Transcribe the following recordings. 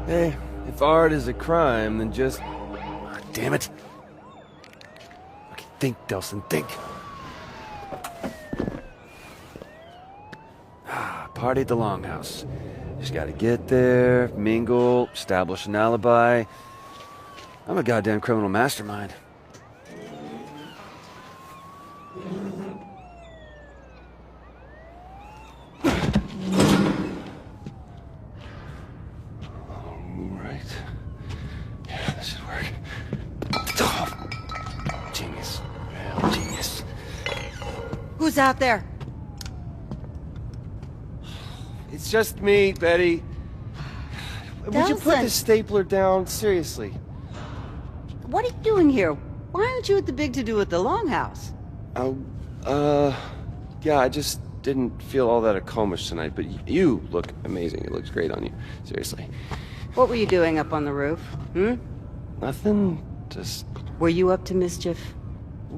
Hey, if art is a crime, then just... Oh, damn it. Okay, think, Delsin, think. Party at the Longhouse. Just gotta get there, mingle, establish an alibi. I'm a goddamn criminal mastermind. Alright. Yeah, this should work. Oh, genius. Real genius. Who's out there? It's just me, Betty. Would you put Delsin. the stapler down? Seriously. What are you doing here? Why aren't you at the big to-do at the Longhouse? Yeah, I just didn't feel all that accomplished tonight, but you look amazing. It looks great on you. Seriously. What were you doing up on the roof? Nothing, just... Were you up to mischief?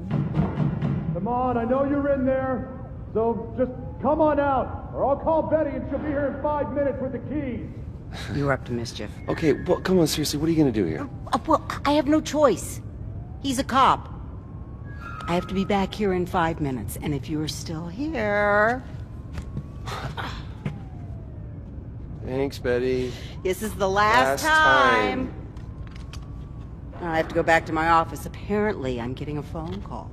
Come on, I know you're in there. So just come on out, or I'll call Betty and she'll be here in 5 minutes with the keys. You were up to mischief. Okay, well, come on, seriously, what are you gonna do here? Well, I have no choice. He's a cop. I have to be back here in 5 minutes, and if you're still here... Thanks, Betty. This is the last time. I have to go back to my office. Apparently, I'm getting a phone call.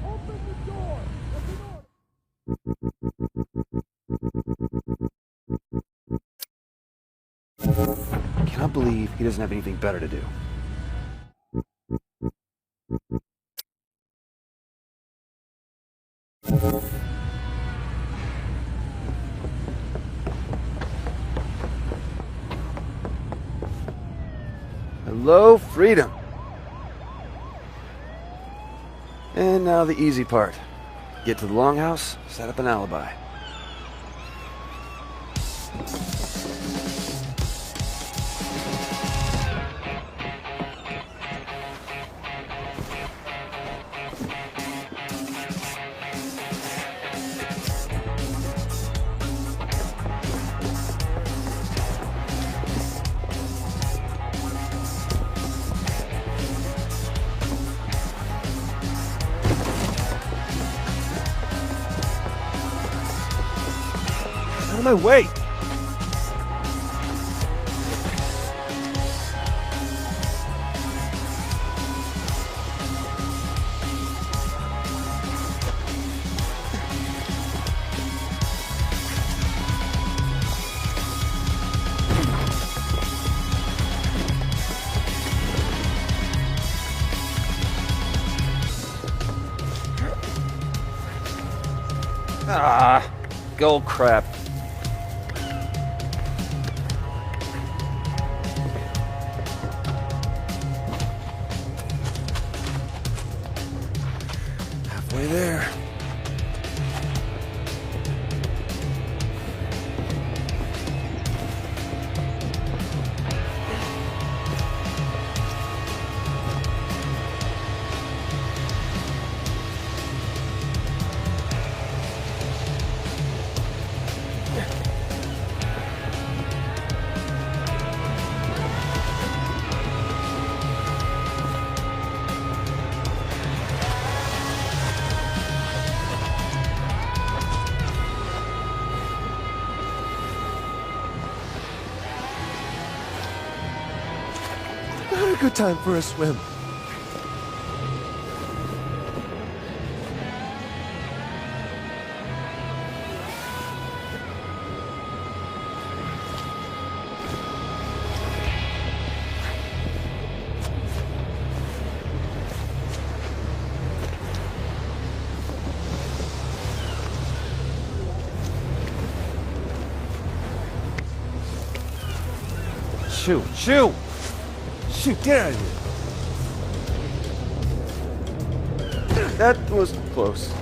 Open the door! I cannot believe he doesn't have anything better to do. Hello, freedom. And now the easy part. Get to the Longhouse, set up an alibi. Out of my way! Ah, gold crap. Halfway there. Not a good time for a swim. Shoot, shoot! Shoot, get out of here! That was close.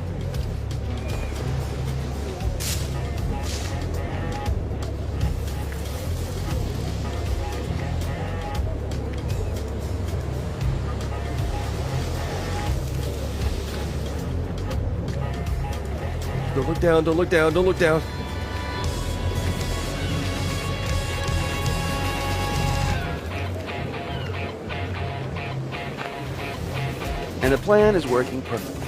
Don't look down, don't look down, don't look down. And the plan is working perfectly.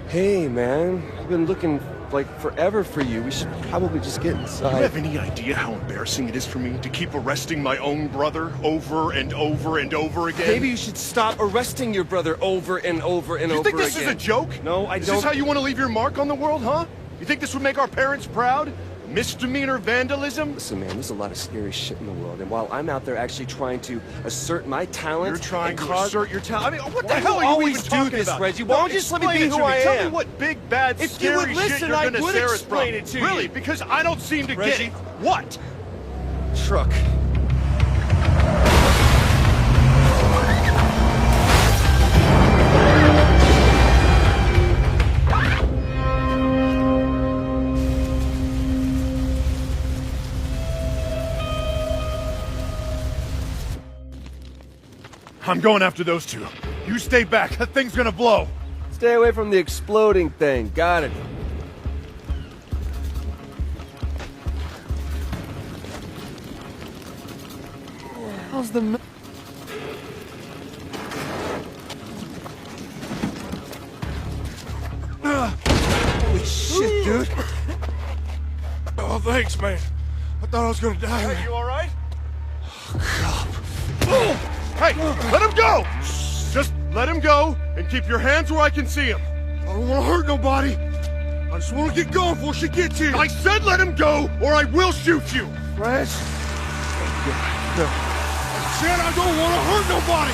Hey, man. I've been looking, like, forever for you. We should probably just get Do you inside. have any idea how embarrassing it is for me to keep arresting my own brother over and over and over again? Maybe you should stop arresting your brother over and over and You over think this again. is a joke? No, I Is don't. this how you want to leave your mark on the world, huh? You think this would make our parents proud? Misdemeanor vandalism? Listen, man, there's a lot of scary shit in the world, and while I'm out there actually trying to assert my talent... You're trying and to cause... assert your talent. I mean, what the Why hell do are you you always even do talking this, about? Reggie? Why No, don't you just let me explain be it to who I Tell am? me what big, bad, If you scary would listen, shit you're I gonna would scare us explain from. it to you. Really? Because I don't seem to get Reggie? it. What? Truck. I'm going after those two. You stay back. That thing's gonna blow. Stay away from the exploding thing. Got it. How's the... Holy shit, dude. Oh, thanks, man. I thought I was gonna die. Hey, you all right? Hey, let him go! Just let him go and keep your hands where I can see him. I don't want to hurt nobody. I just want to get going before she gets here. I said let him go, or I will shoot you. Fresh? I said I don't want to hurt nobody.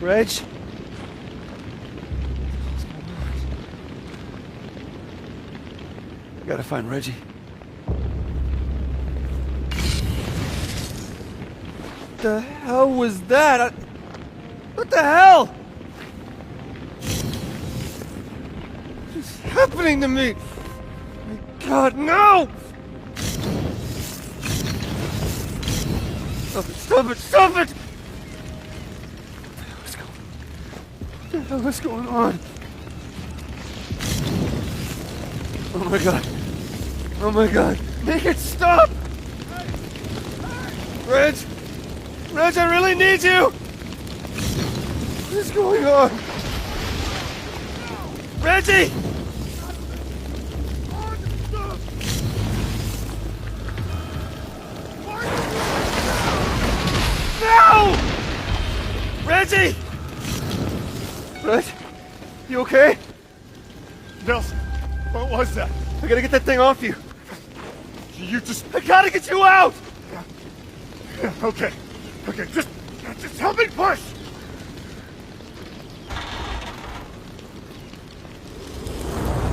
Reg? I gotta find Reggie. What the hell was that? What the hell? What's happening to me? My God, no! Stop it, stop it, stop it! What the hell is going on? Oh my God. Oh my God. Make it stop! Reg! Reg, I really need you! What is going on? Reggie! No! Reggie! Reg, you okay? Delsin, what was that? I gotta get that thing off you. You just... I gotta get you out! Okay. Okay, just help me push!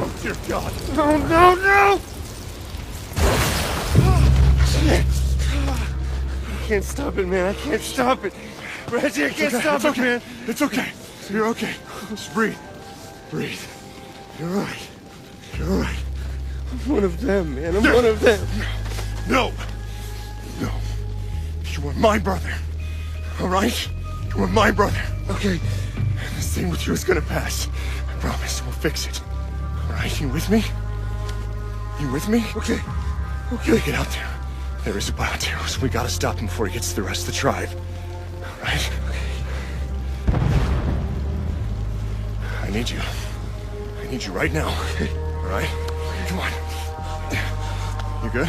Oh, dear God. No, no, no! Shit. I can't stop it, man. I can't stop it. Reggie, I can't stop it, man. It's okay. You're okay. Just breathe. Breathe. You're all right. You're all right. I'm one of them, man. I'm one of them. No. No. You are my brother. All right? You are my brother. Okay. This thing with you is gonna pass. I promise. We'll fix it. All right? You with me? You with me? Okay. Okay. Get out there. There is a bounty, so we gotta stop him before he gets to the rest of the tribe. All right? I need you. I need you right now. All right? Come on. You good?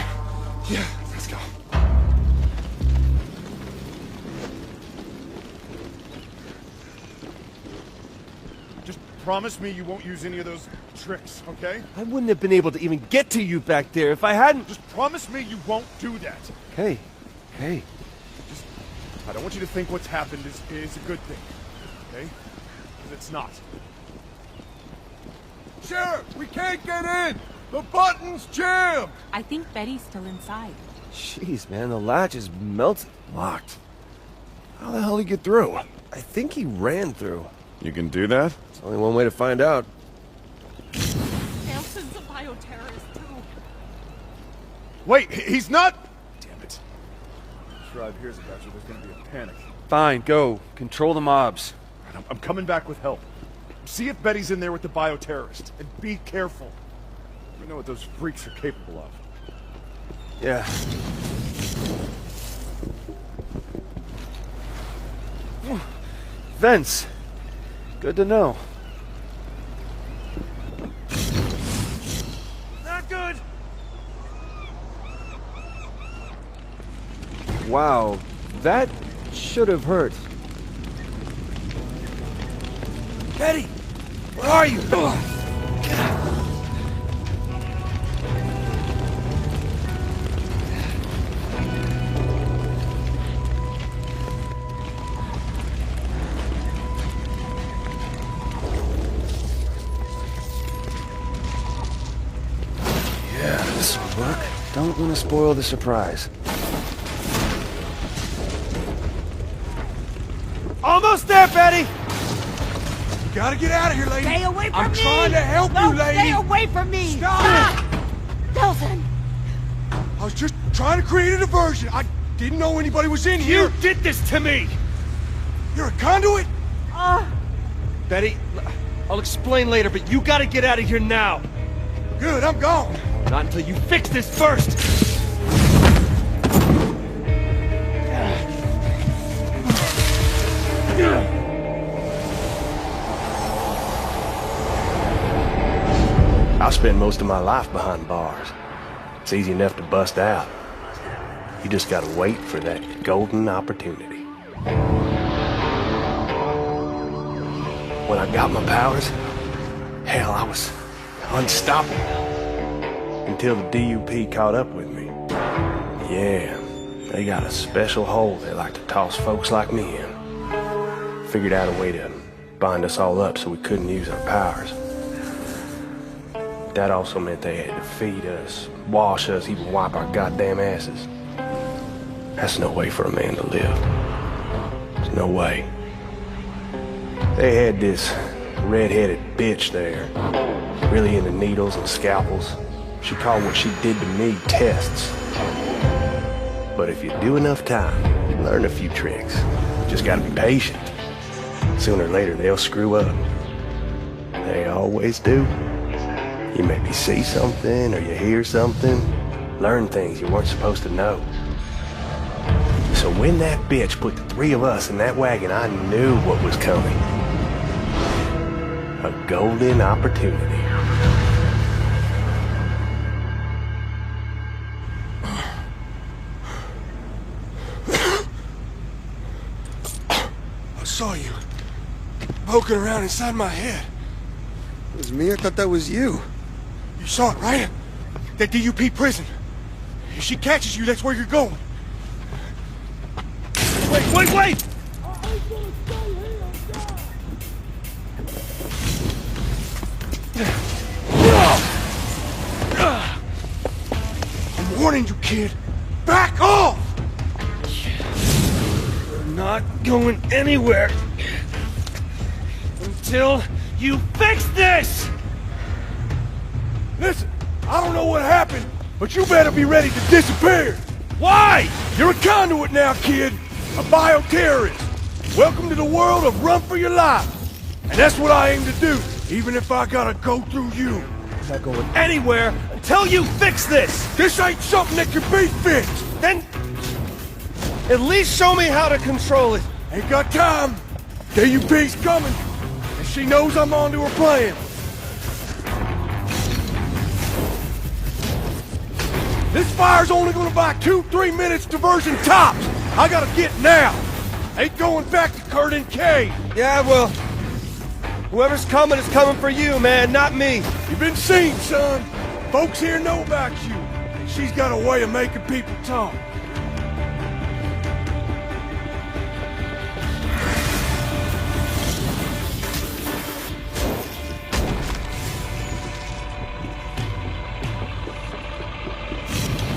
Yeah. Let's go. Just promise me you won't use any of those tricks, okay? I wouldn't have been able to even get to you back there if I hadn't. Just promise me you won't do that. Hey, hey. I don't want you to think what's happened is a good thing, okay? Because it's not. Sheriff, we can't get in! The button's jammed! I think Betty's still inside. Jeez, man, the latch is melted. Locked. How the hell did he get through? I think he ran through. You can do that? It's only one way to find out. Delsin's a bioterrorist, too. Wait, he's not... Damn it. Tribe hears about you, there's gonna be a panic. Fine, go. Control the mobs. I'm coming back with help. See if Betty's in there with the bioterrorist, and be careful. You know what those freaks are capable of. Yeah. Vents. Good to know. Not good! Wow, that should have hurt. Betty! Where are you? Yeah, this will work. Don't want to spoil the surprise. Almost there, Betty! You gotta get out of here, lady! Stay away from I'm me! trying to help No, you, lady! stay away from me! Stop! Delsin! I was just trying to create a diversion. I didn't know anybody was in here. You did this to me! You're a conduit? Betty, I'll explain later, but you gotta get out of here now. Good, I'm gone. Not until you fix this first. I spent most of my life behind bars. It's easy enough to bust out. You just gotta wait for that golden opportunity. When I got my powers, hell, I was unstoppable. Until the D.U.P caught up with me. Yeah, they got a special hole they like to toss folks like me in. Figured out a way to bind us all up so we couldn't use our powers. That also meant they had to feed us, wash us, even wipe our goddamn asses. That's no way for a man to live. There's no way. They had this red-headed bitch there, really into needles and scalpels. She called what she did to me tests. But if you do enough time, you learn a few tricks. You just gotta be patient. Sooner or later, they'll screw up. They always do. You maybe see something or you hear something, learn things you weren't supposed to know. So when that bitch put the three of us in that wagon, I knew what was coming. A golden opportunity. I saw you poking around inside my head. It was me? I thought that was you. You saw it, right? That D.U.P prison. If she catches you, that's where you're going. Wait! I'm warning you, kid. Back off! You're not going anywhere until you fix this! Listen, I don't know what happened, but you better be ready to disappear. Why? You're a conduit now, kid. A bioterrorist. Welcome to the world of run for your life. And that's what I aim to do, even if I gotta go through you. I'm not going anywhere until you fix this. This ain't something that can be fixed. Then at least show me how to control it. Ain't got time. D.U.P's coming. And she knows I'm onto her plan. This fire's only gonna buy 2-3 minutes diversion tops. I gotta get now. Ain't going back to Kurt and Kay. Yeah, well, whoever's coming is coming for you, man, not me. You've been seen, son. Folks here know about you. And she's got a way of making people talk.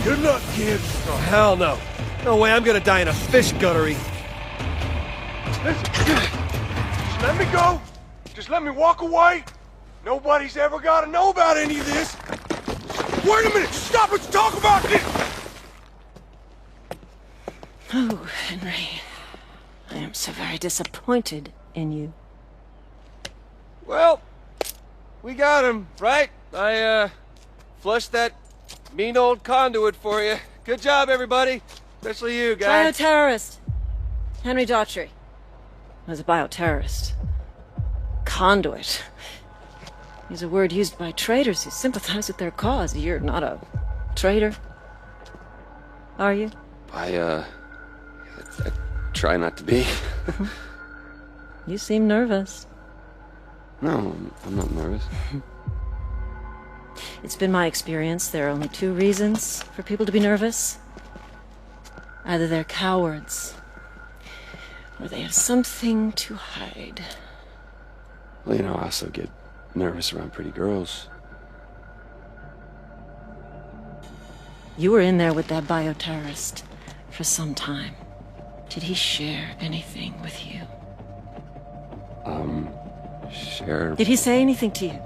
Good luck, kid. Oh, hell no. No way I'm gonna die in a fish guttery. Listen, just let me go. Just let me walk away. Nobody's ever got to know about any of this. Wait a minute! Stop! Let's talk about this! Oh, Henry. I am so very disappointed in you. Well, we got him, right? I, flushed that mean old conduit for you. Good job, everybody. Especially you, guys. Bioterrorist. Henry Daughtry was a bioterrorist. Conduit. Is a word used by traitors who sympathize with their cause. You're not a traitor, are you? I try not to be. You seem nervous. No, I'm not nervous. It's been my experience there are only two reasons for people to be nervous. Either they're cowards, or they have something to hide. Well, you know, I also get nervous around pretty girls. You were in there with that bioterrorist for some time. Did he share anything with you? Share... Did he say anything to you?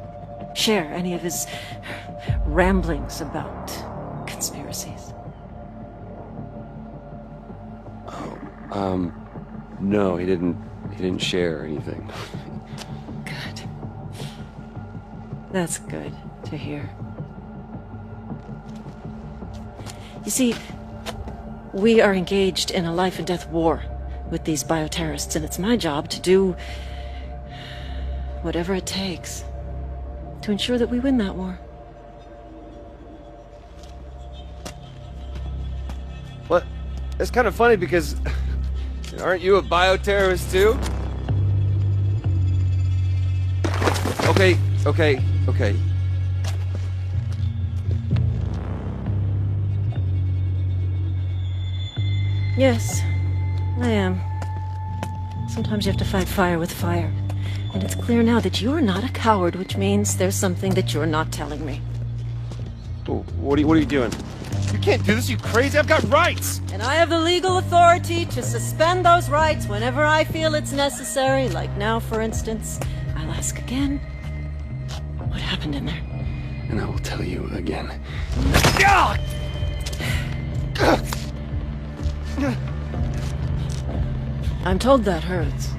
Share any of his ramblings about conspiracies? No, he didn't share anything. Good. That's good to hear. You see, we are engaged in a life-and-death war with these bioterrorists, and it's my job to do whatever it takes to ensure that we win that war. What? It's kind of funny because... aren't you a bioterrorist too? Okay. Yes, I am. Sometimes you have to fight fire with fire. And it's clear now that you're not a coward, which means there's something that you're not telling me. What are you doing? You can't do this, you crazy! I've got rights! And I have the legal authority to suspend those rights whenever I feel it's necessary, like now, for instance. I'll ask again, what happened in there? And I will tell you again. I'm told that hurts.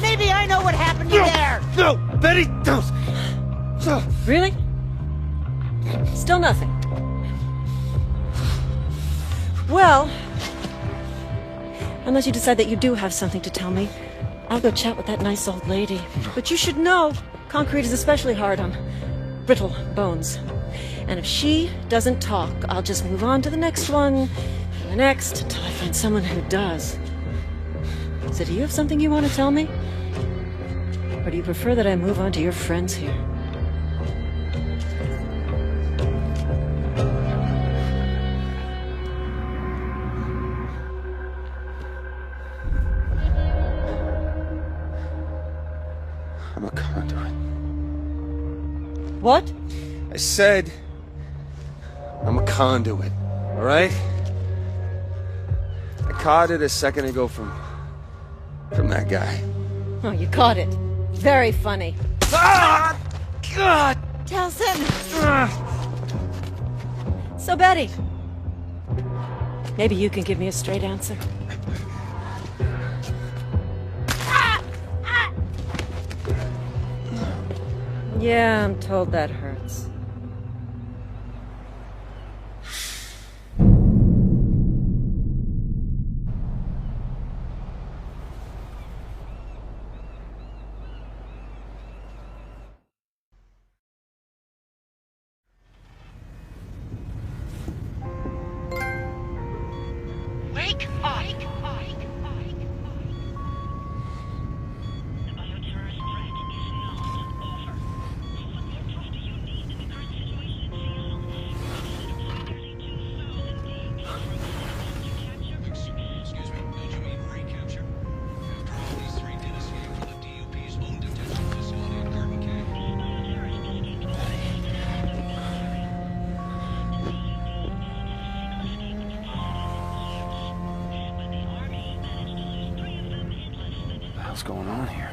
Maybe I know what happened to there! No! Betty, don't! Really? Still nothing. Well, unless you decide that you do have something to tell me, I'll go chat with that nice old lady. But you should know, concrete is especially hard on brittle bones. And if she doesn't talk, I'll just move on to the next one, and the next, until I find someone who does. So do you have something you want to tell me? Or do you prefer that I move on to your friends here? I'm a conduit. What? I said I'm a conduit, all right? I caught it a second ago from that guy. Oh, you caught it. Very funny. Ah! God! Delsin! So, Betty, maybe you can give me a straight answer. Yeah, I'm told that hurts. Wake up! The bioterrorist threat is not over. What more proof do you need? hell's going on here?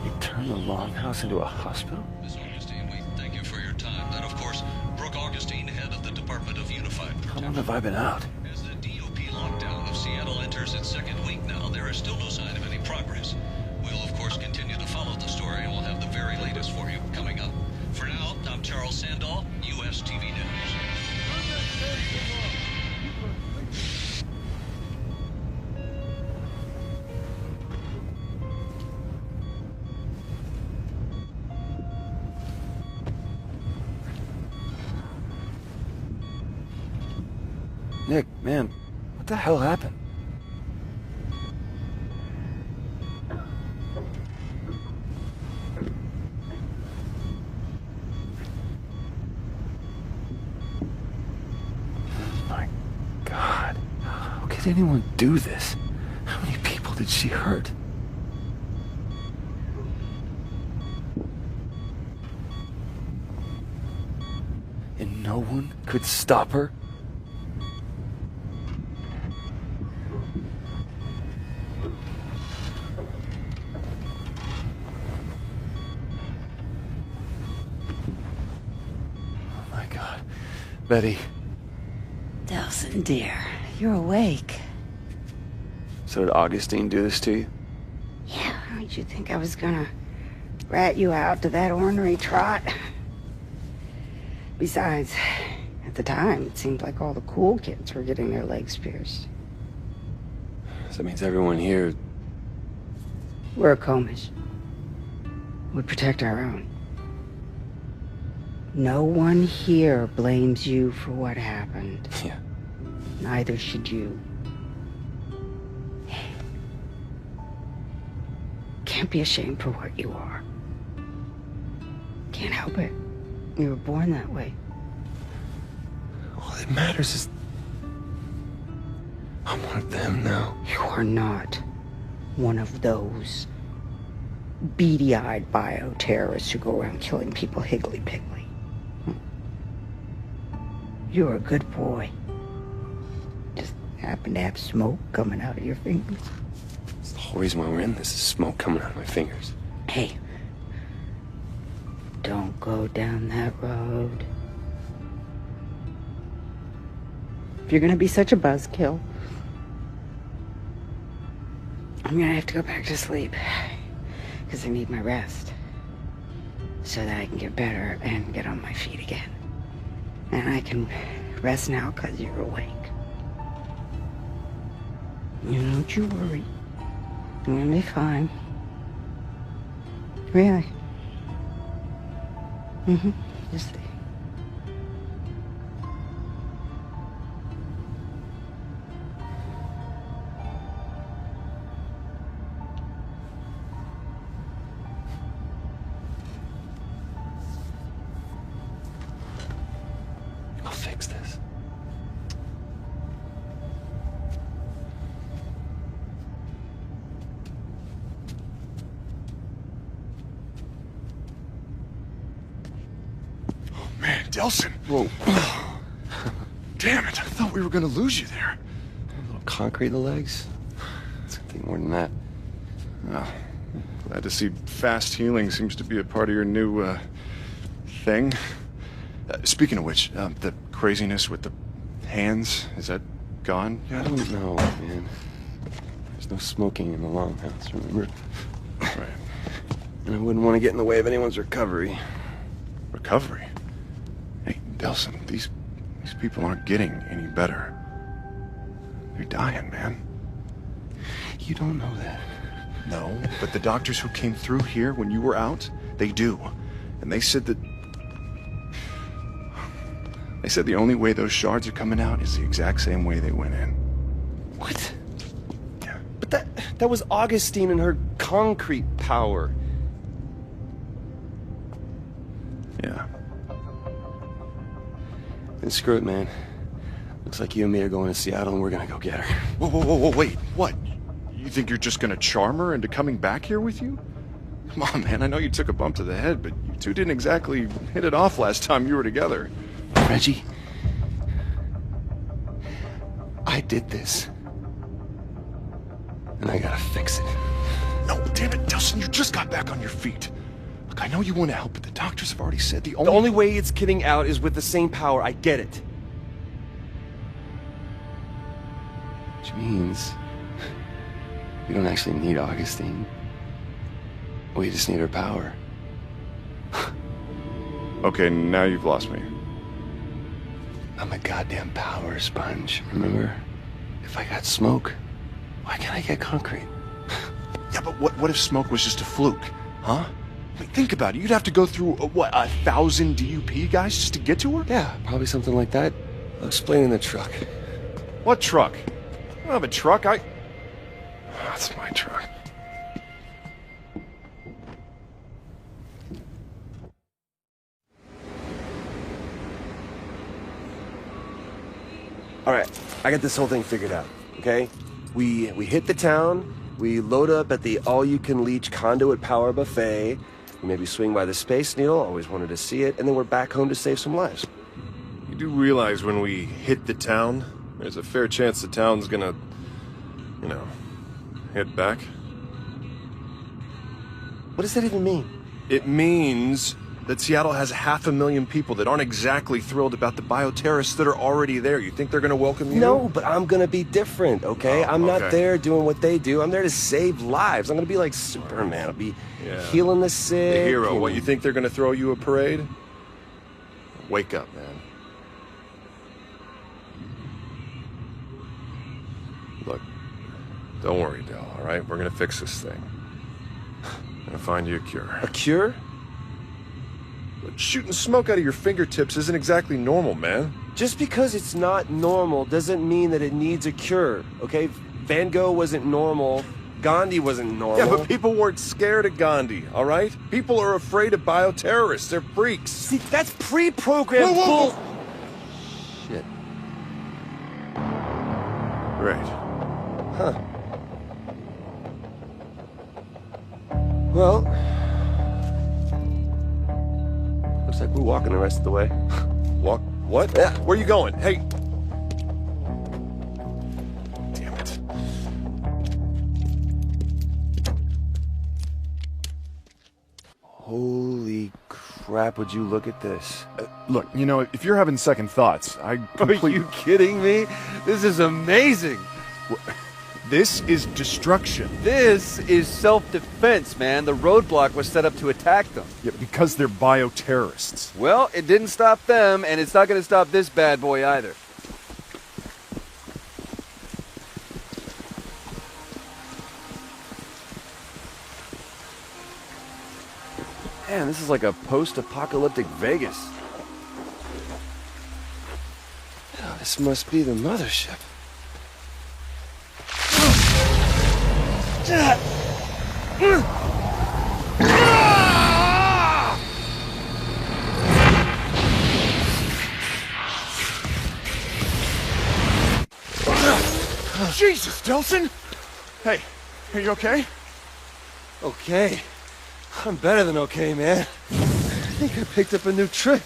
They turned the longhouse into a hospital? Miss Augustine, we thank you for your time. That, of course, Brooke Augustine, head of the Department of Unified How Protection. long have I been out? As the D.U.P lockdown of Seattle enters its second week now, there is still no sign of any progress. We'll, of course, continue to follow the story, and we'll have the very latest for you coming up. For now, I'm Charles Sandall, U.S. TV News. Nick, man, what the hell happened? Oh my God. How could anyone do this? How many people did she hurt? And no one could stop her? Betty. Delsin, dear, you're awake. So did Augustine do this to you? Yeah, how did you think I was gonna rat you out to that ornery trot? Besides, at the time, it seemed like all the cool kids were getting their legs pierced. So that means everyone here... We're Comish. We protect our own. No one here blames you for what happened. Yeah. Neither should you. Can't be ashamed for what you are. Can't help it. You were born that way. All that matters is... I'm one of them now. You are not one of those beady-eyed bioterrorists who go around killing people higgly-piggly. You're a good boy. Just happen to have smoke coming out of your fingers. It's the whole reason why we're in this, is smoke coming out of my fingers. Hey, don't go down that road. If you're gonna be such a buzzkill, I'm gonna have to go back to sleep. Because I need my rest. So that I can get better and get on my feet again. And I can rest now because you're awake. You don't you worry. I'm gonna be fine. Really? Mm-hmm. Just see. I'll fix this. Oh, man, Delsin. Whoa. Damn it, I thought we were gonna lose you there. A little concrete in the legs? It's a thing more than that. Oh, glad to see fast healing seems to be a part of your new, thing. Speaking of which, the craziness with the hands, is that gone? I don't know, man. There's no smoking in the longhouse, remember? Right. And I wouldn't want to get in the way of anyone's recovery. Recovery? Hey, Delsin, these people aren't getting any better. They're dying, man. You don't know that. No, but the doctors who came through here when you were out, they do. And they said that... They said the only way those shards are coming out is the exact same way they went in. What? Yeah. But that was Augustine and her concrete power. Yeah. Then screw it, man. Looks like you and me are going to Seattle and we're gonna go get her. Whoa, wait, what? You think you're just gonna charm her into coming back here with you? Come on, man, I know you took a bump to the head, but you two didn't exactly hit it off last time you were together. Reggie, I did this. And I gotta fix it. No, damn it, Delsin, you just got back on your feet. Look, I know you want to help, but the doctors have already said The only way it's getting out is with the same power. I get it. Which means we don't actually need Augustine. We just need her power. Okay, now you've lost me. I'm a goddamn power sponge, remember? If I got smoke, why can't I get concrete? Yeah, but what if smoke was just a fluke, huh? I mean, think about it. You'd have to go through, what, 1,000 D.U.P guys just to get to her? Yeah, probably something like that. I'll explain in the truck. What truck? I don't have a truck, That's my truck. All right, I got this whole thing figured out, okay? We hit the town, we load up at the all-you-can-leech conduit power buffet, we maybe swing by the Space Needle, always wanted to see it, and then we're back home to save some lives. You do realize when we hit the town, there's a fair chance the town's gonna, hit back? What does that even mean? It means that Seattle has 500,000 people that aren't exactly thrilled about the bioterrorists that are already there. You think they're gonna welcome you? No, but I'm gonna be different, okay? I'm not there doing what they do. I'm there to save lives. I'm gonna be like Superman. I'll be healing the sick. The hero. What, you think they're gonna throw you a parade? Wake up, man. Look, don't worry, Del, all right? We're gonna fix this thing. I'm gonna find you a cure. A cure? But shooting smoke out of your fingertips isn't exactly normal, man. Just because it's not normal doesn't mean that it needs a cure, okay? Van Gogh wasn't normal. Gandhi wasn't normal. Yeah, but people weren't scared of Gandhi, all right? People are afraid of bioterrorists. They're freaks. See, that's pre-programmed bull... Shit. Right. Huh. Well... looks like we're walking the rest of the way. Walk? What? Yeah. Where are you going? Hey. Damn it. Holy crap, would you look at this? Look, if you're having second thoughts, I completely... Are you kidding me? This is amazing. This is destruction. This is self-defense, man. The roadblock was set up to attack them. Yeah, because they're bioterrorists. Well, it didn't stop them, and it's not going to stop this bad boy either. Man, this is like a post-apocalyptic Vegas. Oh, this must be the mothership. Jesus, Delsin! Hey, are you okay? Okay. I'm better than okay, man. I think I picked up a new trick.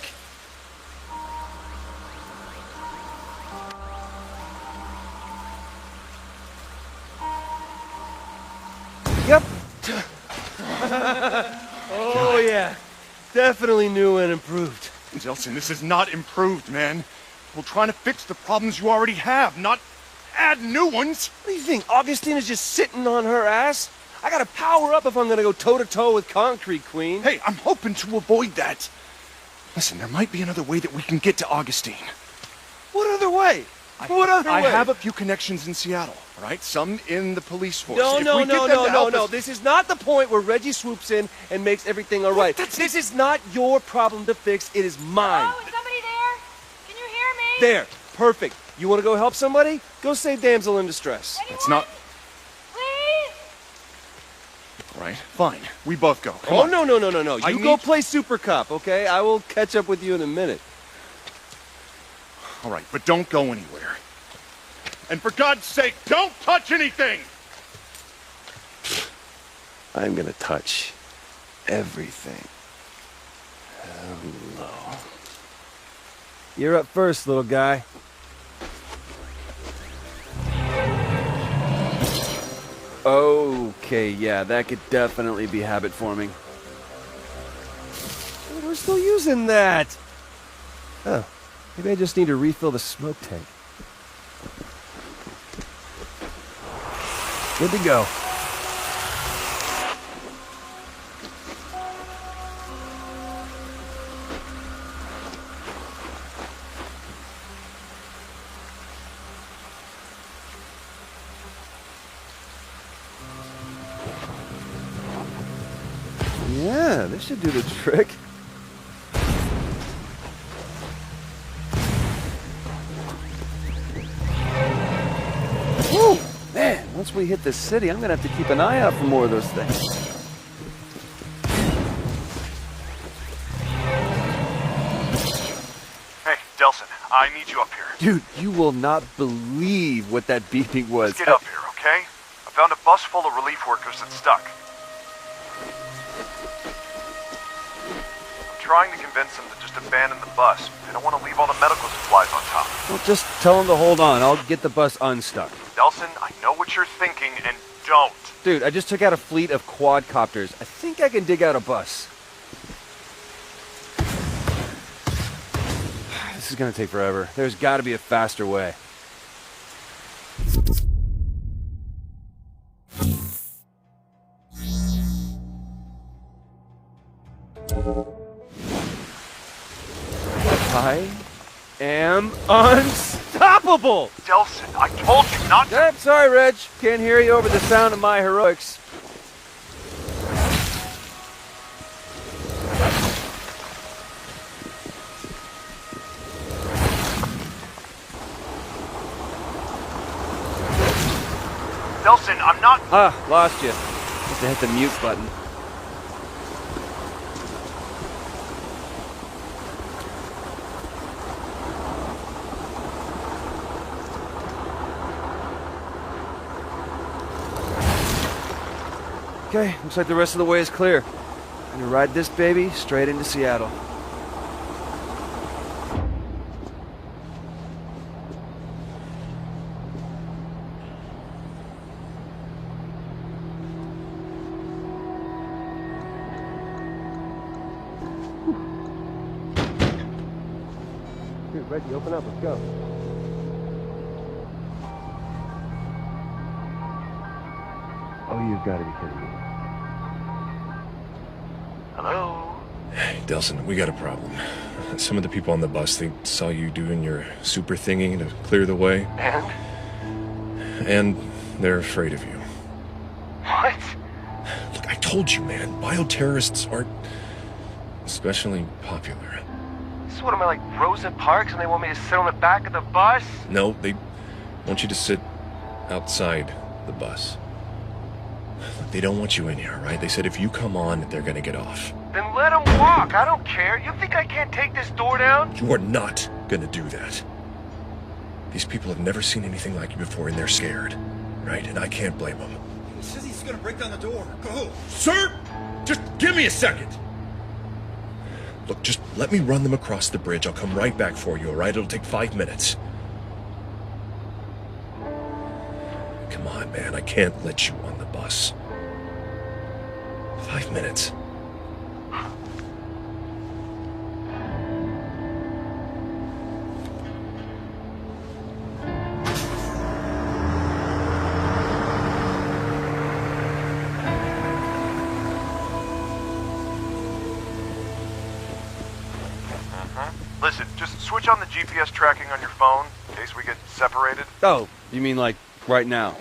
Yep. Oh, yeah. Definitely new and improved. Delsin, this is not improved, man. We're trying to fix the problems you already have, not add new ones. What do you think? Augustine is just sitting on her ass? I gotta power up if I'm gonna go toe-to-toe with Concrete Queen. Hey, I'm hoping to avoid that. Listen, there might be another way that we can get to Augustine. What other way? What other way? I have a few connections in Seattle, all right? Some in the police force. No. This is not the point where Reggie swoops in and makes everything all right. This is not your problem to fix. It is mine. Oh, is somebody there? Can you hear me? There. Perfect. You want to go help somebody? Go save damsel in distress. Anyone? It's not... Please? All right, fine. We both go. Come Oh, on. no. You go play Super Cop, okay? I will catch up with you in a minute. All right, but don't go anywhere. And for God's sake, don't touch anything! I'm gonna touch everything. Hello. You're up first, little guy. Okay, yeah, that could definitely be habit forming. We're still using that! Oh, maybe I just need to refill the smoke tank. Good to go. Yeah, this should do the trick. Woo! Man, once we hit the city, I'm gonna have to keep an eye out for more of those things. Hey, Delsin, I need you up here. Dude, you will not believe what that beeping was. Let's get up here, okay? I found a bus full of relief workers that's stuck. I'm trying to convince them to just abandon the bus. They don't want to leave all the medical supplies on top. Well, just tell them to hold on. I'll get the bus unstuck. Delsin, I know what you're thinking, and don't. Dude, I just took out a fleet of quadcopters. I think I can dig out a bus. This is gonna take forever. There's gotta be a faster way. I am unstoppable! Delsin, I told you not to. I'm sorry, Reg. Can't hear you over the sound of my heroics. Delsin, I'm not... Ah, lost you. Must have hit the mute button. Okay, looks like the rest of the way is clear. I'm gonna ride this baby straight into Seattle. Dude, Reggie, open up, let's go. Oh, you've got to be kidding me. Hello? Hey, Delsin, we got a problem. Some of the people on the bus, they saw you doing your super thingy to clear the way. And they're afraid of you. What? Look, I told you, man. Bioterrorists aren't especially popular. So what, am I like Rosa Parks and they want me to sit on the back of the bus? No, they want you to sit outside the bus. Look, they don't want you in here, right? They said if you come on, they're gonna get off. Then let them walk. I don't care. You think I can't take this door down? You are not gonna do that. These people have never seen anything like you before and they're scared, right? And I can't blame them. He says he's gonna break down the door. Go. Sir, just give me a second. Look, just let me run them across the bridge. I'll come right back for you, all right? It'll take 5 minutes. Come on, man. I can't let you on the bus. 5 minutes. Listen, just switch on the GPS tracking on your phone in case we get separated. Oh, you mean like right now?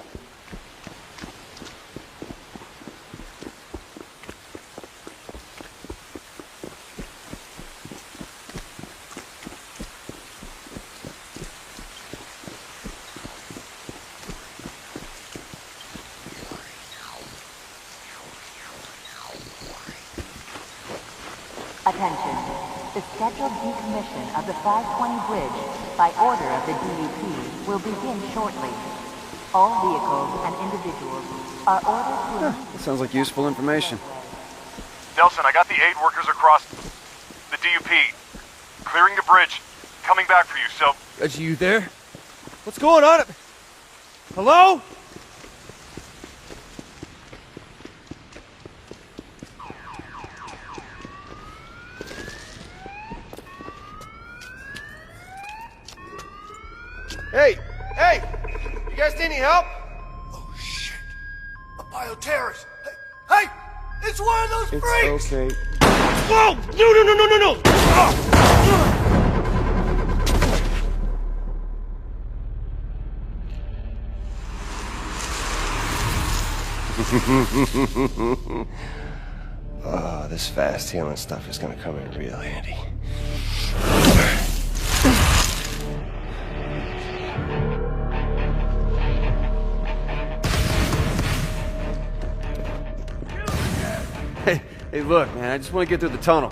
Attention. The scheduled decommission of the 520 bridge by order of the D.U.P. will begin shortly. All vehicles and individuals are ordered to... That sounds like useful information. Delsin, I got the aid workers across the D.U.P. clearing the bridge, coming back for you, so... Are you there? What's going on? Hello? Hey! Hey! You guys need any help? Oh, shit. A bioterrorist. Hey! It's one of those freaks! Okay. Whoa! No! Ah! Oh, this fast healing stuff is gonna come in real handy. Hey, look, man, I just want to get through the tunnel.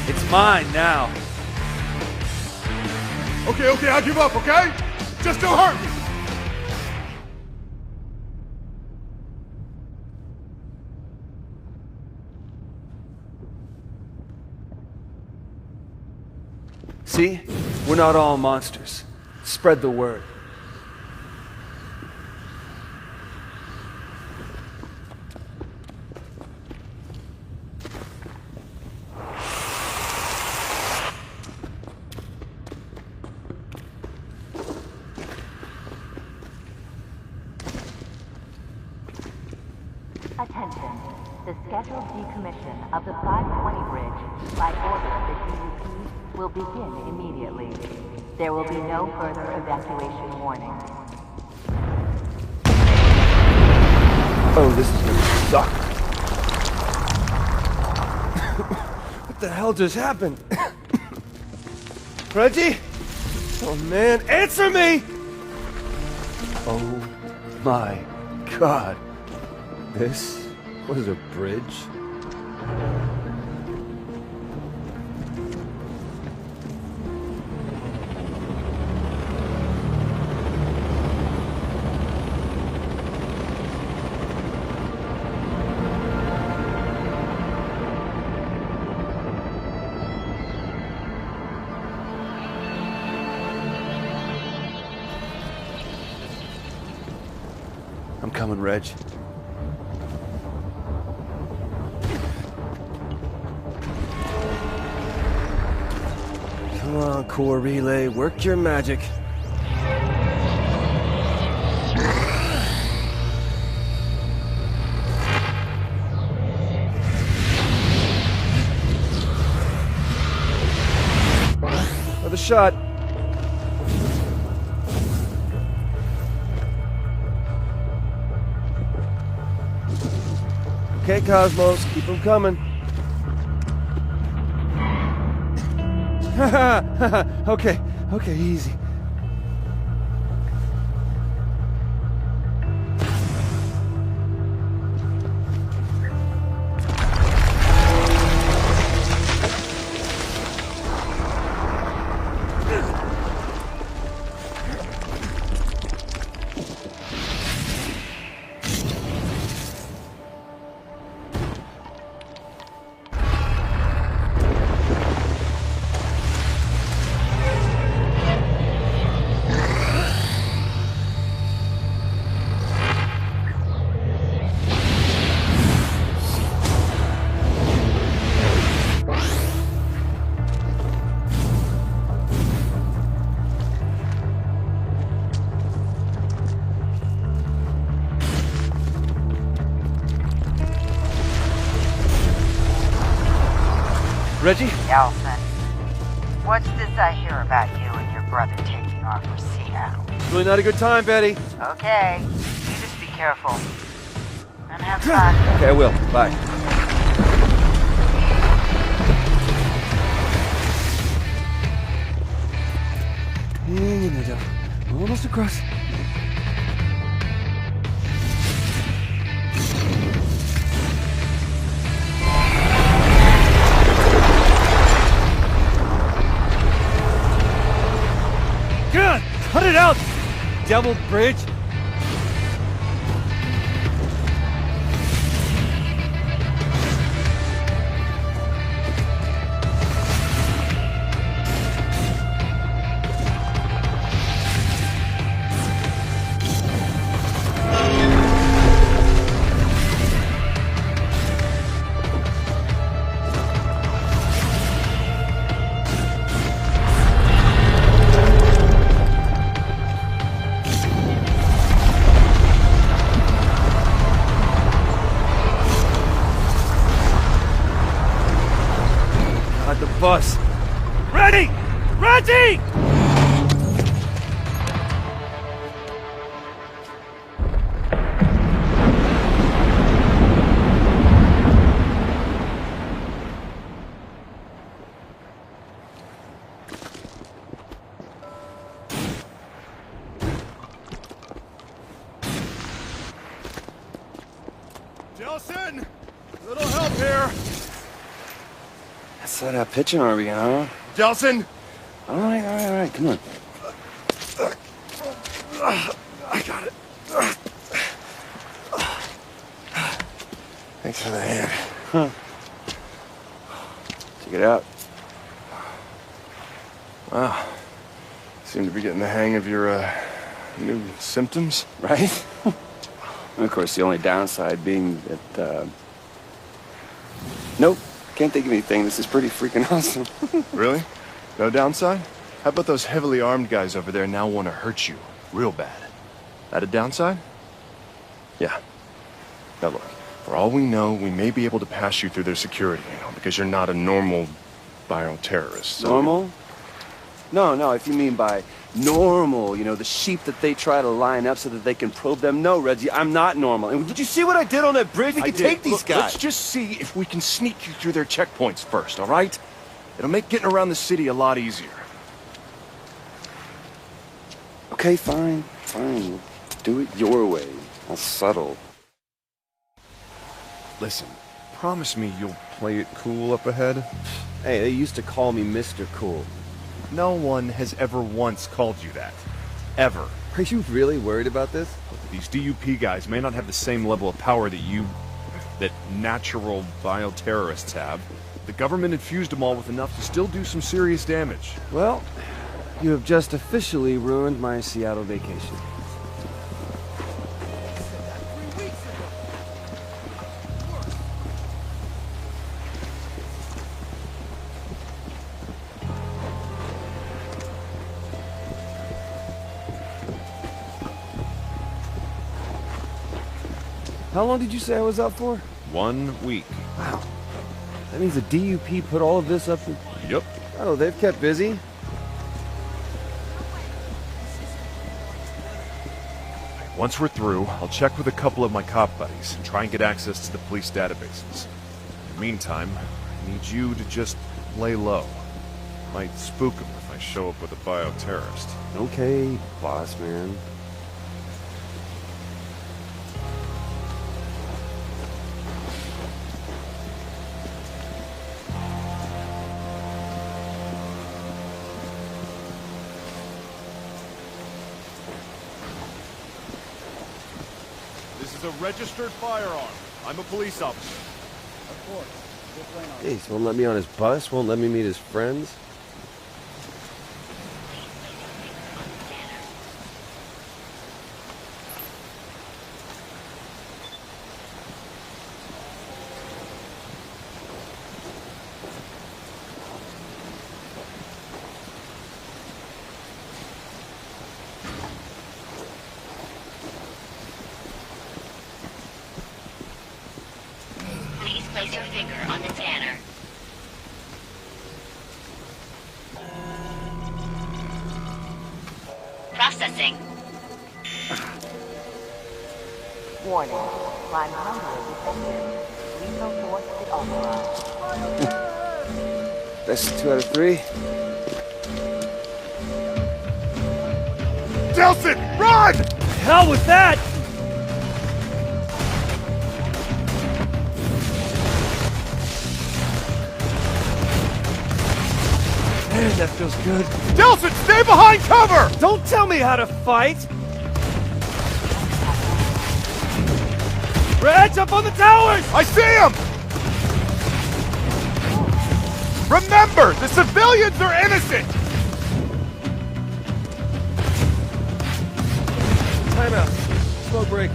It's mine now. Okay, I give up, okay? Just don't hurt me! See? We're not all monsters. Spread the word. Attention. The scheduled decommission of the 520 bridge by order of the D.U.P. will begin immediately. There will be no further evacuation warning. Oh, this is gonna suck. What the hell just happened? Reggie? Oh man, answer me! Oh my God. This was a bridge? I'm coming, Reg. Come on, core relay, work your magic. Another shot. Okay, Cosmos, keep them coming. Okay, easy. Reggie? Delsin, what's this I hear about you and your brother taking off for Seattle? It's really not a good time, Betty. Okay, you just be careful. And have fun. Okay, I will. Bye. We're almost across. God, cut it out, devil bridge. God, the bus. Ready! Ready! Delsin! Little help here! That's that pitching are we, huh? Delsin! All right, come on. I got it. Thanks for the hand. Huh. Check it out. Wow. Seem to be getting the hang of your, new symptoms. Right? And of course, the only downside being that, nope, can't think of anything. This is pretty freaking awesome. Really? No downside? How about those heavily armed guys over there now want to hurt you real bad? That a downside? Yeah. Now look, for all we know, we may be able to pass you through their security, because you're not a normal bioterrorist. So Normal? No, if you mean by normal, the sheep that they try to line up so that they can probe them. No, Reggie, I'm not normal. And did you see what I did on that bridge? We can take these Look, guys. Let's just see if we can sneak you through their checkpoints first, all right? It'll make getting around the city a lot easier. Okay, fine. Do it your way. I'll settle. Listen, promise me you'll play it cool up ahead. Hey, they used to call me Mr. Cool. No one has ever once called you that. Ever. Are you really worried about this? These D.U.P guys may not have the same level of power that natural bioterrorists have. The government infused them all with enough to still do some serious damage. Well, you have just officially ruined my Seattle vacation. How long did you say I was out for? 1 week. Wow. That means the D.U.P put all of this up to... Yep. Oh, they've kept busy. Once we're through, I'll check with a couple of my cop buddies and try and get access to the police databases. In the meantime, I need you to just lay low. Might spook them if I show up with a bioterrorist. Okay, boss man. This is a registered firearm. I'm a police officer. Of course. Jeez, won't let me on his bus, won't let me meet his friends. Please place your finger on the scanner. Processing. Warning. Prime number detected. Lethal force is authorized. That's 2 out of 3. Delsin, run! Hell with that! Man, that feels good. Delsin, stay behind cover! Don't tell me how to fight! Reg, up on the towers! I see him! Remember, the civilians are innocent! Time out. Smoke break.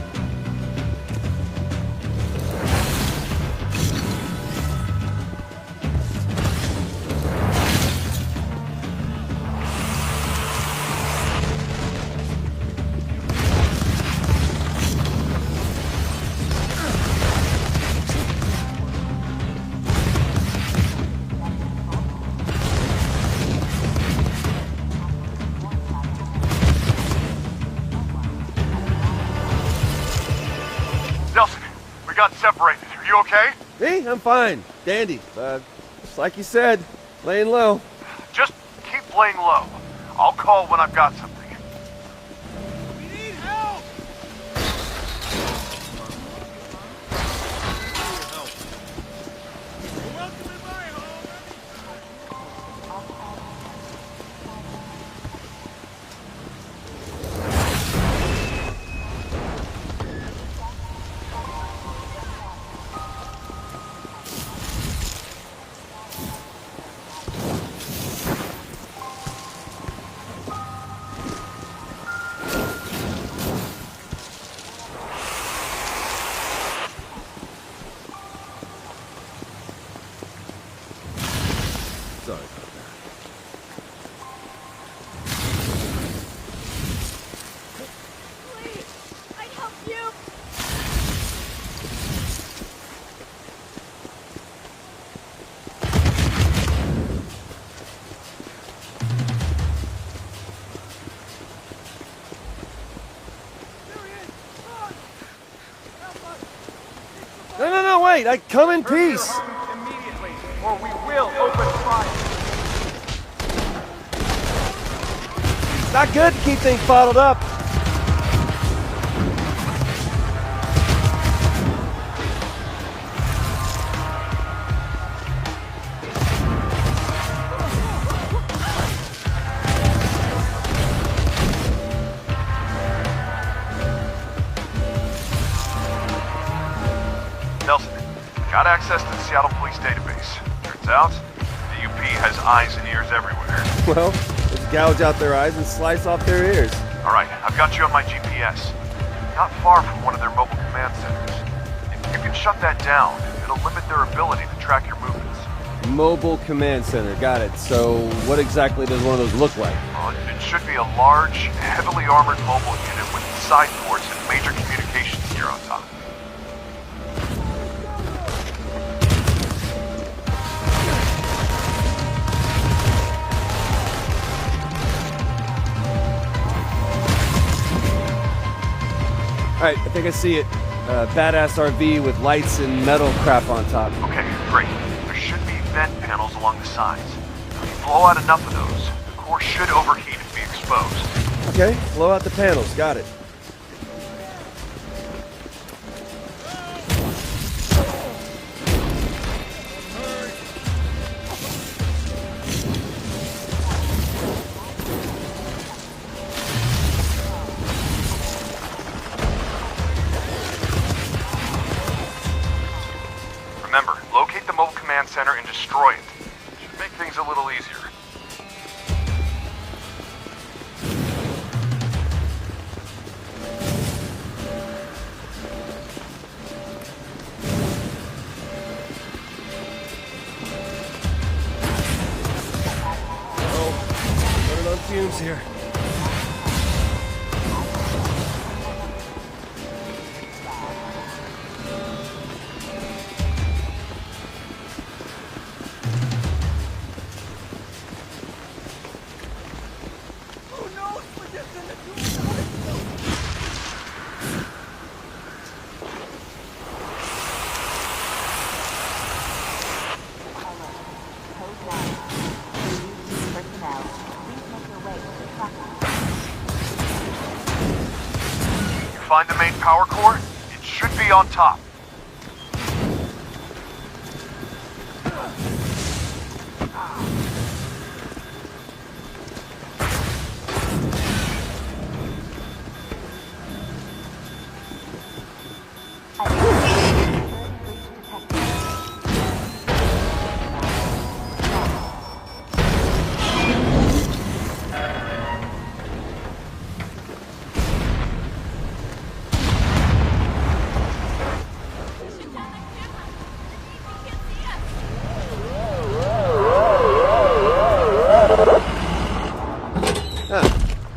You okay? Me? I'm fine. Dandy. Just like you said, laying low. Just keep laying low. I'll call when I've got something. We need help! Sorry about that. Please, I'd help you. No, wait. I come in peace. Immediately, or we will open fire. It's not good to keep things bottled up. Delsin, got access to the Seattle Police database. Turns out, D.U.P has eyes and ears everywhere. Well, let's gouge out their eyes and slice off their ears. All right, I've got you on my GPS. Not far from one of their mobile command centers. If you can shut that down, it'll limit their ability to track your movements. Mobile command center. Got it. So what exactly does one of those look like? It should be a large, heavily armored mobile unit with side ports and major communications gear on top. Alright, I think I see it. Badass RV with lights and metal crap on top. Okay, great. There should be vent panels along the sides. If you blow out enough of those, the core should overheat and be exposed. Okay, blow out the panels. Got it. Remember, locate the mobile command center and destroy it. Should make things a little easier. Oh, running on fumes here. Find the main power core? It should be on top.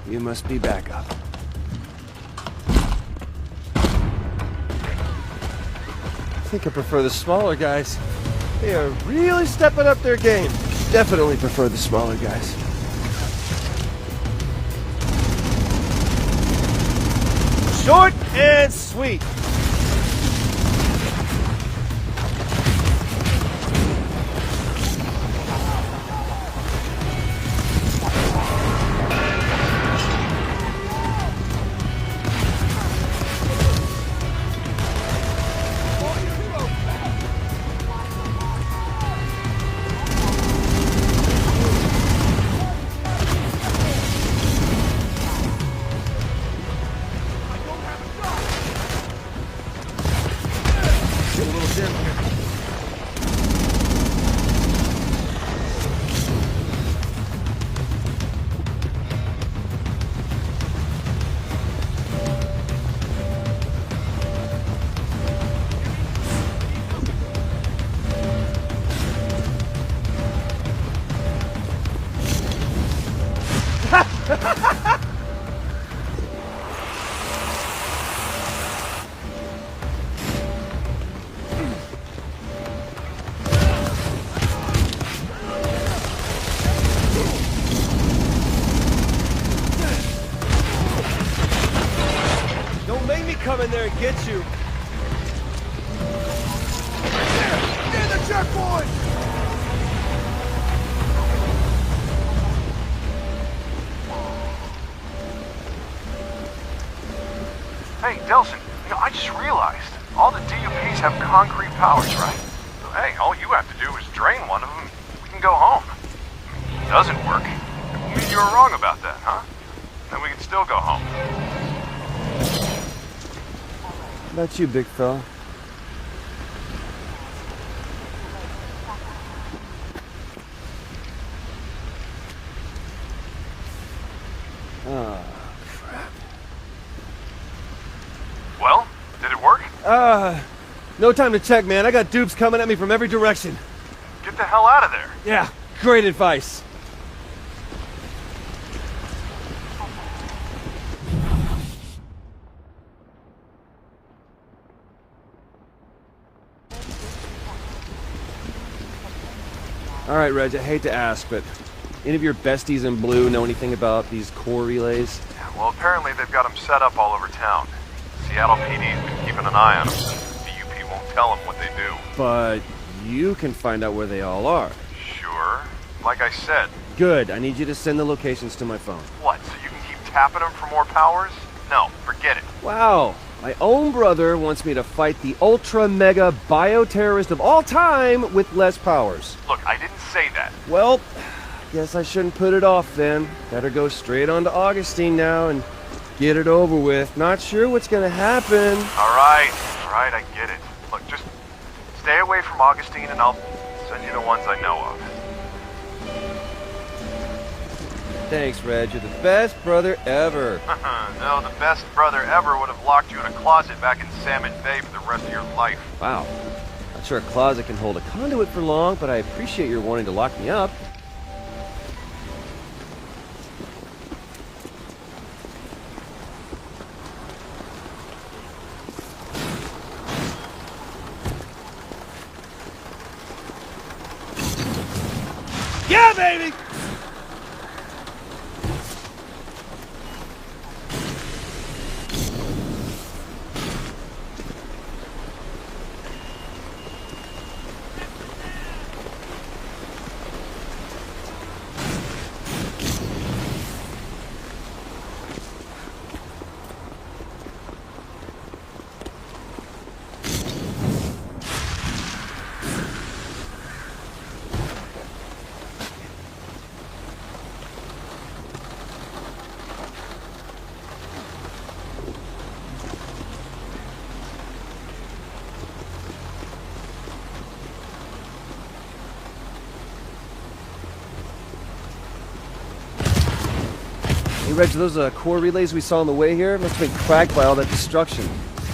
You must be back up. I think I prefer the smaller guys. They are really stepping up their game. Definitely prefer the smaller guys. Short and sweet. in there and get you. Near the checkpoint! Hey, Delsin, I just realized all the D.U.Ps have concrete powers, right? So, hey, all you have to do is drain one of them, we can go home. If it doesn't work, maybe you were wrong about that, huh? Then we can still go home. How about you, big fella? Oh, crap. Well, did it work? No time to check, man. I got dupes coming at me from every direction. Get the hell out of there. Yeah, great advice. All right, Reg, I hate to ask, but any of your besties in blue know anything about these core relays? Yeah, well, apparently they've got them set up all over town. Seattle PD's been keeping an eye on them, so the D.U.P won't tell them what they do. But you can find out where they all are. Sure. Like I said. Good. I need you to send the locations to my phone. What, so you can keep tapping them for more powers? No, forget it. Wow. My own brother wants me to fight the ultra-mega bioterrorist of all time with less powers. Look, I didn't say that. Well, guess I shouldn't put it off then. Better go straight on to Augustine now and get it over with. Not sure what's gonna happen. All right, I get it. Look, just stay away from Augustine and I'll send you the ones I know of. Thanks, Reg. You're the best brother ever. No, the best brother ever would have locked you in a closet back in Salmon Bay for the rest of your life. Wow. Not sure a closet can hold a conduit for long, but I appreciate your wanting to lock me up. Yeah, baby! Hey, Reg, those core relays we saw on the way here must have been cracked by all that destruction.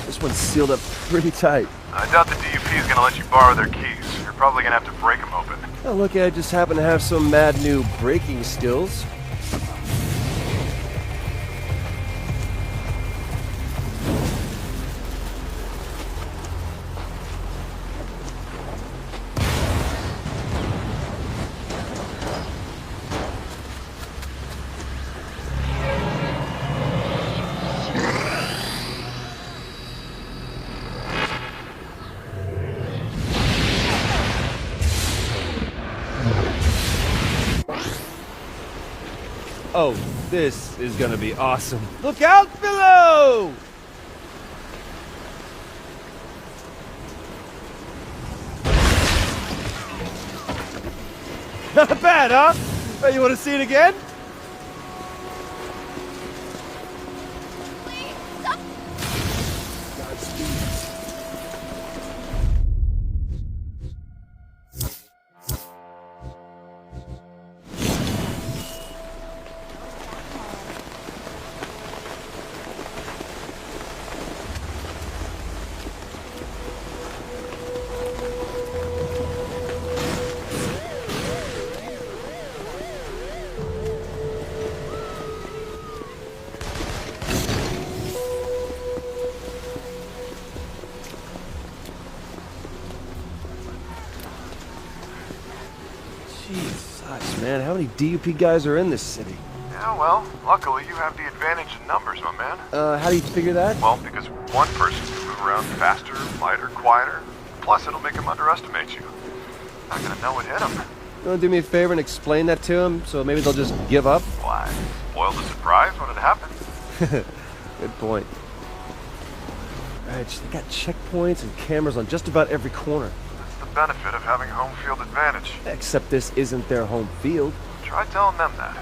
This one's sealed up pretty tight. I doubt the D.U.P is gonna let you borrow their keys. You're probably gonna have to break them open. Oh, look, I just happen to have some mad new breaking skills. Oh, this is gonna be awesome. Look out below! Not bad, huh? Hey, you wanna see it again? Jesus, man, how many D.U.P guys are in this city? Yeah, Yeah, well, luckily you have the advantage in numbers, my man. How do you figure that? Well, because one person can move around faster, lighter, quieter. Plus, it'll make them underestimate you. Not gonna know what hit them. You want to do me a favor and explain that to them, so maybe they'll just give up? Why? Spoil the surprise when it happens. Good point. Reg, they got checkpoints and cameras on just about every corner. That's the benefit of having home field advantage. Except this isn't their home field. Try telling them that.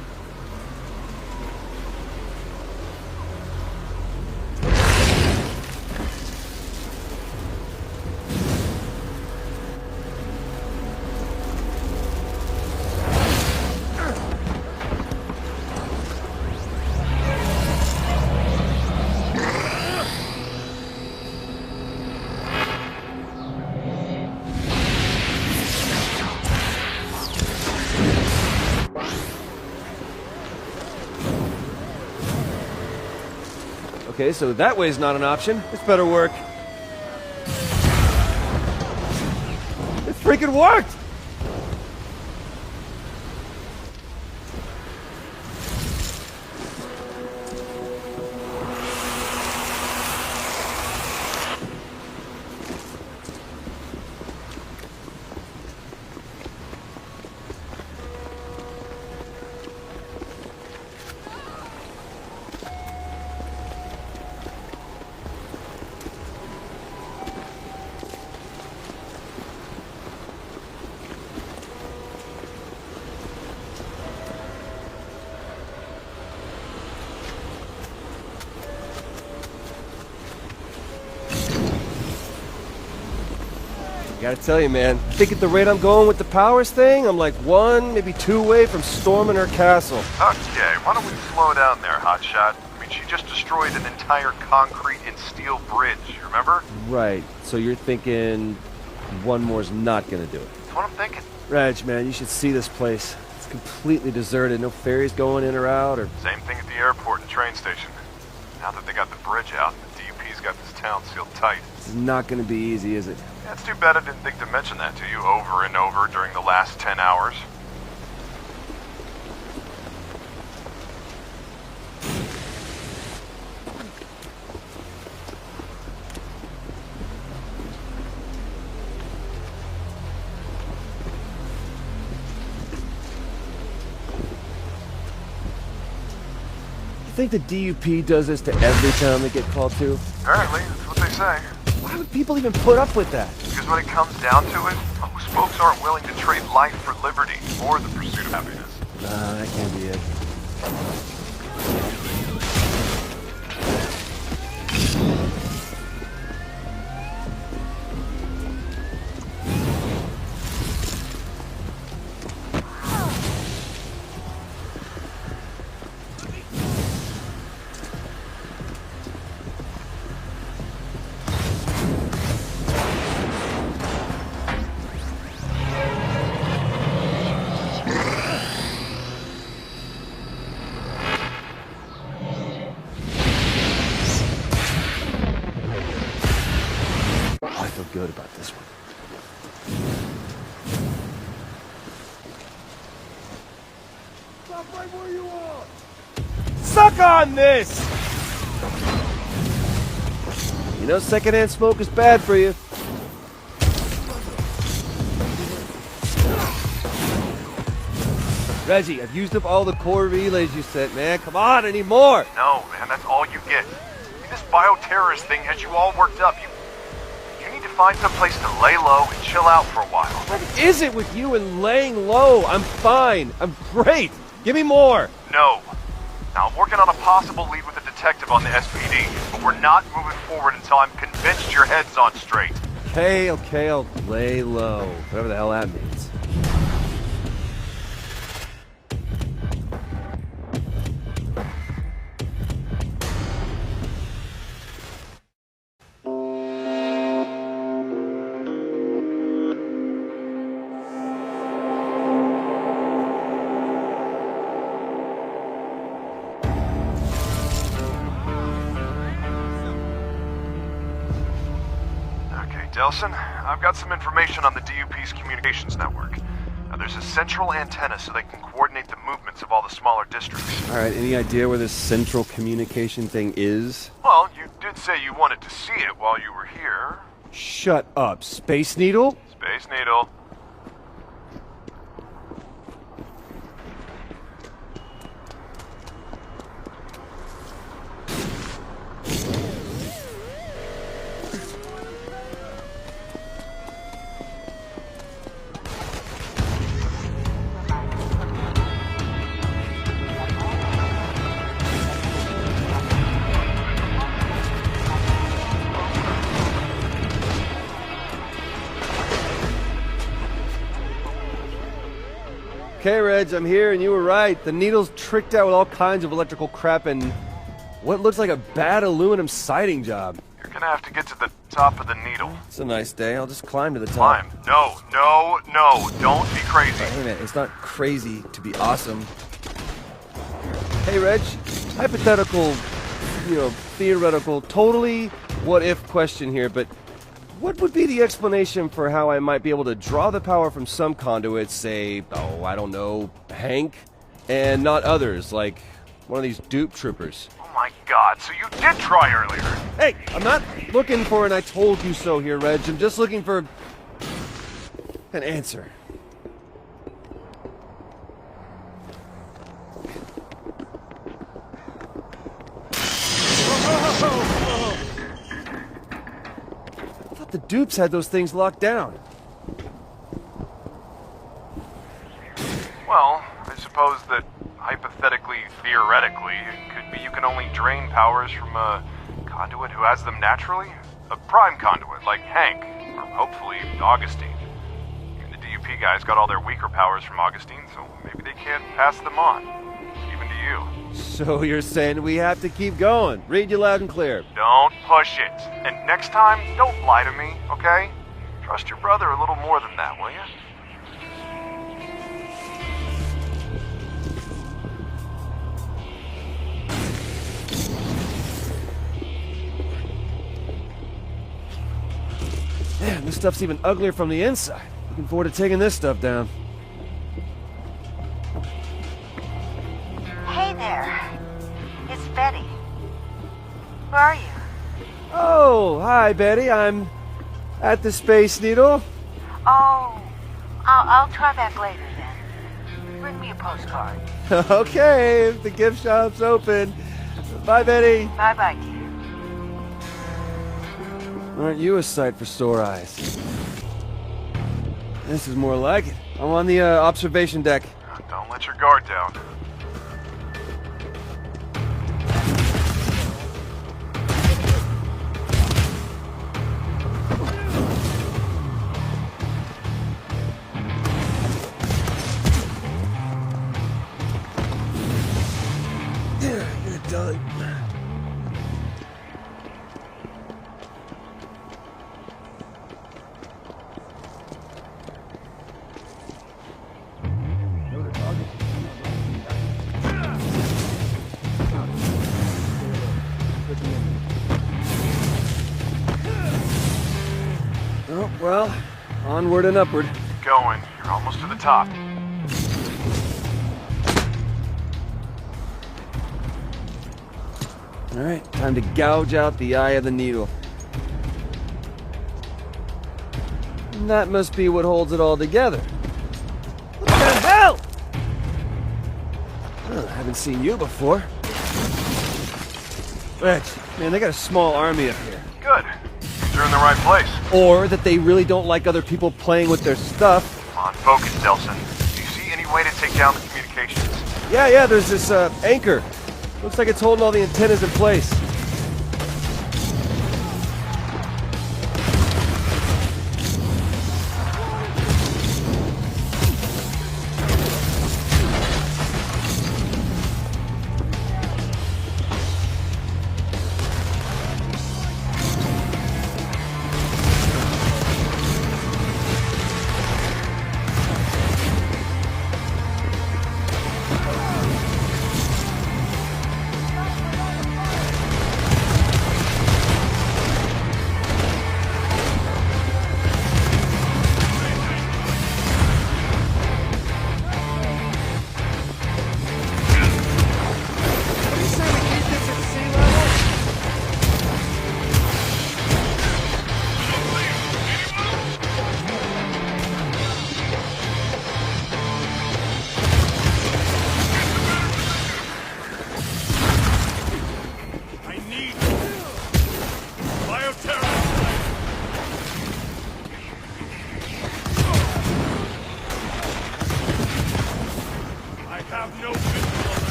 Okay, so that way's not an option. This better work. It freaking worked! Gotta tell you, man, I think at the rate I'm going with the powers thing, I'm like 1, maybe 2 away from storming her castle. Okay, why don't we slow down there, hotshot? I mean, she just destroyed an entire concrete and steel bridge, remember? Right, so you're thinking one more's not gonna do it. That's what I'm thinking. Reg, man, you should see this place. It's completely deserted, no ferries going in or out, or... Same thing at the airport and train station. Now that they got the bridge out, the D.U.P's got this town sealed tight. It's not gonna be easy, is it? Yeah, it's too bad I didn't think to mention that to you over and over during the last 10 hours. You think the D.U.P. does this to every town they get called to? Apparently, that's what they say. Why would people even put up with that? Because when it comes down to it, most folks aren't willing to trade life for liberty or the pursuit of happiness. Nah, that can't be it. Good about this one. Stop right where you are! Suck on this! You know secondhand smoke is bad for you. Reggie, I've used up all the core relays you sent, man. Come on, I need more! No, man, that's all you get. This bioterrorist thing has you all worked up. You need to find some place to lay low and chill out for a while. What is it with you and laying low? I'm fine. I'm great. Give me more. No. Now, I'm working on a possible lead with a detective on the SPD, but we're not moving forward until I'm convinced your head's on straight. Okay, I'll lay low. Whatever the hell that means. Delsin, I've got some information on the D.U.P's communications network. Now, there's a central antenna so they can coordinate the movements of all the smaller districts. Alright, any idea where this central communication thing is? Well, you did say you wanted to see it while you were here. Shut up. Space Needle? Space Needle. Okay, Reg, I'm here, and you were right. The needle's tricked out with all kinds of electrical crap and what looks like a bad aluminum siding job. You're gonna have to get to the top of the needle. It's a nice day. I'll just climb to the top. Climb. No, no, no. Don't be crazy. Hey, man, it's not crazy to be awesome. Hey, Reg, hypothetical, theoretical, totally what-if question here, but what would be the explanation for how I might be able to draw the power from some conduits, say, I don't know, Hank, and not others, like one of these dupe troopers? Oh my god, so you did try earlier. Hey, I'm not looking for an I told you so here, Reg. I'm just looking for an answer. The dupes had those things locked down. Well, I suppose that hypothetically, theoretically, it could be you can only drain powers from a conduit who has them naturally. A prime conduit, like Hank, or hopefully Augustine. Even the D.U.P guys got all their weaker powers from Augustine, so maybe they can't pass them on. Even to you. So you're saying we have to keep going. Read you loud and clear. Don't push it. And next time, don't lie to me, okay? Trust your brother a little more than that, will you? Man, this stuff's even uglier from the inside. Looking forward to taking this stuff down. Hey there. It's Betty. Where are you? Oh, hi, Betty. I'm at the Space Needle. Oh, I'll try back later then. Bring me a postcard. Okay, if the gift shop's open. Bye, Betty. Bye-bye, dear. Aren't you a sight for sore eyes? This is more like it. I'm on the observation deck. Don't let your guard down. You're done. Oh, well, onward and upward. Keep going. You're almost to the top. Alright, time to gouge out the eye of the needle. And that must be what holds it all together. What the hell? Oh, I haven't seen you before. Reg, man, they got a small army up here. Good. You're in the right place. Or that they really don't like other people playing with their stuff. Come on, focus, Delsin. Do you see any way to take down the communications? Yeah, there's this anchor. Looks like it's holding all the antennas in place.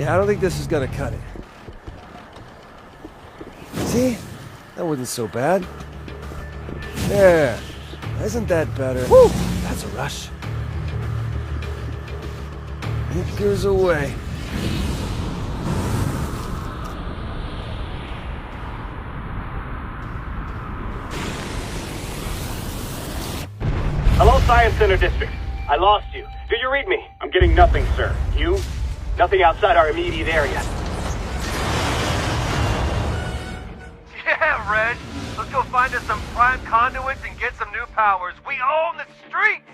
Yeah, I don't think this is gonna cut it. See? That wasn't so bad. There. Isn't that better? Woo! That's a rush. It goes away. Hello, Science Center District. I lost you. Do you read me? I'm getting nothing, sir. You? Nothing outside our immediate area. Yeah, Reg. Let's go find us some prime conduits and get some new powers. We own the streets!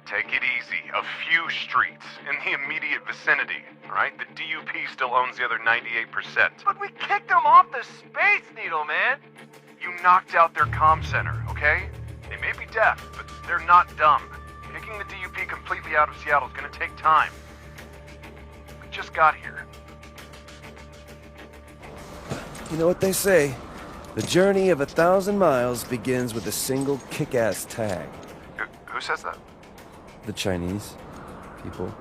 Take it easy. A few streets in the immediate vicinity, right? The D.U.P still owns the other 98%. But we kicked them off the Space Needle, man! You knocked out their comm center, okay? They may be deaf, but they're not dumb. Kicking the D.U.P completely out of Seattle is gonna take time. We just got here. You know what they say? The journey of 1,000 miles begins with a single kick-ass tag. Who says that? The Chinese people.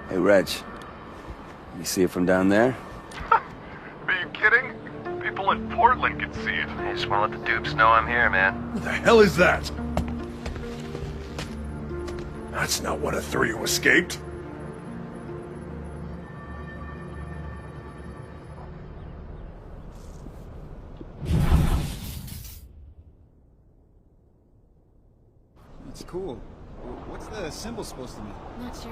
Hey, Reg. You see it from down there? Are you kidding? People in Portland can see it. I just want to let the dupes know I'm here, man. What the hell is that? That's not one of three who escaped. That's cool. What's the symbol supposed to mean? Not sure.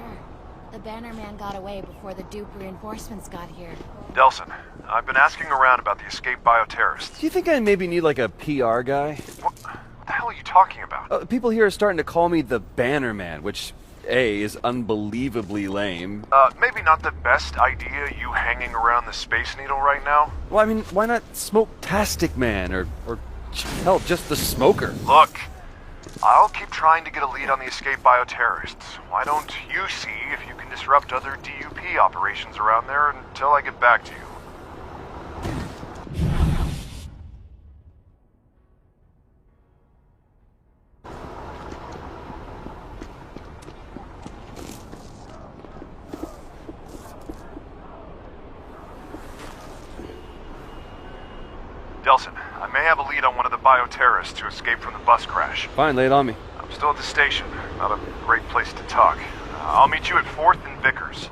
The banner man got away before the D.U.P reinforcements got here. Delsin, I've been asking around about the escaped bioterrorists. Do you think I maybe need like a PR guy? What the hell are you talking about? People here are starting to call me the Banner Man, which, A, is unbelievably lame. Maybe not the best idea, you hanging around the Space Needle right now? Well, I mean, why not Smoke-tastic Man, or hell, just the Smoker? Look, I'll keep trying to get a lead on the escaped bioterrorists. Why don't you see if you can disrupt other D.U.P operations around there until I get back to you? Delsin, I may have a lead on one of the bioterrorists who escaped from the bus crash. Fine, lay it on me. I'm still at the station. Not a great place to talk. I'll meet you at 4th and Vickers.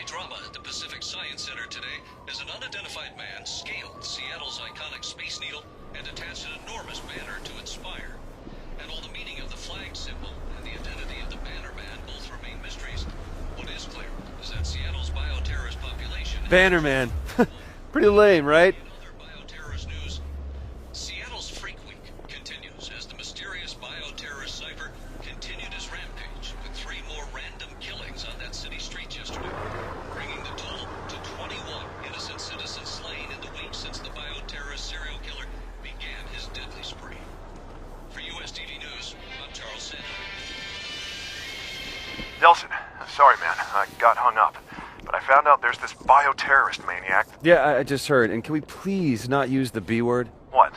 Drama at the Pacific Science Center today as an unidentified man scaled Seattle's iconic Space Needle and attached an enormous banner to its spire. And while the meaning of the flag symbol and the identity of the Banner Man both remain mysteries, what is clear is that Seattle's bioterrorist population... Banner Man. Pretty lame, right? In other bioterrorist news, Seattle's Freak Week continues as the mysterious bioterrorist cipher continued his rampage with 3 more random I got hung up. But I found out there's this bioterrorist maniac. Yeah, I just heard. And can we please not use the B word? What?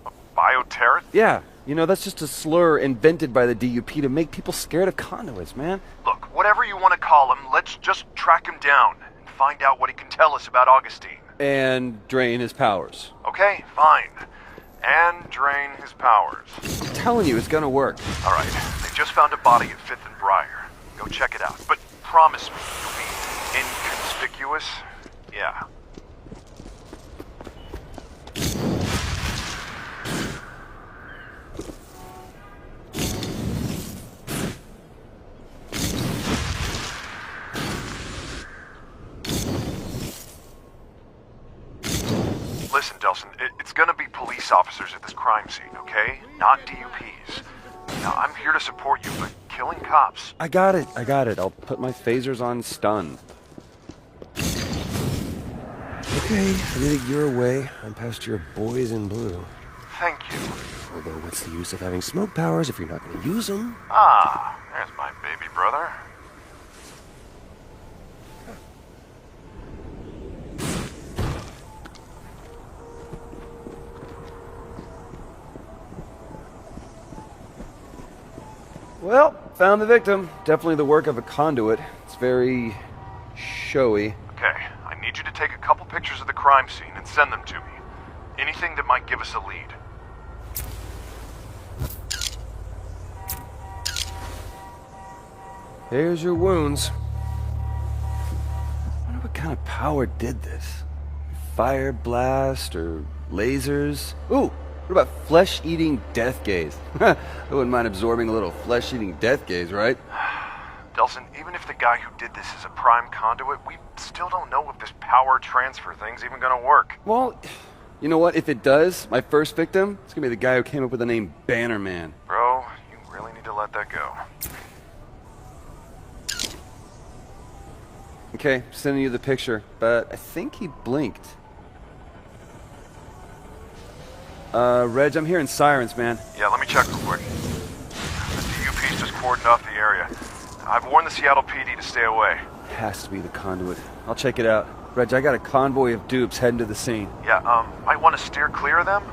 A bioterrorist? Yeah. You know, that's just a slur invented by the D.U.P. to make people scared of conduits, man. Look, whatever you want to call him, let's just track him down and find out what he can tell us about Augustine. And drain his powers. Okay, fine. And drain his powers. I'm telling you, it's gonna work. All right, they just found a body at 5th and Briar. Go check it out. But promise me you'll be inconspicuous? Yeah. Listen, Delsin, it's gonna be police officers at this crime scene, okay? Not DUPs. Now, I'm here to support you, but killing cops... I got it. I'll put my phasers on stun. Okay, I think you're away. I'm past your boys in blue. Thank you. Although, what's the use of having smoke powers if you're not going to use them? Ah, there's my baby brother. Well, found the victim. Definitely the work of a conduit. It's very showy. Okay, I need you to take a couple pictures of the crime scene and send them to me. Anything that might give us a lead. Here's your wounds. I wonder what kind of power did this? Fire blast or lasers? Ooh, what about flesh-eating death gaze? I wouldn't mind absorbing a little flesh-eating death gaze, right? Delsin, even if the guy who did this is a prime conduit, we still don't know if this power transfer thing's even gonna work. Well, you know what? If it does, my first victim, it's gonna be the guy who came up with the name Bannerman. Bro, you really need to let that go. Okay, sending you the picture, but I think he blinked. Reg, I'm hearing sirens, man. Yeah, let me check real quick. The D.U.P's just cordoned off the area. I've warned the Seattle PD to stay away. Has to be the conduit. I'll check it out. Reg, I got a convoy of dupes heading to the scene. Yeah, might want to steer clear of them?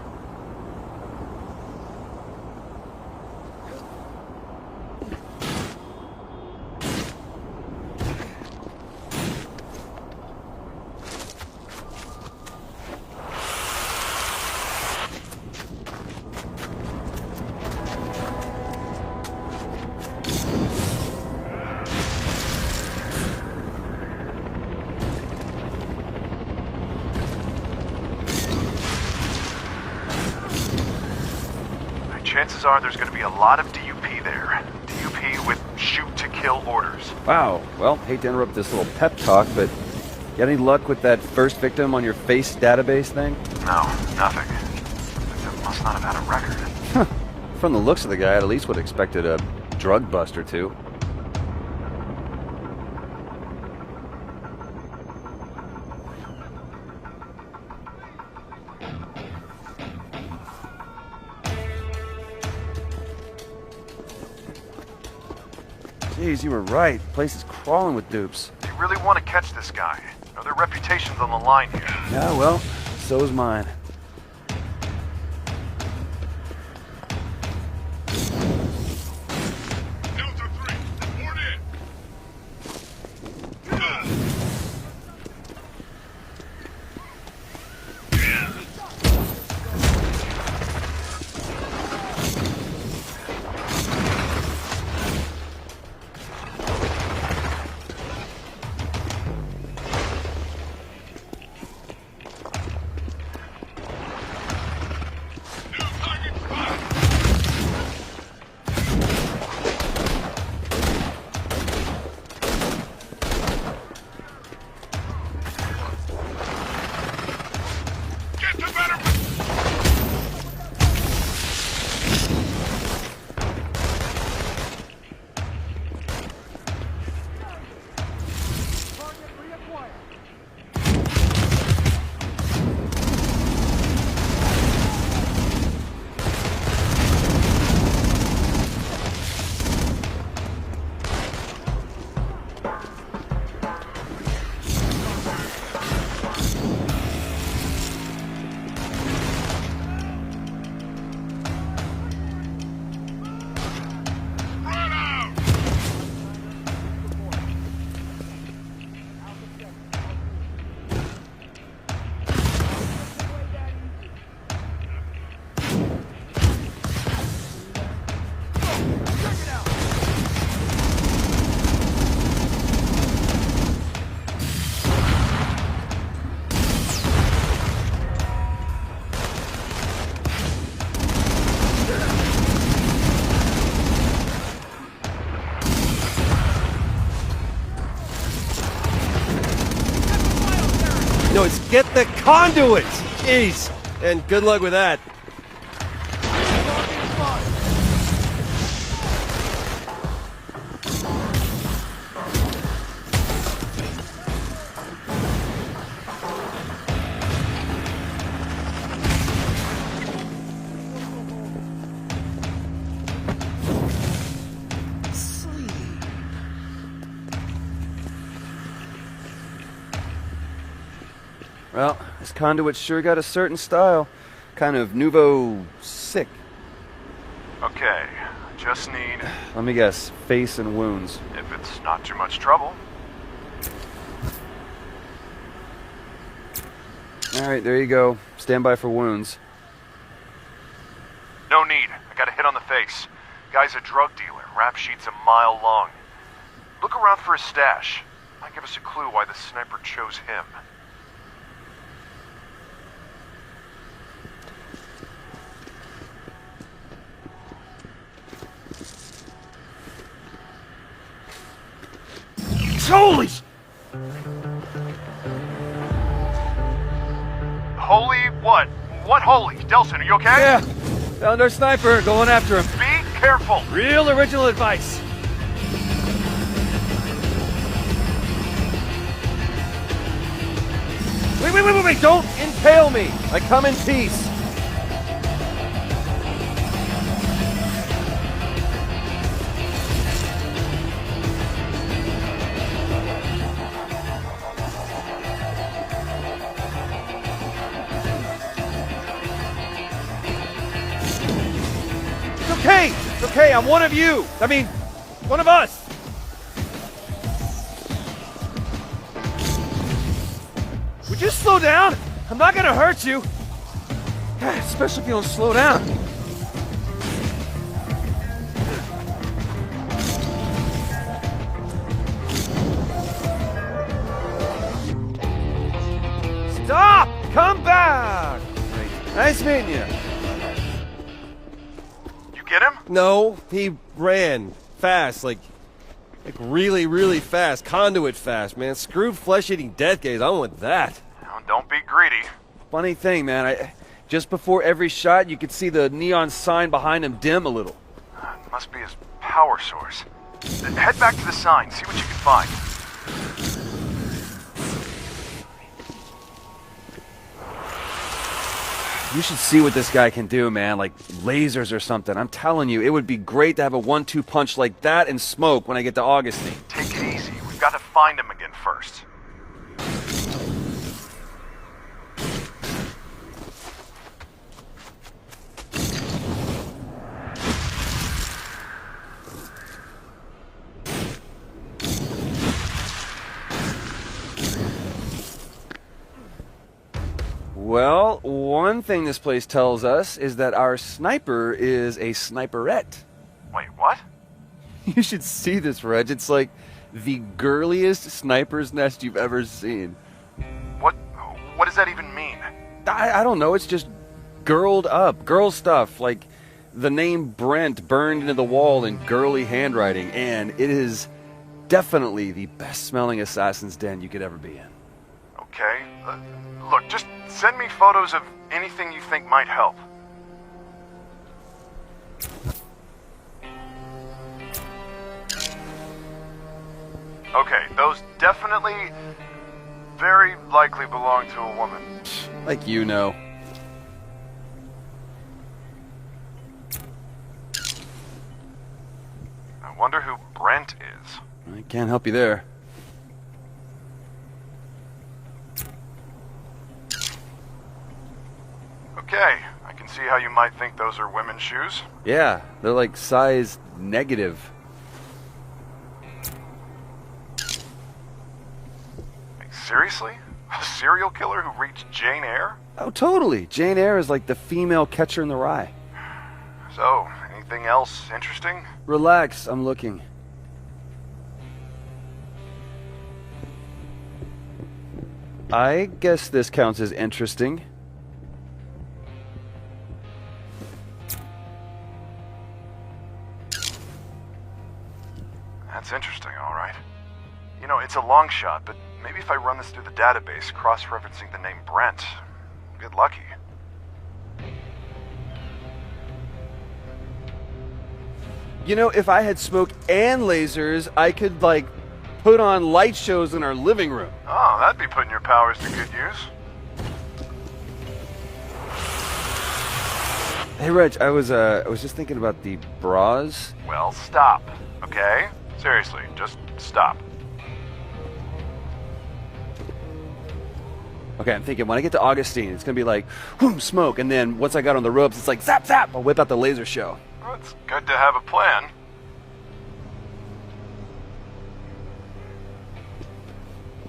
Chances are there's going to be a lot of D.U.P. there. D.U.P. with shoot-to-kill orders. Wow. Well, hate to interrupt this little pep talk, but got any luck with that first victim on your face database thing? No, nothing. The victim must not have had a record. Huh. From the looks of the guy, I at least would have expected a drug bust or two. Jeez, you were right. The place is crawling with dupes. You really want to catch this guy. You know, their reputation's on the line here. Yeah, well, so is mine. Delta 3, report in. get the conduit! Jeez! And good luck with that. Well, this conduit sure got a certain style. Kind of nouveau sick. Okay, just need... Let me guess, face and wounds. If it's not too much trouble. Alright, there you go. Stand by for wounds. No need. I got a hit on the face. Guy's a drug dealer. Rap sheet's a mile long. Look around for his stash. Might give us a clue why the sniper chose him. Holy! Holy what? What holy? Delsin, are you okay? Yeah. Found our sniper. Going after him. Be careful. Real original advice. Wait. Don't impale me. I come in peace. It's okay, I'm one of you. I mean, one of us. Would you slow down? I'm not gonna hurt you. Especially if you don't slow down. Stop! Come back! Great. Nice meeting you. Get him? No, he ran fast, like really, really fast. Conduit fast, man. Screw flesh-eating death gaze. I want that. Now, don't be greedy. Funny thing, man. Just before every shot, you could see the neon sign behind him dim a little. Must be his power source. Head back to the sign. See what you can find. You should see what this guy can do, man. Like lasers or something. I'm telling you, it would be great to have a 1-2 punch like that and smoke when I get to Augustine. Take it easy. We've got to find him again first. Well, one thing this place tells us is that our sniper is a sniperette. Wait, what? You should see this, Reg. It's like the girliest sniper's nest you've ever seen. What does that even mean? I don't know. It's just girled up. Girl stuff. Like the name Brent burned into the wall in girly handwriting. And it is definitely the best smelling assassin's den you could ever be in. Okay. Look, just send me photos of anything you think might help. Okay, those definitely, very likely belong to a woman. Like you know. I wonder who Brent is. I can't help you there. Okay, I can see how you might think those are women's shoes. Yeah, they're like size negative. Seriously? A serial killer who reached Jane Eyre? Oh, totally. Jane Eyre is like the female Catcher in the Rye. So, anything else interesting? Relax, I'm looking. I guess this counts as interesting. That's interesting, all right. You know, it's a long shot, but maybe if I run this through the database, cross-referencing the name Brent, I'll get lucky. You know, if I had smoke and lasers, I could, like, put on light shows in our living room. Oh, that'd be putting your powers to good use. Hey, Reg, I was just thinking about the bras. Well, stop, okay? Seriously, just stop. Okay, I'm thinking when I get to Augustine, it's gonna be like, whoom, smoke, and then once I got on the ropes, it's like, zap, zap, I'll whip out the laser show. Well, it's good to have a plan.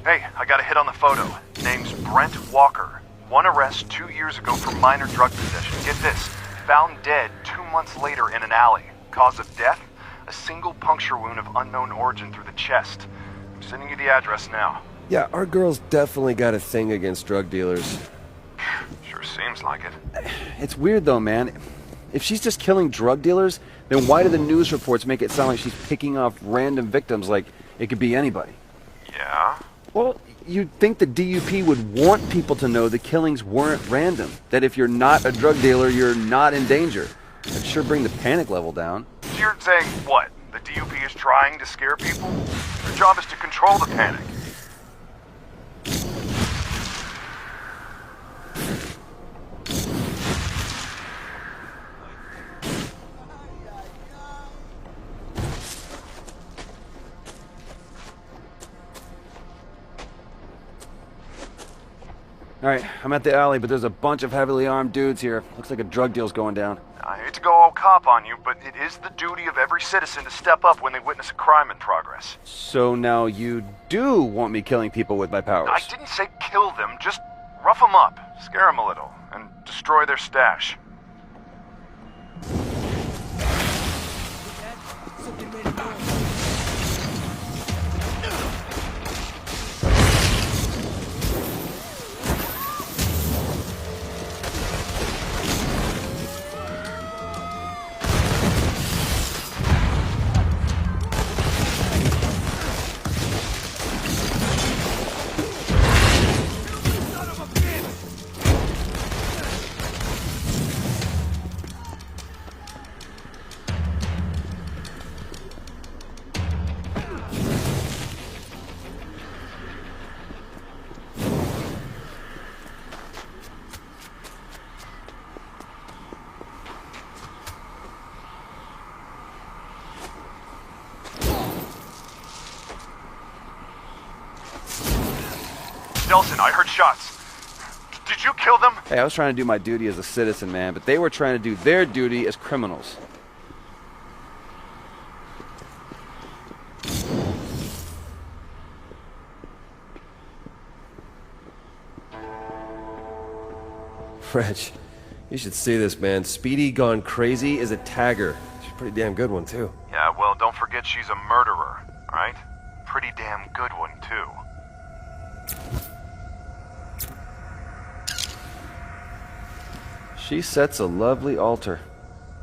Hey, I got a hit on the photo. Name's Brent Walker. 1 arrest 2 years ago for minor drug possession. Get this, found dead 2 months later in an alley. Cause of death? A single puncture wound of unknown origin through the chest. I'm sending you the address now. Yeah, our girl's definitely got a thing against drug dealers. Sure seems like it. It's weird though, man. If she's just killing drug dealers, then why do the news reports make it sound like she's picking off random victims like it could be anybody? Yeah? Well, you'd think the D.U.P would want people to know the killings weren't random. That if you're not a drug dealer, you're not in danger. That'd sure bring the panic level down. So you're saying what? The D.U.P is trying to scare people? Their job is to control the panic. Alright, I'm at the alley, but there's a bunch of heavily armed dudes here. Looks like a drug deal's going down. I hate to go all cop on you, but it is the duty of every citizen to step up when they witness a crime in progress. So now you do want me killing people with my powers? I didn't say kill them, just rough them up, scare them a little, and destroy their stash. Delsin, I heard shots. Did you kill them? Hey, I was trying to do my duty as a citizen, man, but they were trying to do their duty as criminals. Reg, you should see this, man. Speedy Gone Crazy is a tagger. She's a pretty damn good one, too. Yeah, well, don't forget she's a murderer, alright? Pretty damn good one, too. She sets a lovely altar.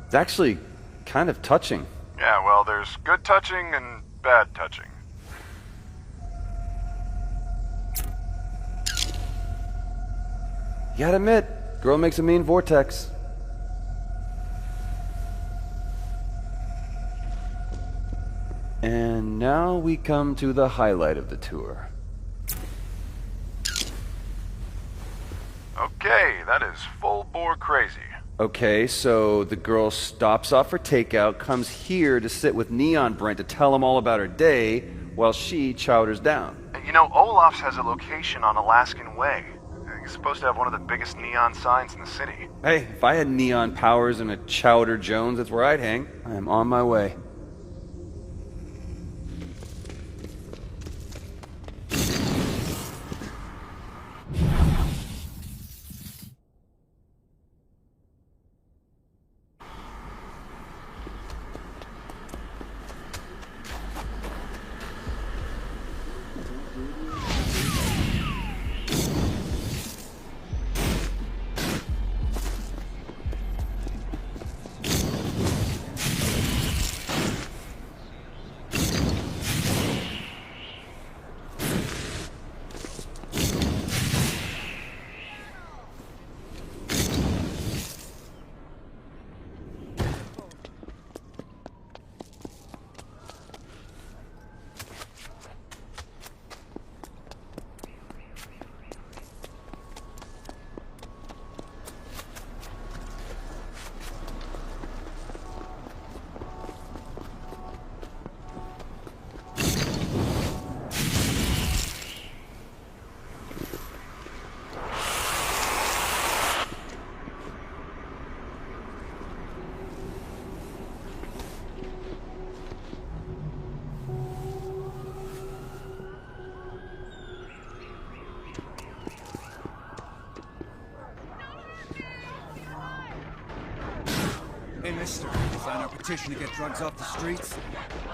It's actually kind of touching. Yeah, well, there's good touching and bad touching. You gotta admit, girl makes a mean vortex. And now we come to the highlight of the tour. Okay, that is full-bore crazy. Okay, so the girl stops off for takeout, comes here to sit with Neon Brent to tell him all about her day, while she chowders down. You know, Olaf's has a location on Alaskan Way. He's supposed to have one of the biggest neon signs in the city. Hey, if I had neon powers and a Chowder Jones, that's where I'd hang. I am on my way. faster. Sign our petition to get drugs off the streets.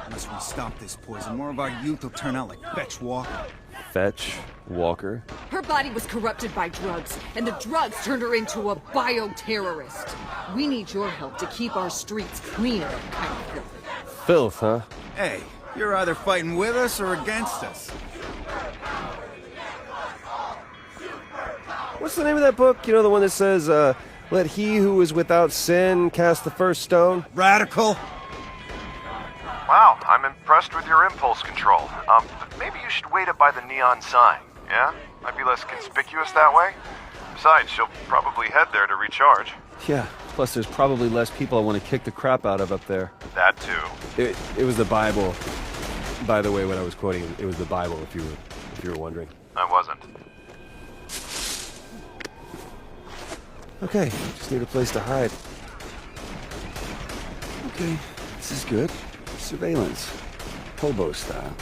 Unless we stop this poison, more of our youth will turn out like Fetch Walker. Fetch Walker? Her body was corrupted by drugs, and the drugs turned her into a bioterrorist. We need your help to keep our streets clean of that kind of filth. Filth, huh? Hey, you're either fighting with us or against us. What's the name of that book? You know, the one that says, let he who is without sin cast the first stone? Radical! Wow, I'm impressed with your impulse control. But maybe you should wait up by the neon sign, yeah? Might be less conspicuous that way. Besides, she'll probably head there to recharge. Yeah, plus there's probably less people I want to kick the crap out of up there. That too. It was the Bible. By the way, when I was quoting, it was the Bible, if you were wondering. I wasn't. Okay, just need a place to hide. Okay, this is good. Surveillance. Hobo style.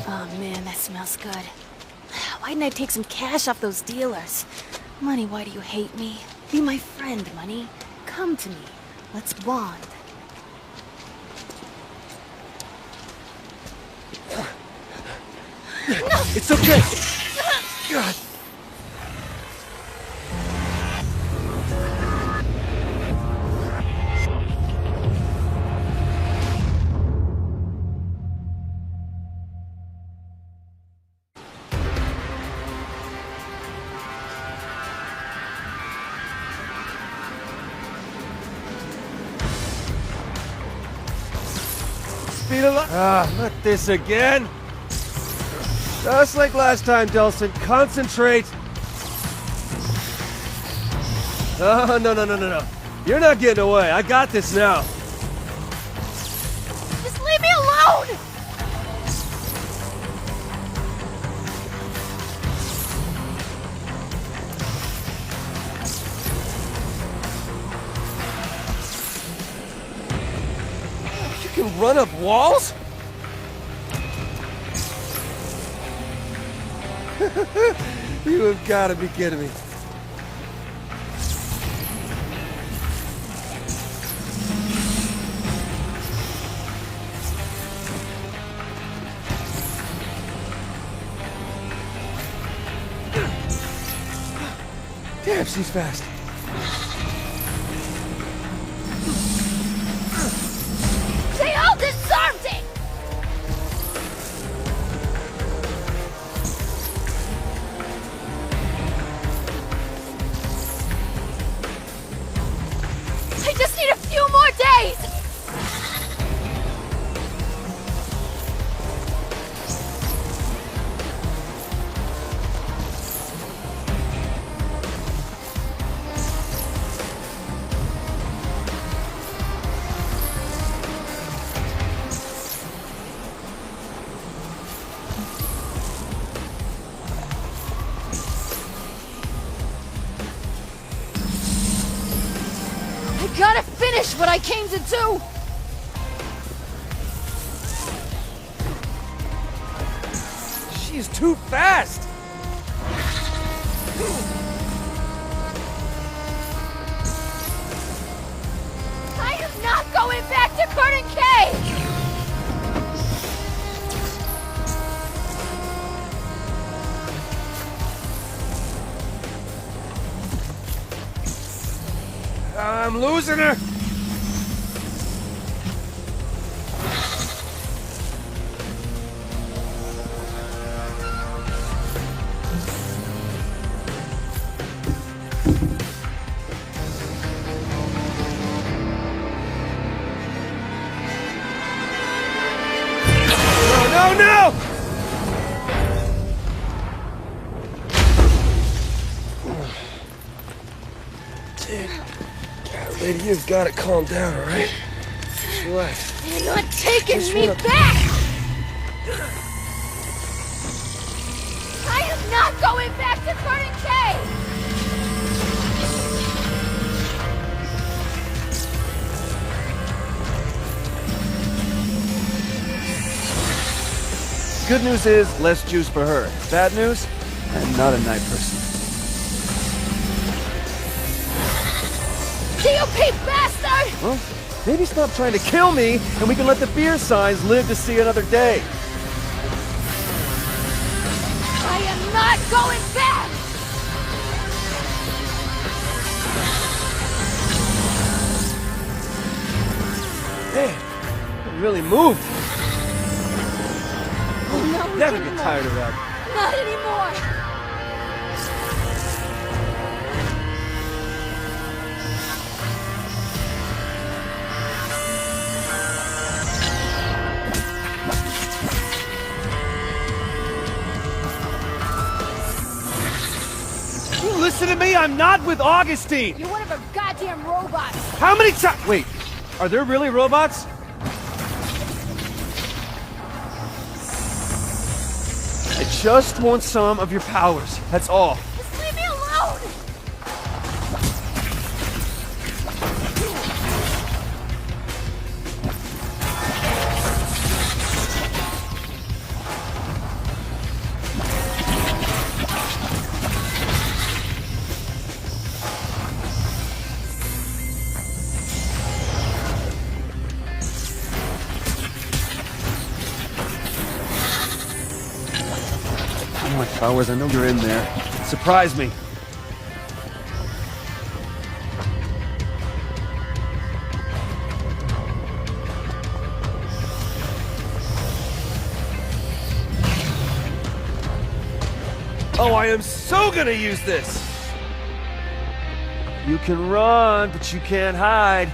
Oh man, that smells good. Why didn't I take some cash off those dealers? Money, why do you hate me? Be my friend, Money. Come to me. Let's bond. No! It's okay! God! Not this again! Just like last time, Delsin. Concentrate! Oh, no. You're not getting away. I got this now. Just leave me alone! You can run up walls? You have got to be kidding me. Damn, she's fast. They all deserved it! I just need a few more days! I gotta finish what I came to do! She's too fast! I am not going back to Burning Cave! I'm losing her! No! Dude, God, lady, you've got to calm down, all right? Relax. You're not taking me back! I am not going back to Burning Cave! Good news is, less juice for her. Bad news, I'm not a night person. D.U.P. bastard! Well, maybe stop trying to kill me, and we can let the beer signs live to see another day. I am not going back! Man, it really moved. Oh, no, Never get tired of that. Not anymore! Listen to me, I'm not with Augustine! You're one of her goddamn robots! How many times? Wait, are there really robots? I just want some of your powers, that's all. Just leave me alone! My powers, I know you're in there. Surprise me. Oh, I am so gonna use this! You can run, but you can't hide.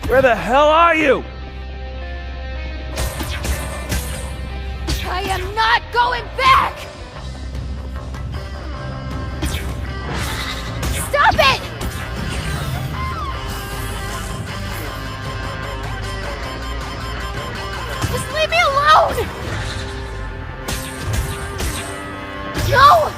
Where the hell are you? I am not going back! Stop it! Just leave me alone! No!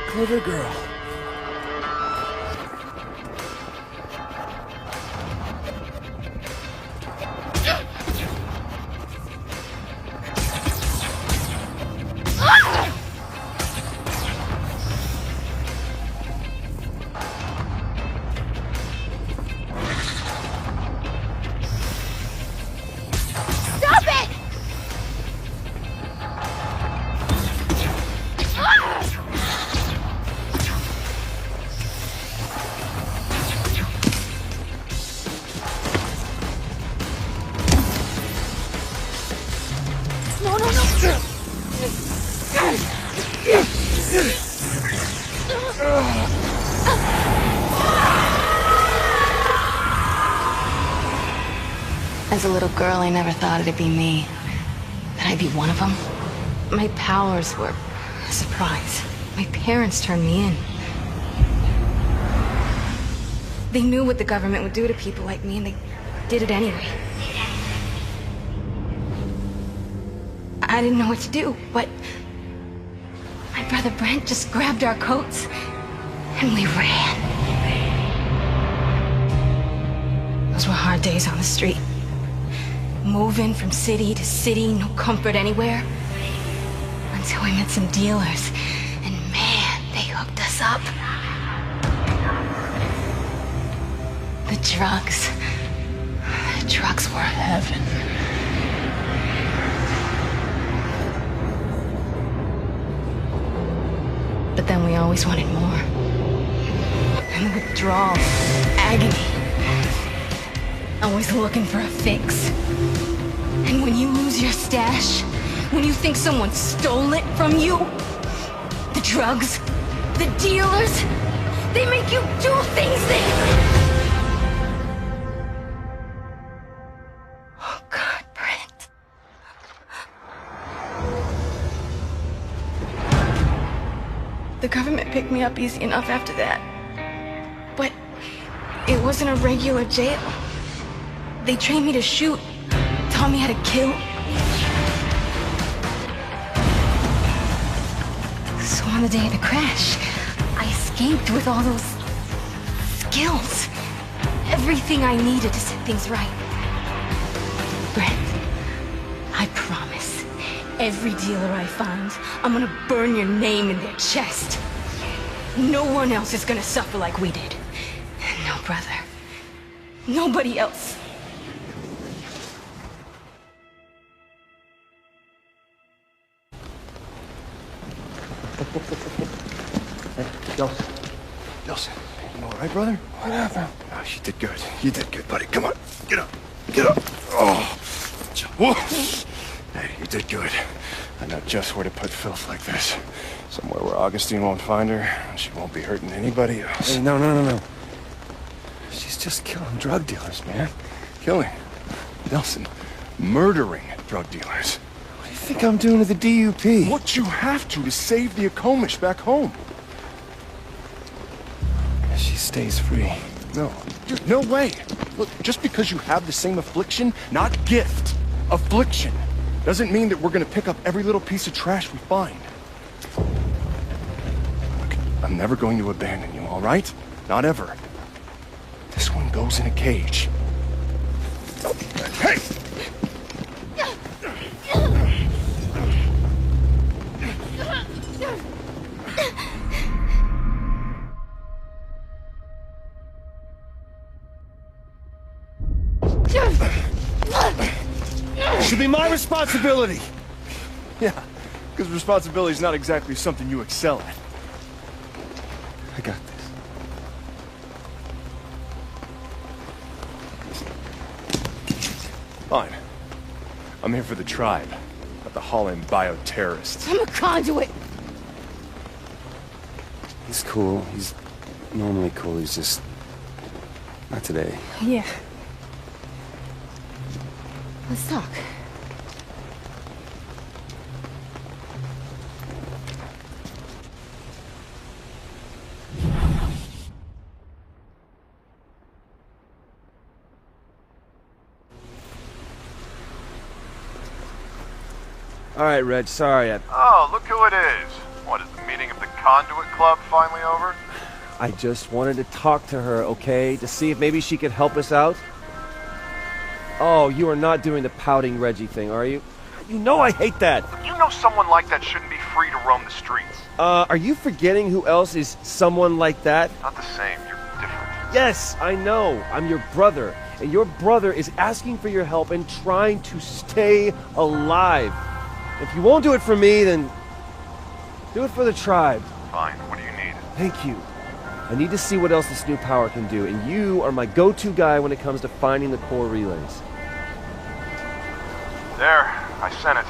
Clever girl. Stop it! No, no, no! As a little girl, I never thought it'd be me. That I'd be one of them. My powers were a surprise. My parents turned me in. They knew what the government would do to people like me, and they did it anyway. I didn't know what to do, but my brother Brent just grabbed our coats, and we ran. Those were hard days on the street. Moving from city to city, no comfort anywhere. Until we met some dealers, and man, they hooked us up. The drugs were heaven. But then we always wanted more. And the withdrawal, agony. Always looking for a fix. And when you lose your stash, when you think someone stole it from you, the drugs, the dealers, they make you do things that... Oh God, Brent. The government picked me up easy enough after that. But it wasn't a regular jail. They trained me to shoot, to taught me how to kill. So on the day of the crash, I escaped with all those skills. Everything I needed to set things right. Brent, I promise, every dealer I find, I'm gonna burn your name in their chest. No one else is gonna suffer like we did. No brother. Nobody else. Delsin, you all right, brother? What happened? Oh, you did good. You did good, buddy. Come on, get up. Get up. Oh. Whoa. Hey, you did good. I know just where to put filth like this. Somewhere where Augustine won't find her, and she won't be hurting anybody else. Hey, no. She's just killing drug dealers, man. Killing? Delsin, murdering drug dealers. What do you think I'm doing to the D.U.P? What you have to save the Akomish back home. She stays free. No, dude, no way. Look, just because you have the same affliction, not gift, affliction, doesn't mean that we're gonna pick up every little piece of trash we find. Look, I'm never going to abandon you, all right? Not ever. This one goes in a cage. Hey! Should be my responsibility. Yeah, because responsibility is not exactly something you excel at. I got this. Fine. I'm here for the tribe, not the Holland bioterrorists. I'm a conduit. He's cool. He's normally cool. He's just... not today. Yeah. Let's talk. All right, Reg, sorry. Oh, look who it is. What, is the meeting of the Conduit Club finally over? I just wanted to talk to her, okay? To see if maybe she could help us out. Oh, you are not doing the pouting Reggie thing, are you? You know I hate that. You know someone like that shouldn't be free to roam the streets. Are you forgetting who else is someone like that? Not the same, you're different. Yes, I know. I'm your brother. And your brother is asking for your help and trying to stay alive. If you won't do it for me, then do it for the tribe. Fine, what do you need? Thank you. I need to see what else this new power can do, and you are my go-to guy when it comes to finding the core relays. There, I sent it.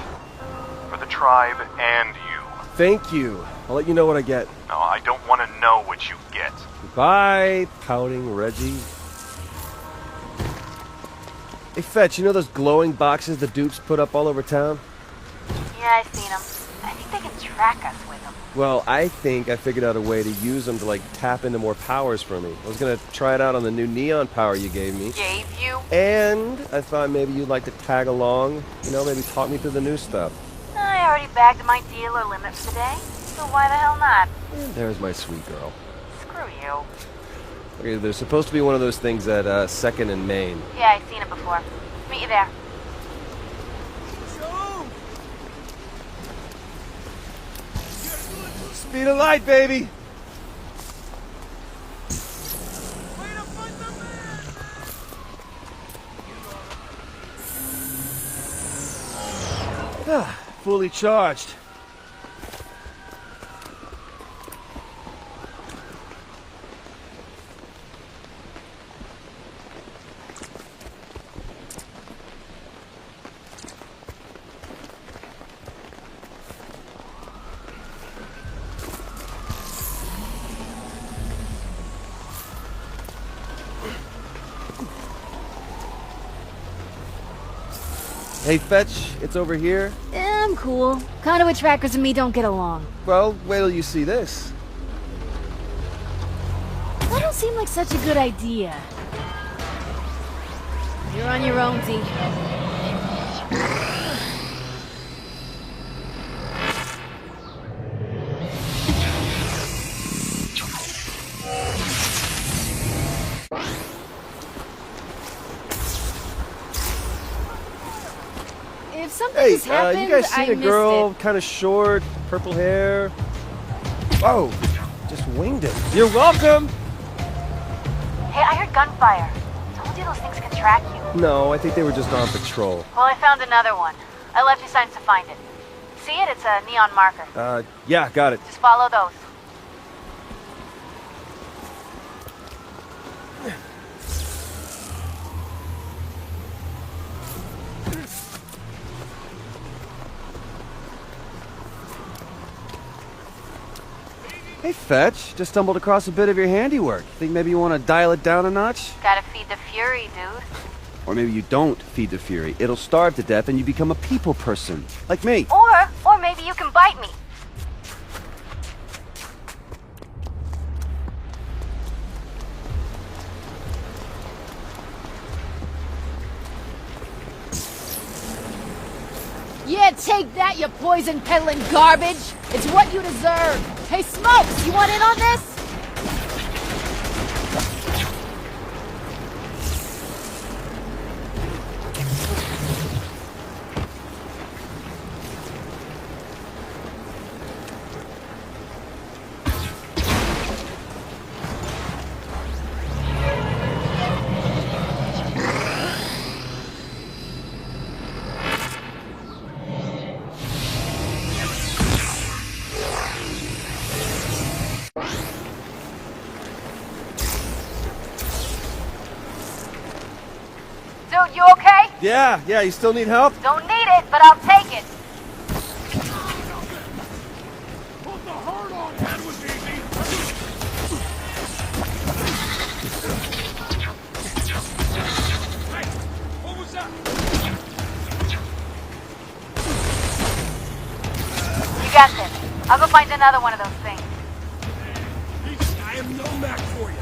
For the tribe and you. Thank you. I'll let you know what I get. No, I don't want to know what you get. Bye, pouting Reggie. Hey, Fetch, you know those glowing boxes the dupes put up all over town? Yeah, I've seen them. I think they can track us with them. Well, I think I figured out a way to use them to, like, tap into more powers for me. I was gonna try it out on the new neon power you gave me. Gave you? And I thought maybe you'd like to tag along. You know, maybe talk me through the new stuff. I already bagged my dealer limit for today, so why the hell not? There's my sweet girl. Screw you. Okay, there's supposed to be one of those things at 2nd and Main. Yeah, I've seen it before. Meet you there. Speed of light, baby! Fully charged. Hey, Fetch, it's over here. I'm cool. Conduit trackers and me don't get along. Well, wait till you see this. That don't seem like such a good idea. You're on your own, Z. If something Hey, has happened, you guys I seen a missed girl, it. kind of short, purple hair? Whoa, just winged it. You're welcome. Hey, I heard gunfire. Told you those things can track you. No, I think they were just on patrol. Well, I found another one. I left you signs to find it. See it? It's a neon marker. Yeah, got it. Just follow those. Hey, Fetch. Just stumbled across a bit of your handiwork. Think maybe you want to dial it down a notch? Gotta feed the fury, dude. Or maybe you don't feed the fury. It'll starve to death and you become a people person. Like me. Or maybe you can bite me. Yeah, take that, you poison-peddling garbage! It's what you deserve! Hey, Smokes, you want in on this? Dude, you okay? Yeah, you still need help? Don't need it, but I'll take it. Put the hurt on, that was easy. Hey, what was that? You got this. I'll go find another one of those things. I am no match for you.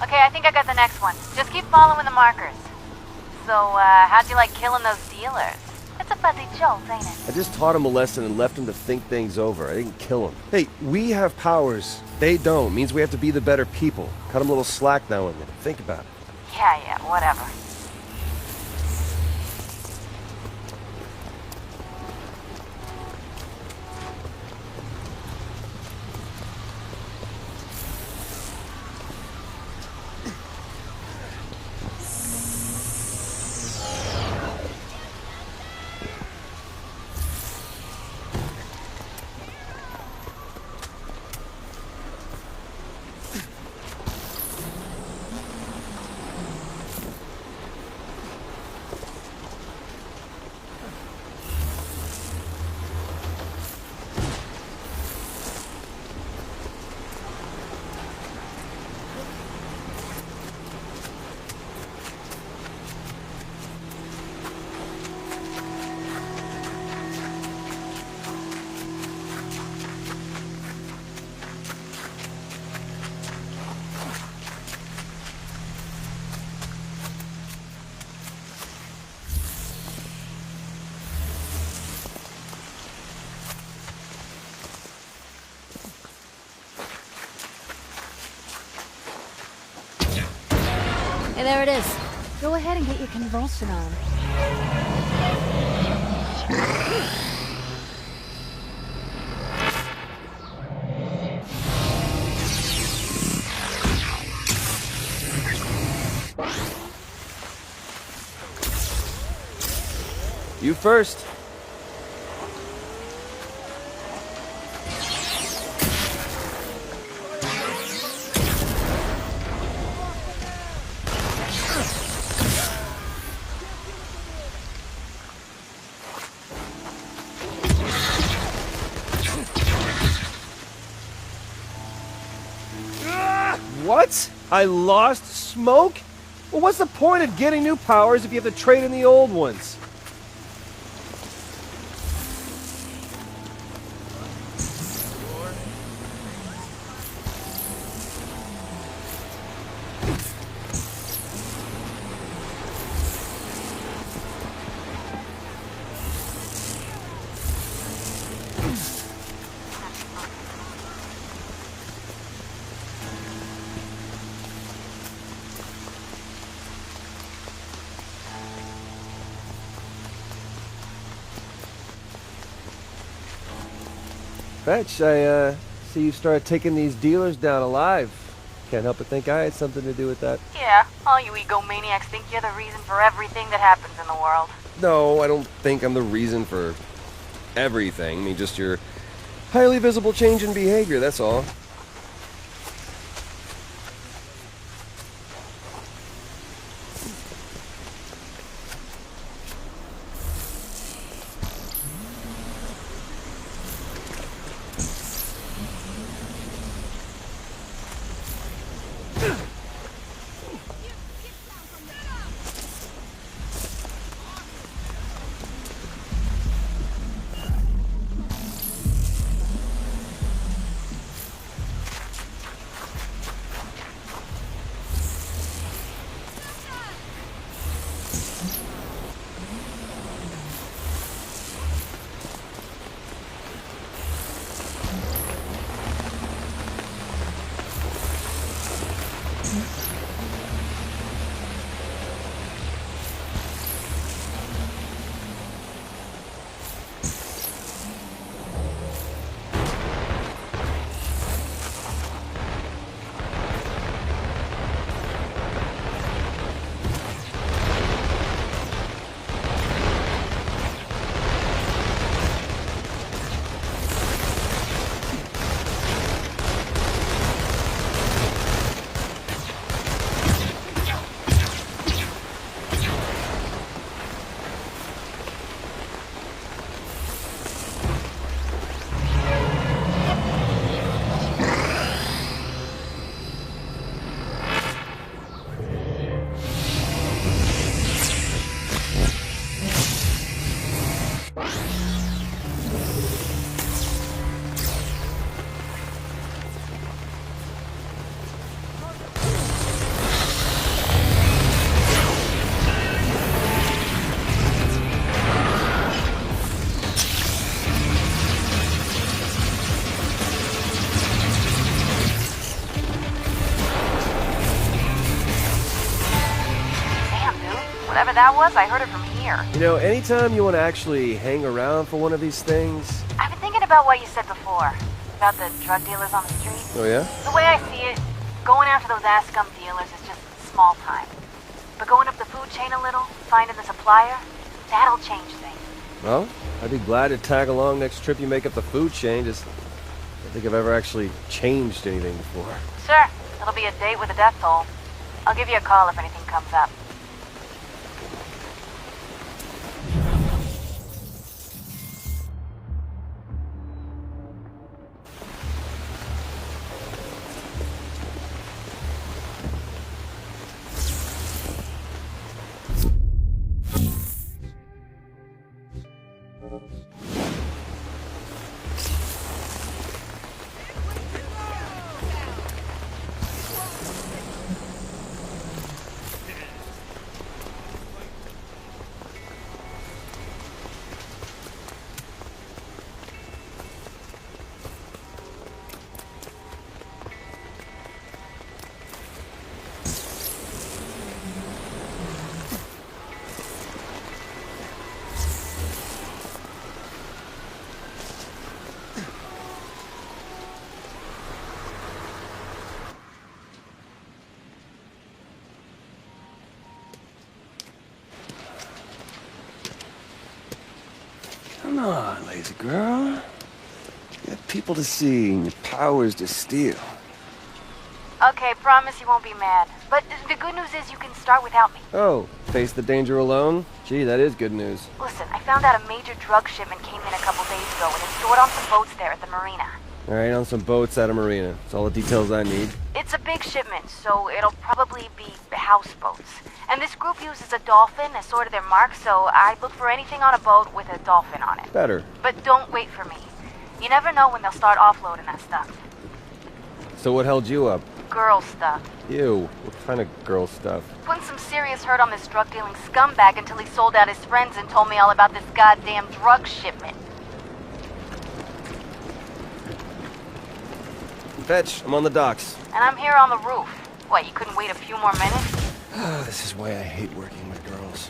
Okay, I think I got the next one. Just keep following the markers. So, how'd you like killing those dealers? It's a fuzzy jolt, ain't it? I just taught him a lesson and left him to think things over. I didn't kill him. Hey, we have powers. They don't. Means we have to be the better people. Cut them a little slack now and then. Think about it. Yeah, whatever. Hey, there it is. Go ahead and get your convulsion on. You first. What? I lost Smoke? Well, what's the point of getting new powers if you have to trade in the old ones? Fetch, I see you started taking these dealers down alive. Can't help but think I had something to do with that. Yeah, all you egomaniacs think you're the reason for everything that happens in the world. No, I don't think I'm the reason for everything. I mean, just your highly visible change in behavior, that's all. Whatever that was, I heard it from here. You know, anytime you want to actually hang around for one of these things... I've been thinking about what you said before, about the drug dealers on the street. Oh, yeah? The way I see it, going after those ass scum dealers is just small time. But going up the food chain a little, finding the supplier, that'll change things. Well, I'd be glad to tag along next trip you make up the food chain. Just, I don't think I've ever actually changed anything before. Sure, it'll be a date with a death toll. I'll give you a call if anything comes up. Come on, lazy girl. You have people to see and your powers to steal. Okay, promise you won't be mad. But the good news is you can start without me. Oh, face the danger alone? Gee, that is good news. Listen, I found out a major drug shipment came in a couple days ago and it's stored on some boats there at the marina. Alright, on some boats at a marina. That's all the details I need. It's a big shipment, so it'll probably be houseboats. And this group uses a dolphin as sort of their mark, so I look for anything on a boat with a dolphin on it. Better. But don't wait for me. You never know when they'll start offloading that stuff. So what held you up? Girl stuff. Ew, what kind of girl stuff? Putting some serious hurt on this drug-dealing scumbag until he sold out his friends and told me all about this goddamn drug shipment. Fetch, I'm on the docks. And I'm here on the roof. What, you couldn't wait a few more minutes? This is why I hate working with girls.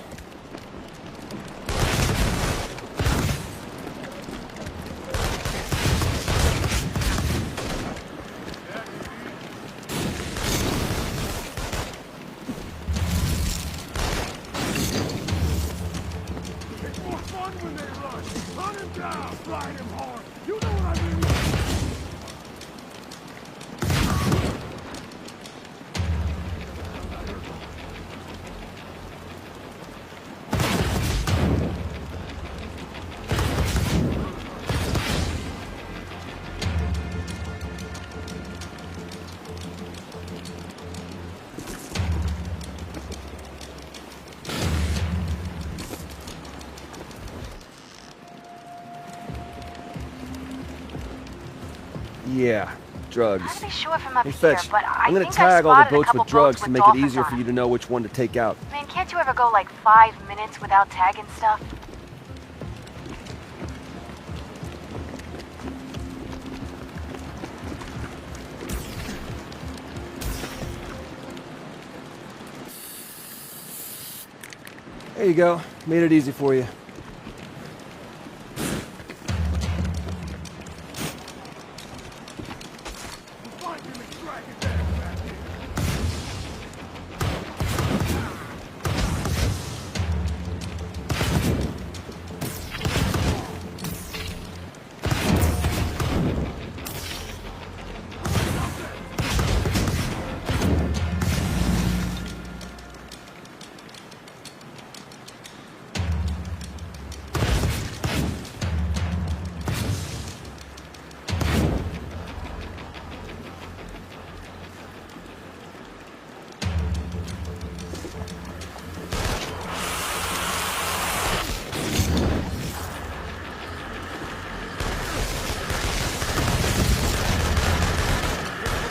It's more fun when they run. Run him down, ride him hard. You know what I mean? Yeah, drugs. I'd be sure from up Hey, here, Fetch, but I'm gonna think tag I all the spotted a boats couple with drugs boats to with make it dolphins easier on for them. you to know which one to take out. Man, can't you ever go like 5 minutes without tagging stuff? There you go. Made it easy for you.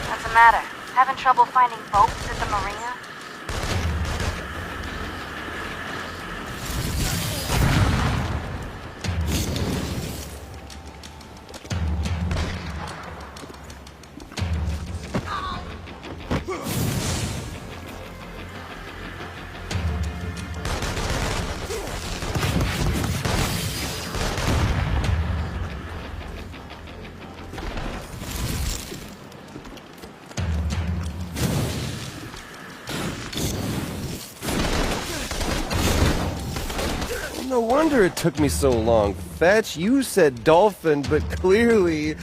What's the matter? Having trouble finding boats at the marina? No wonder it took me so long. Fetch, you said dolphin, but clearly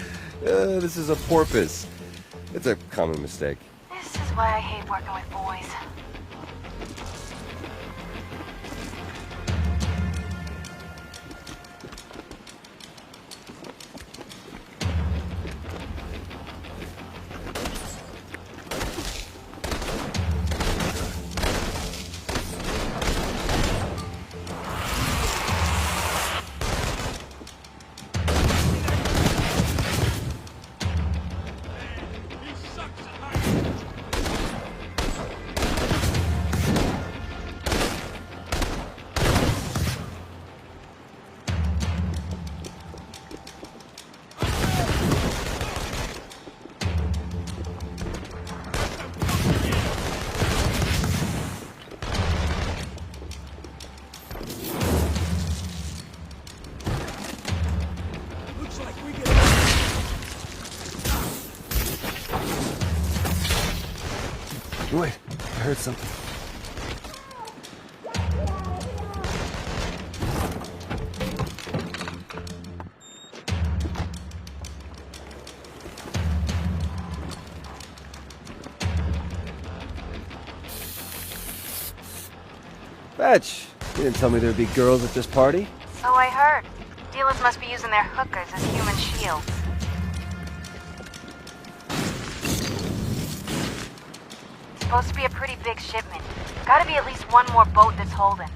this is a porpoise. It's a common mistake. This is why I hate working with boys. Wait, I heard something. Fetch! You didn't tell me there'd be girls at this party. So I heard. Dealers must be using their hookers as human shields. supposed to be a pretty big shipment. Gotta be at least one more boat that's holding.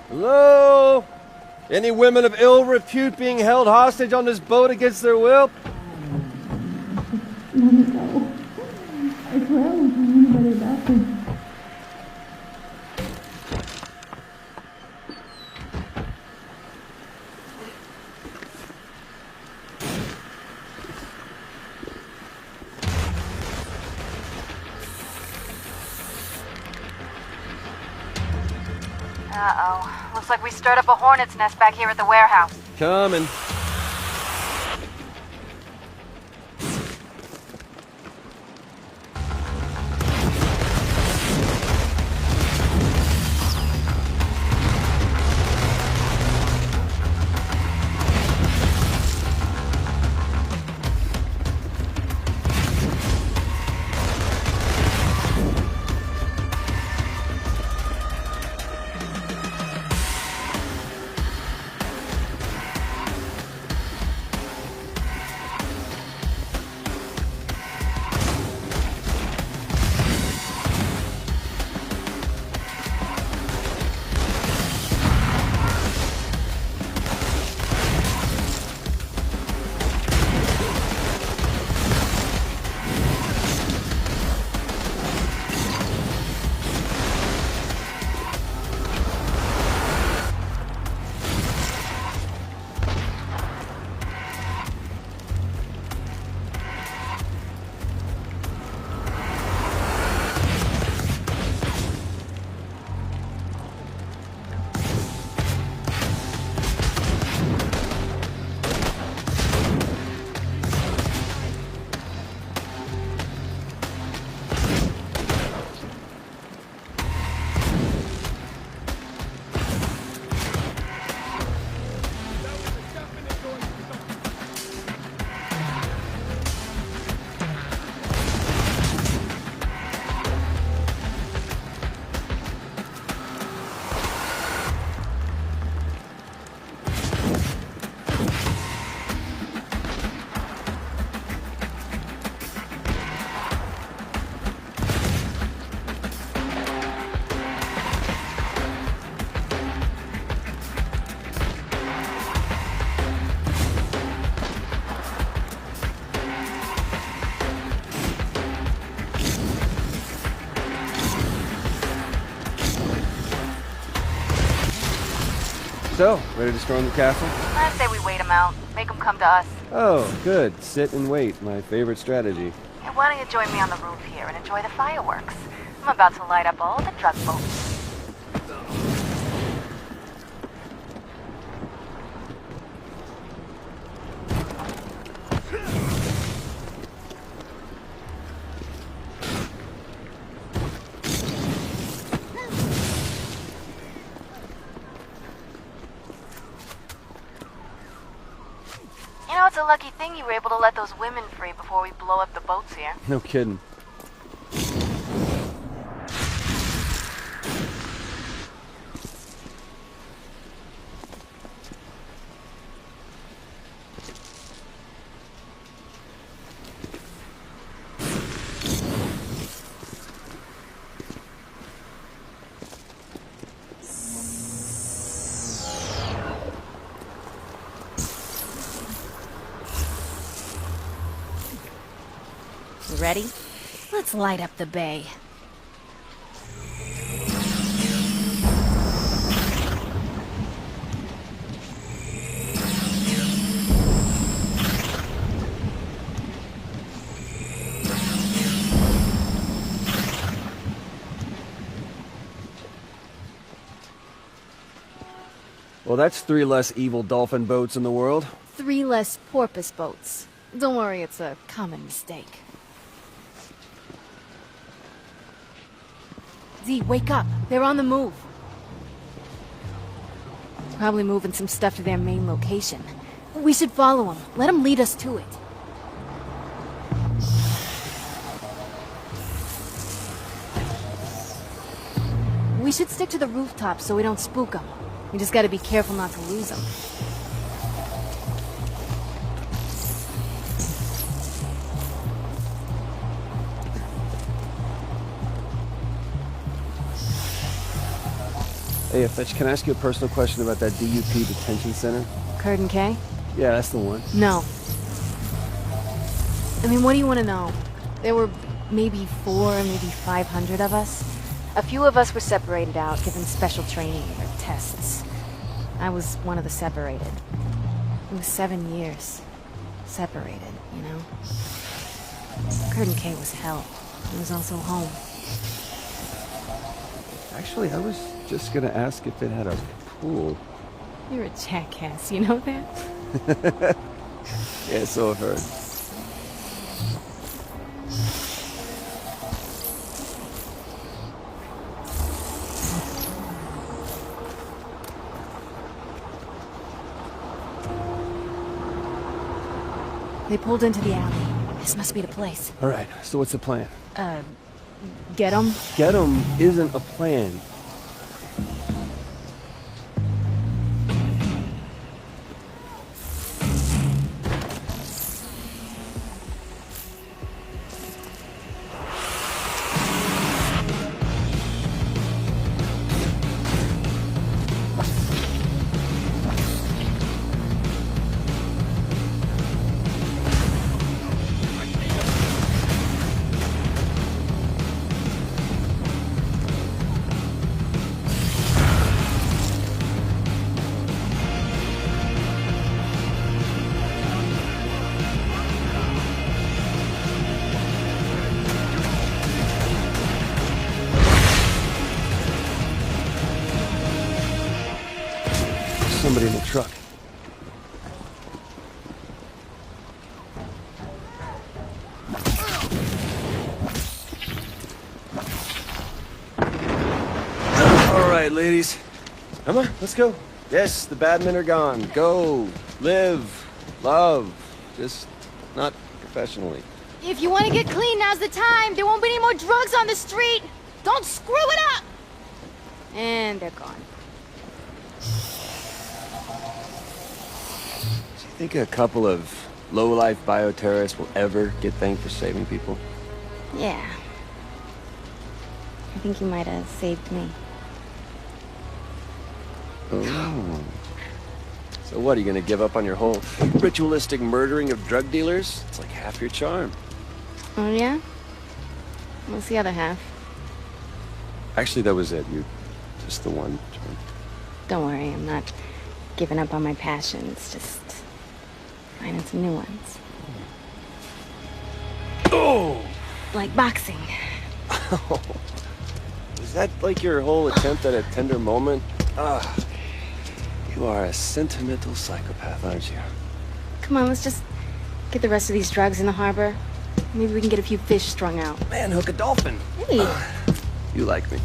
Hello? Any women of ill repute being held hostage on this boat against their will? Let me go. I swear I won't do anybody nothing. Uh-oh. Looks like we stirred up a hornet's nest back here at the warehouse. Coming. So, ready to storm the castle? I say we wait them out. Make them come to us. Oh, good. Sit and wait. My favorite strategy. Hey, why don't you join me on the roof here and enjoy the fireworks? I'm about to light up all the drug boats. You know, it's a lucky thing you were able to let those women free before we blow up the boats here. No kidding. ready? Let's light up the bay. Well, that's 3 less evil dolphin boats in the world. 3 less porpoise boats. Don't worry, it's a common mistake. Z, wake up. They're on the move. Probably moving some stuff to their main location. We should follow them. Let them lead us to it. We should stick to the rooftop so we don't spook them. We just gotta be careful not to lose them. Hey, Fetch, can I ask you a personal question about that D.U.P detention center? Curd and K? Yeah, that's the one. No. I mean, what do you want to know? There were maybe 4, maybe 500 of us. A few of us were separated out, given special training or tests. I was one of the separated. It was 7 years. Separated, you know? Curd and K was hell. It was also home. Actually, I was just gonna ask if it had a pool. You're a jackass, you know that? Yeah, so I've heard. They pulled into the alley. This must be the place. All right, so what's the plan? Get them? Get 'em isn't a plan. Somebody in the truck. All right, ladies. Come on, let's go. Yes, the bad men are gone. Go, live, love. Just not professionally. If you want to get clean, now's the time. There won't be any more drugs on the street. Don't screw it up. And they're gone. Do you think a couple of low-life bioterrorists will ever get thanked for saving people? Yeah. I think you might have saved me. Oh. So what, are you gonna give up on your whole ritualistic murdering of drug dealers? It's like half your charm. Oh, yeah? What's the other half? Actually, that was it. You're just the one charm. Don't worry, I'm not giving up on my passions, just finding some new ones. Oh! Like boxing. Is that like your whole attempt at a tender moment? You are a sentimental psychopath, aren't you? Come on, let's just get the rest of these drugs in the harbor. Maybe we can get a few fish strung out. Man, hook a dolphin. Hey. You like me.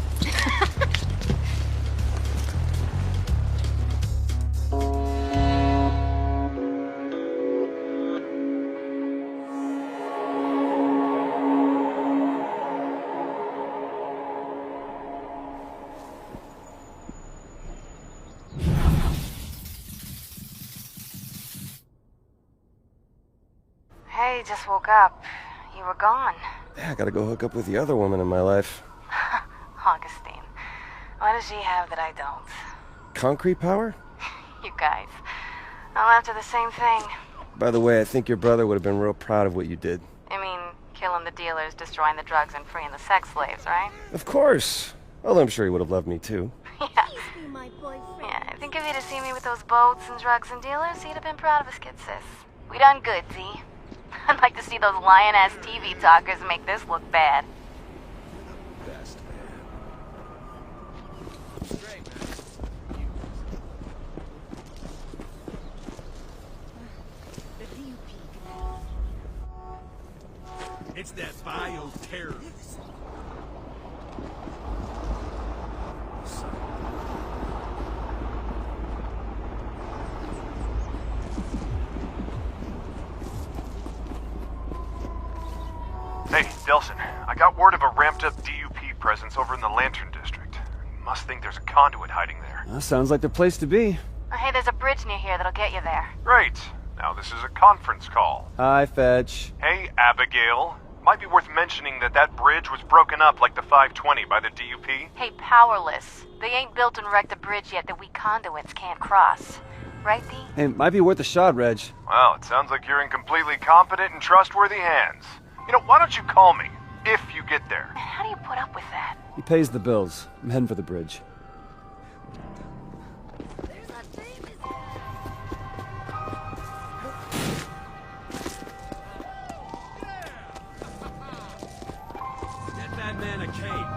Hey, just woke up. You were gone. Yeah, I gotta go hook up with the other woman in my life. Augustine. What does she have that I don't? Concrete power? You guys. I'm after the same thing. By the way, I think your brother would have been real proud of what you did. I mean, killing the dealers, destroying the drugs, and freeing the sex slaves, right? Of course. Well, I'm sure he would have loved me too. Yeah. Yeah, I think if he'd have seen me with those boats and drugs and dealers, he'd have been proud of his kid, sis. We done good, Z. I'd like to see those lion-ass TV talkers make this look bad. It's that bioterrorist. Hey, Delsin, I got word of a ramped-up D.U.P. presence over in the Lantern District. Must think there's a conduit hiding there. That sounds like the place to be. Hey, there's a bridge near here that'll get you there. Great. Now this is a conference call. Hi, Fetch. Hey, Abigail. Might be worth mentioning that that bridge was broken up like the 520 by the D.U.P. Hey, Powerless. They ain't built and wrecked a bridge yet that we conduits can't cross. Right, D? Hey, might be worth a shot, Reg. Well, it sounds like you're in completely competent and trustworthy hands. You know, why don't you call me, if you get there? How do you put up with that? He pays the bills. I'm heading for the bridge. Get that man a cape.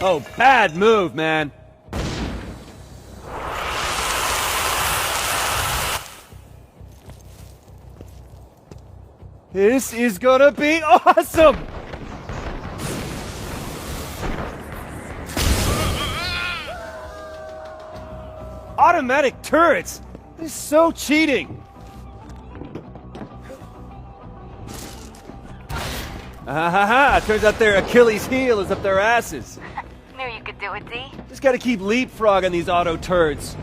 Oh, bad move, man. This is gonna be awesome! Automatic turrets! This is so cheating! Ha! Turns out their Achilles heel is up their asses. Knew you could do it, D. Just gotta keep leapfrogging these auto turds.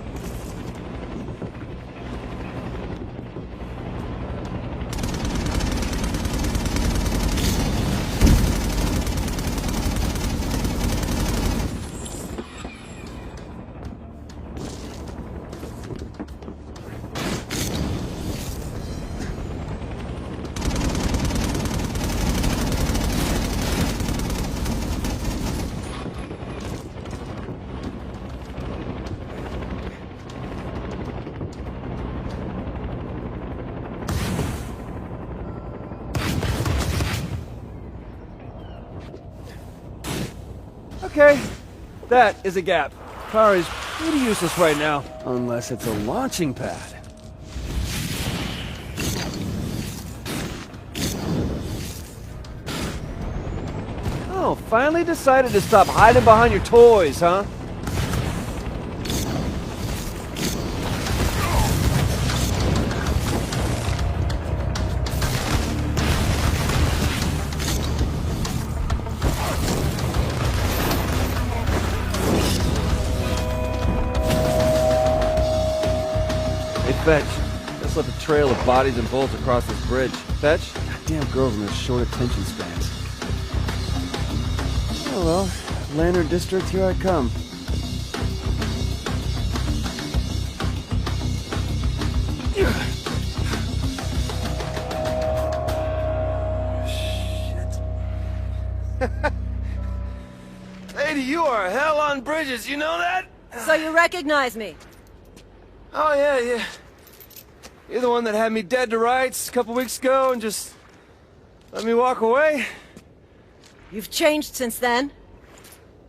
Okay, that is a gap. Car is pretty useless right now, unless it's a launching pad. Oh, finally decided to stop hiding behind your toys, huh? Fetch. Just left a trail of bodies and bullets across this bridge. Fetch? Damn girls in their short attention spans. Oh well, Lantern District, here I come. Lady, you are hell on bridges, you know that? So you recognize me? Oh, yeah. You're the one that had me dead to rights a couple weeks ago and just let me walk away? You've changed since then?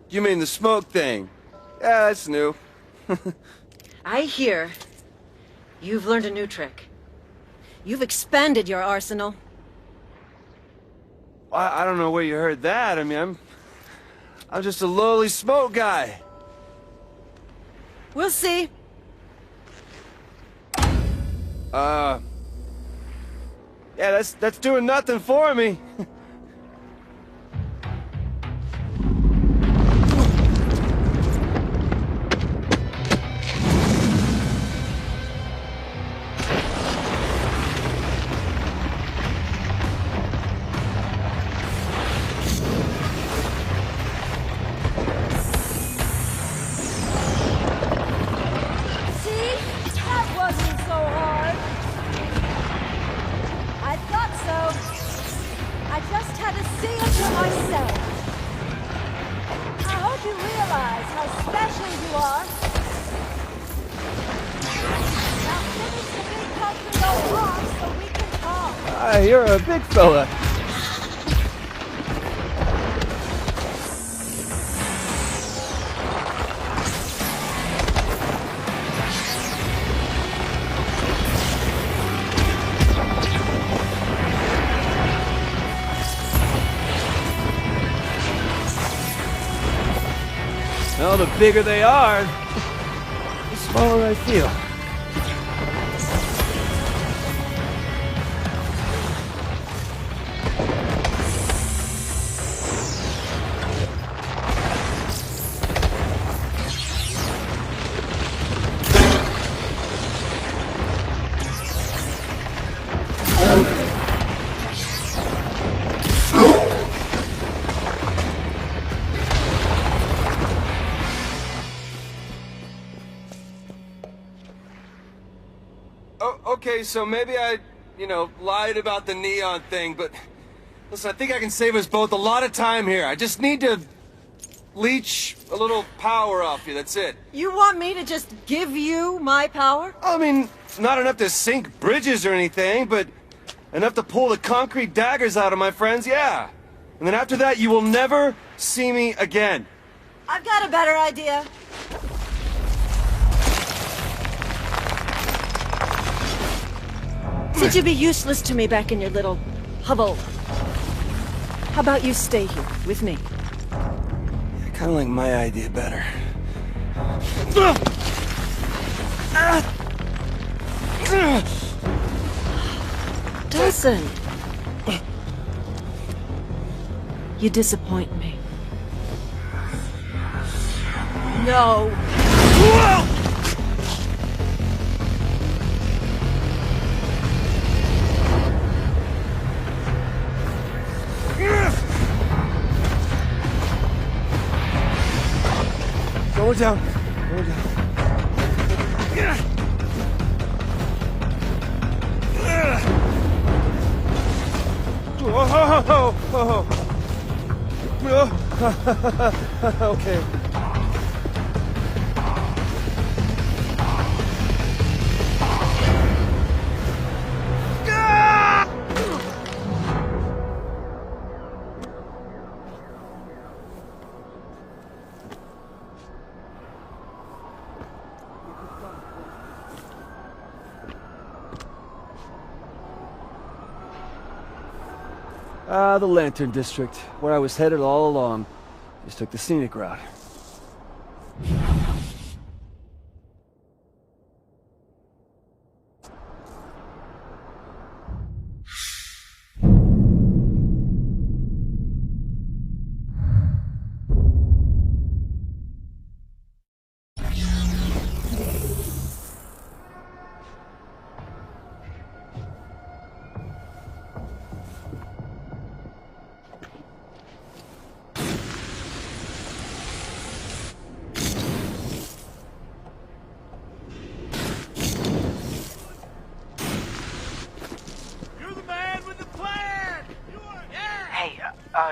You mean the smoke thing? Yeah, that's new. I hear you've learned a new trick. You've expanded your arsenal. I don't know where you heard that. I mean, I'm just a lowly smoke guy. We'll see. Yeah, that's doing nothing for me. You're a big fella. Well, the bigger they are, the smaller I feel. Okay, so maybe I, lied about the neon thing, but listen, I think I can save us both a lot of time here. I just need to leech a little power off you, that's it. You want me to just give you my power? I mean, not enough to sink bridges or anything, but enough to pull the concrete daggers out of my friends, yeah. And then after that, you will never see me again. I've got a better idea. Since you'd be useless to me back in your little hovel, how about you stay here with me? I kind of like my idea better. Delsin, you disappoint me. No. Go down. Go down. Okay. The Lantern District, where I was headed all along. Just took the scenic route.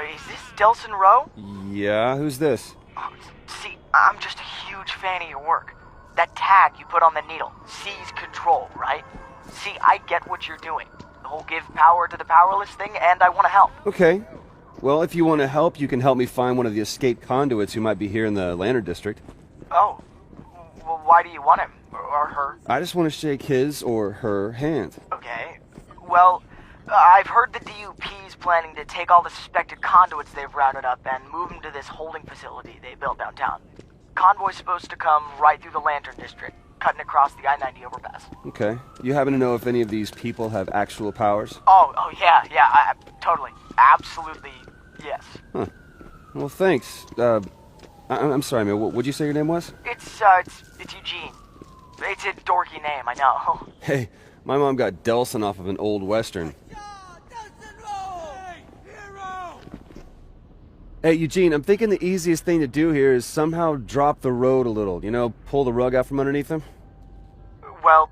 is this Delsin Rowe? Yeah, who's this? See, I'm just a huge fan of your work. That tag you put on the needle, seize control, right? See, I get what you're doing. The whole give power to the powerless thing, and I want to help. Okay. Well, if you want to help, you can help me find one of the escaped conduits who might be here in the Lantern District. Oh. Well, why do you want him? Or her? I just want to shake his or her hand. Okay. Well, I've heard the D.U.P's planning to take all the suspected conduits they've rounded up and move them to this holding facility they built downtown. Convoy's supposed to come right through the Lantern District, cutting across the I-90 overpass. Okay. You happen to know if any of these people have actual powers? Oh yeah, totally. Absolutely, yes. Huh. Well, thanks. I'm sorry, man. What'd you say your name was? It's Eugene. It's a dorky name, I know. Hey, my mom got Delsin off of an old Western. Hey, Eugene, I'm thinking the easiest thing to do here is somehow drop the road a little. You know, pull the rug out from underneath them. Well,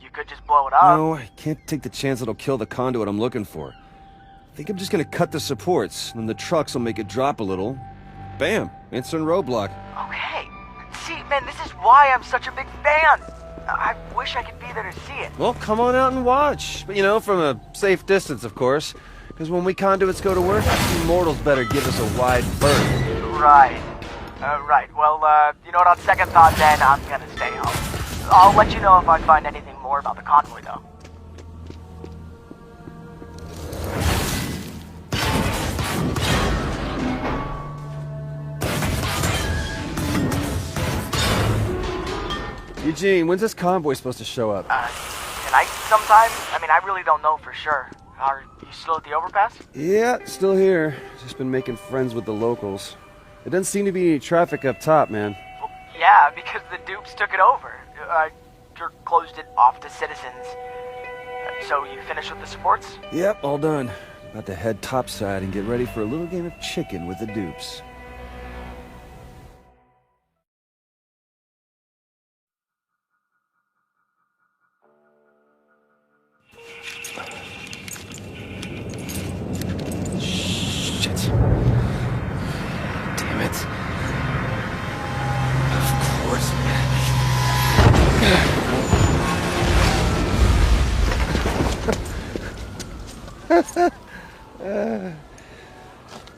you could just blow it up. No, I can't take the chance it'll kill the conduit I'm looking for. I think I'm just gonna cut the supports, and the trucks will make it drop a little. Bam! Instant roadblock. Okay. See, man, this is why I'm such a big fan. I wish I could be there to see it. Well, come on out and watch. But, you know, from a safe distance, of course. Because when we conduits go to work, you mortals better give us a wide berth. Right. Right. Well, you know what, on second thought then, I'm gonna stay home. I'll let you know if I find anything more about the convoy, though. Eugene, when's this convoy supposed to show up? Tonight sometime? I mean, I really don't know for sure. Are you still at the overpass? Yeah, still here. Just been making friends with the locals. There doesn't seem to be any traffic up top, man. Well, yeah, because the dupes took it over. Closed it off to citizens. So you finished with the supports? Yep, all done. About to head topside and get ready for a little game of chicken with the dupes.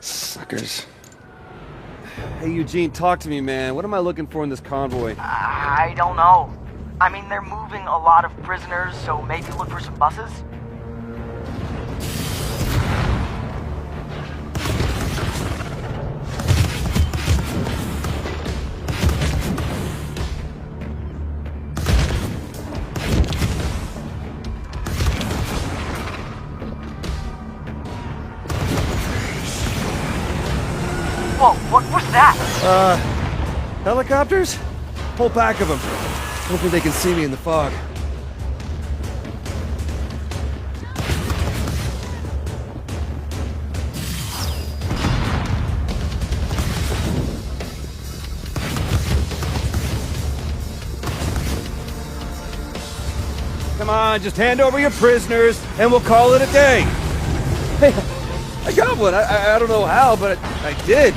Suckers. Hey, Eugene, talk to me, man. What am I looking for in this convoy? I don't know. I mean, they're moving a lot of prisoners, so maybe look for some buses? Whoa, what was that? Helicopters? Whole pack of them. Hopefully they can see me in the fog. Come on, just hand over your prisoners, and we'll call it a day. Hey, I got one. I don't know how, but I did.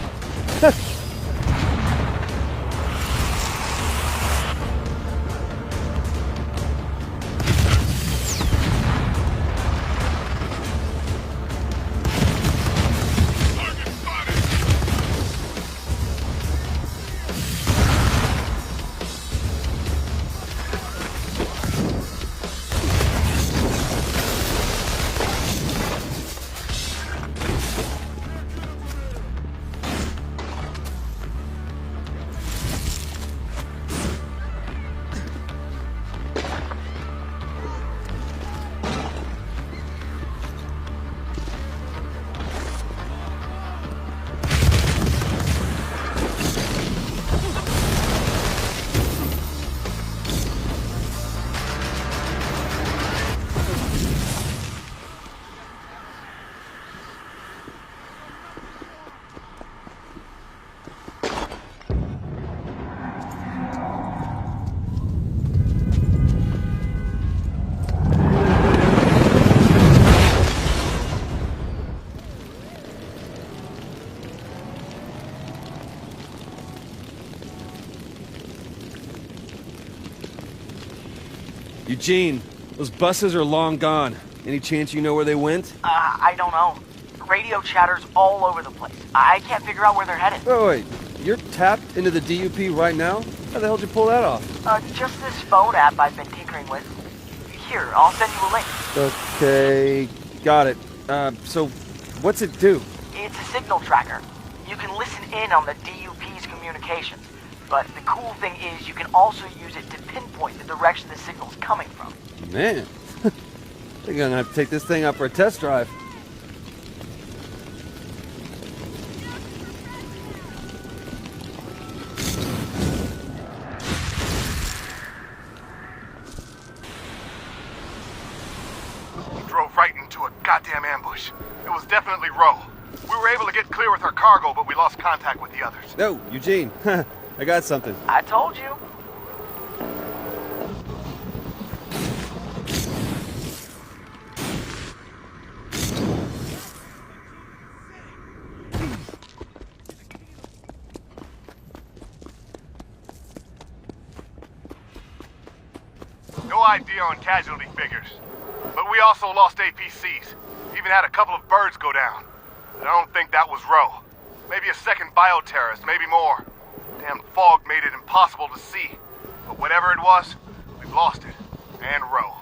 Eugene, those buses are long gone. Any chance you know where they went? I don't know. Radio chatter's all over the place. I can't figure out where they're headed. Wait, you're tapped into the D.U.P. right now? How the hell did you pull that off? Just this phone app I've been tinkering with. Here, I'll send you a link. Okay, got it. So, what's it do? It's a signal tracker. You can listen in on the D.U.P.'s communications. But the cool thing is you can also use it to pinpoint the direction the signal's coming from. Man, I think I'm gonna have to take this thing out for a test drive. Drove right into a goddamn ambush. It was definitely Rowe. We were able to get clear with our cargo, but we lost contact with the others. No, Eugene, I got something. I told you. No idea on casualty figures. But we also lost APCs. Even had a couple of birds go down. But I don't think that was Rowe. Maybe a second bioterrorist, maybe more. Damn fog made it impossible to see. But whatever it was, we've lost it. And Rowe.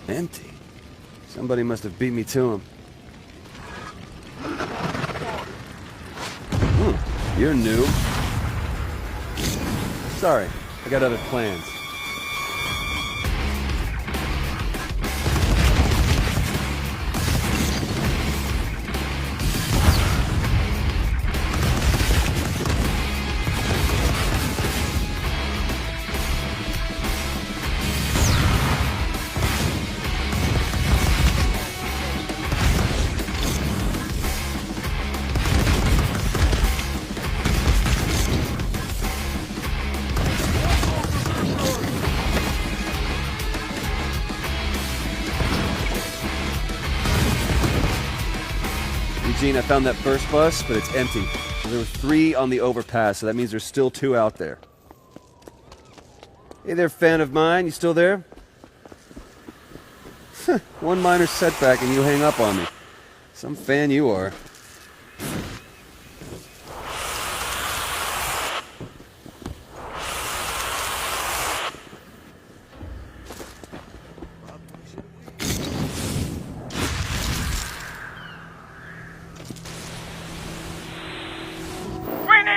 Empty. Somebody must have beat me to him. You're new. Sorry, I got other plans. Eugene, I found that first bus, but it's empty. There were 3 on the overpass, so that means there's still 2 out there. Hey there, fan of mine. You still there? One minor setback and you hang up on me. Some fan you are.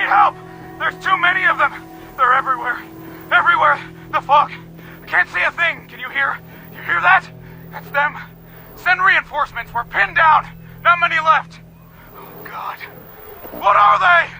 Help! There's too many of them! They're everywhere! Everywhere! The fog! I can't see a thing! Can you hear? You hear that? That's them! Send reinforcements! We're pinned down! Not many left! Oh, God. What are they?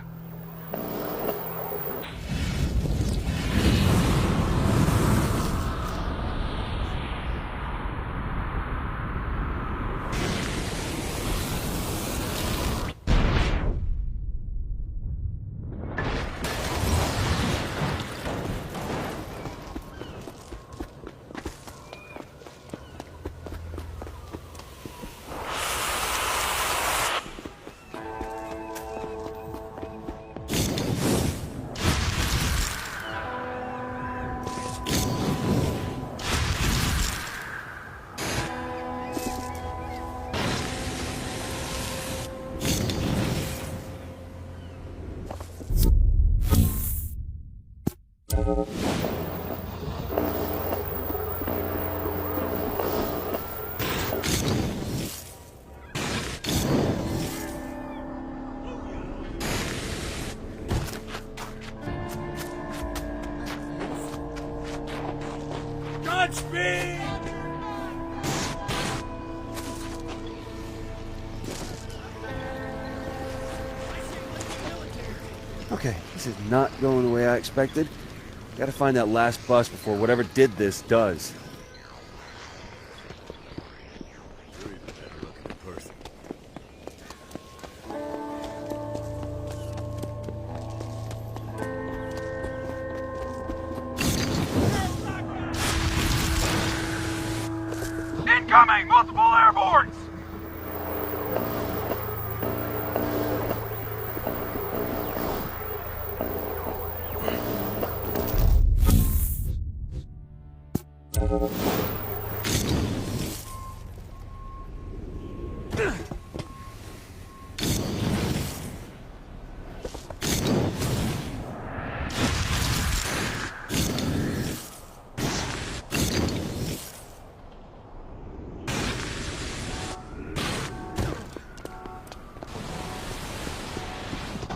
Watch me! Okay, this is not going the way I expected. Gotta find that last bus before whatever did this does. Incoming! Multiple airbornes!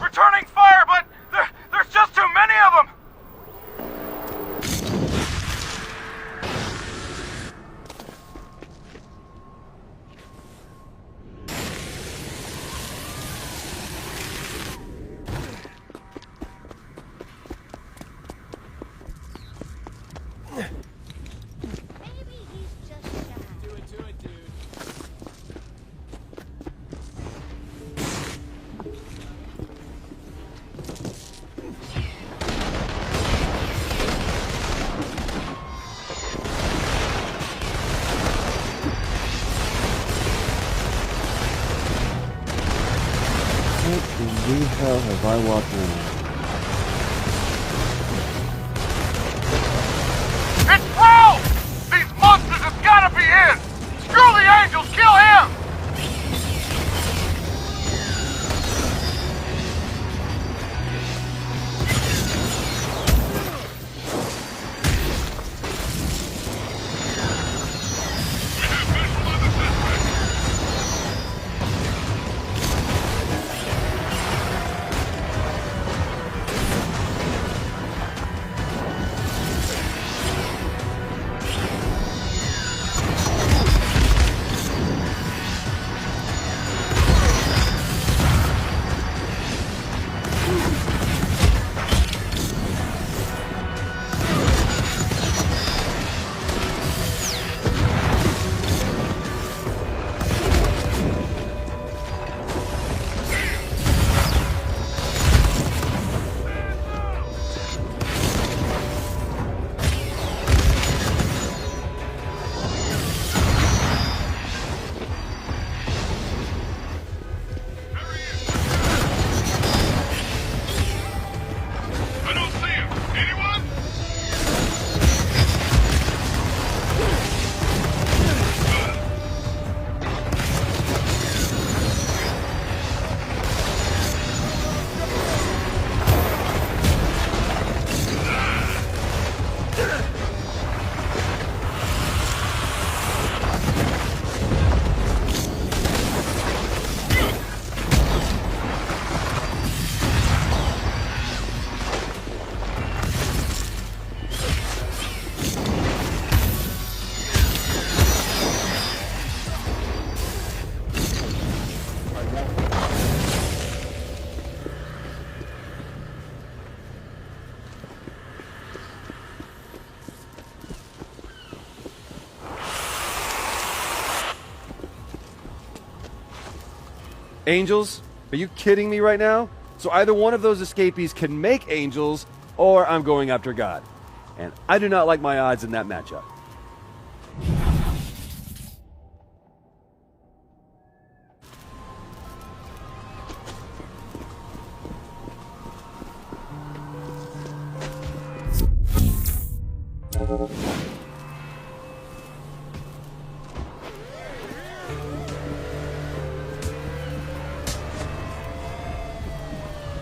Returning fire, but there's just too many of them! What in the hell have I walked in? It's Rowe! These monsters have gotta be in! Screw the angels, kill him! Angels? Are you kidding me right now? So either one of those escapees can make angels, or I'm going after God. And I do not like my odds in that matchup.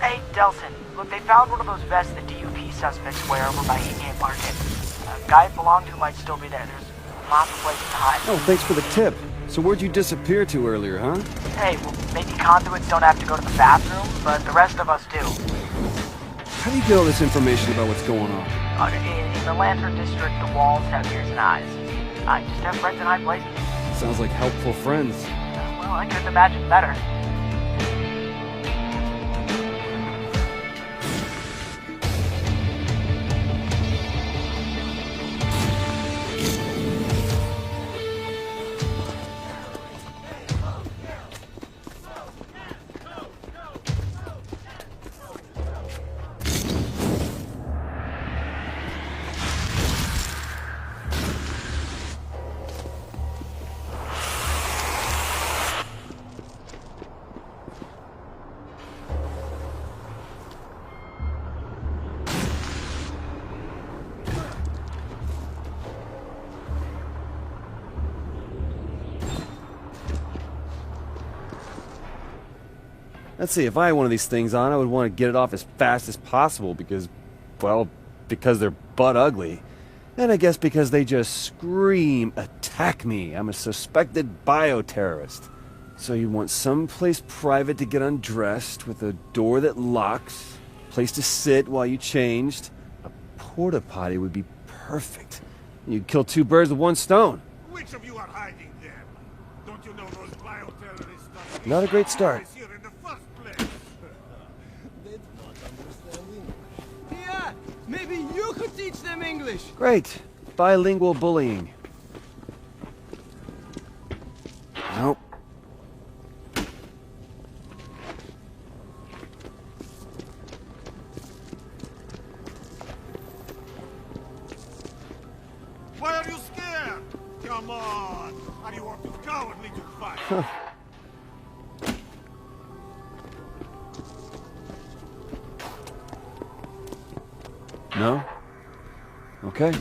Hey, Delsin, look, they found one of those vests the D.U.P suspects wear over by in-game market. A guy it belonged to might still be there. There's lots of places to hide. Oh, thanks for the tip. So where'd you disappear to earlier, huh? Hey, well, maybe conduits don't have to go to the bathroom, but the rest of us do. How do you get all this information about what's going on? In the Lantern District, the walls have ears and eyes. I just have friends in high places. Sounds like helpful friends. Well, I couldn't imagine better. Let's see, if I had one of these things on, I would want to get it off as fast as possible because, well, because they're butt ugly. And I guess because they just scream, attack me. I'm a suspected bioterrorist. So you want someplace private to get undressed with a door that locks, a place to sit while you changed. A porta potty would be perfect. You'd kill two birds with one stone. Which of you are hiding there? Don't you know those bioterrorists? Not a great start. Yeah, maybe you could teach them English. Great. Bilingual bullying. Nope. Why are you scared? Come on! Are you all too cowardly to fight? No? Okay.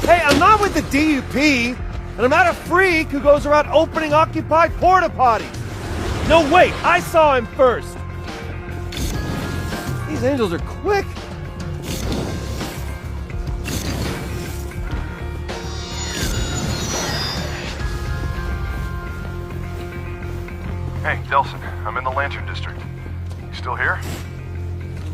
Hey, I'm not with the D.U.P, and I'm not a freak who goes around opening occupied porta potties. No, wait, I saw him first. These angels are quick. Hey, Delsin, I'm in the Lantern District. You still here?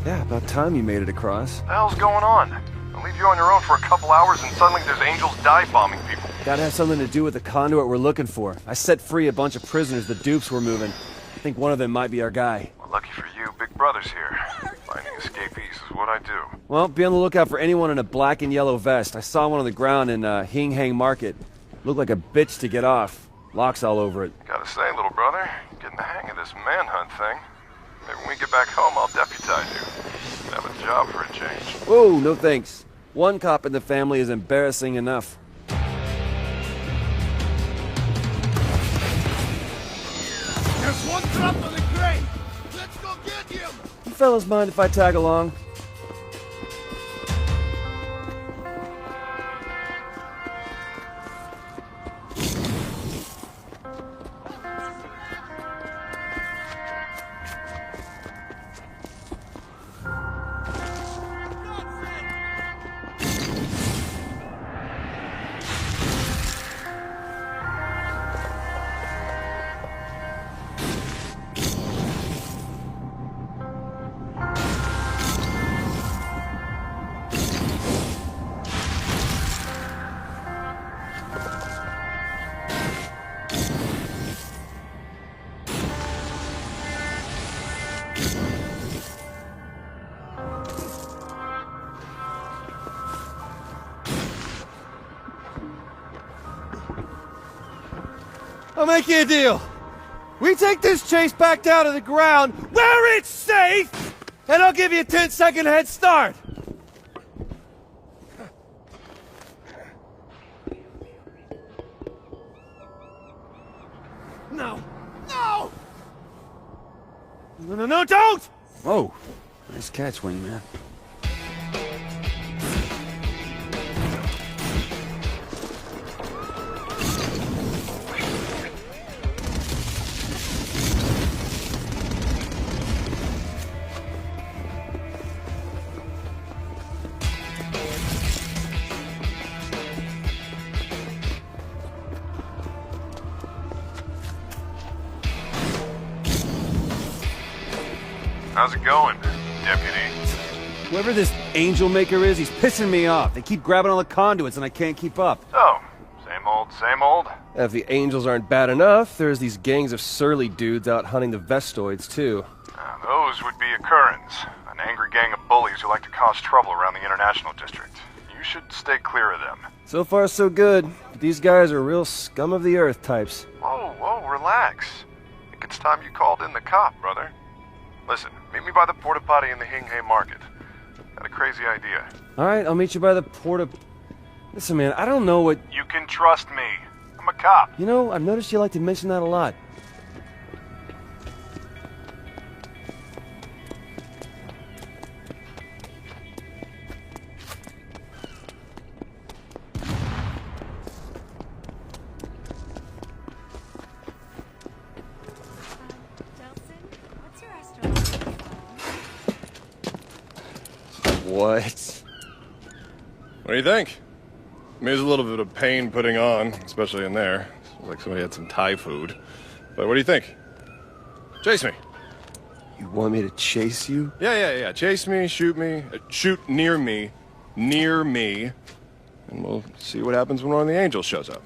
Yeah, about time you made it across. What the hell's going on? I'll leave you on your own for a couple hours and suddenly there's angels dive bombing people. Gotta have something to do with the conduit we're looking for. I set free a bunch of prisoners the dupes were moving. I think one of them might be our guy. Well, lucky for you, Big Brother's here. Finding escapees is what I do. Well, be on the lookout for anyone in a black and yellow vest. I saw one on the ground in Hing Hang Market. Looked like a bitch to get off. Locks all over it. Gotta say, little brother, getting the hang of this manhunt thing. Maybe when we get back home, I'll deputize you. Have a job for a change. Whoa, no thanks. One cop in the family is embarrassing enough. There's one trapped on the crane! Let's go get him! You fellas mind if I tag along? I'll make you a deal. We take this chase back down to the ground where it's safe, and I'll give you a 10-second head start. No. No! No, don't! Whoa. Nice catch, wingman. How's it going, Deputy? Whoever this angel maker is, he's pissing me off. They keep grabbing all the conduits and I can't keep up. Oh, same old, same old. If the angels aren't bad enough, there's these gangs of surly dudes out hunting the Vestoids, too. Those would be Occurrence, an angry gang of bullies who like to cause trouble around the International District. You should stay clear of them. So far, so good. These guys are real scum of the earth types. Whoa, relax. I think it's time you called in the cop, brother. Listen, meet me by the porta potty in the Hinghay Market. Got a crazy idea. Alright, I'll meet you by the porta... Listen, man, I don't know what... You can trust me. I'm a cop. You know, I've noticed you like to mention that a lot. What? What do you think? I mean, there's a little bit of pain putting on, especially in there. It's like somebody had some Thai food. But what do you think? Chase me. You want me to chase you? Yeah. Chase me, shoot near me, and we'll see what happens when one of the angels shows up.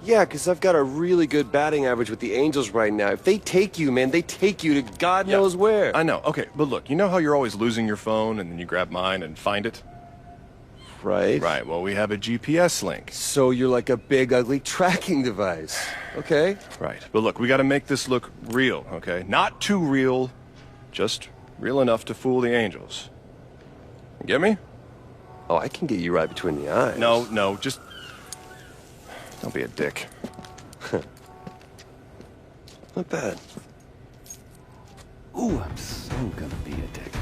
Yeah, because I've got a really good batting average with the angels right now. If they take you, man, they take you to God knows where. I know. Okay, but look, you know how you're always losing your phone and then you grab mine and find it? Right. Right, well, we have a GPS link. So you're like a big, ugly tracking device. Okay. Right, but look, we gotta make this look real, okay? Not too real, just real enough to fool the angels. You get me? Oh, I can get you right between the eyes. No, just... Don't be a dick. Not bad. Ooh, I'm so gonna be a dick.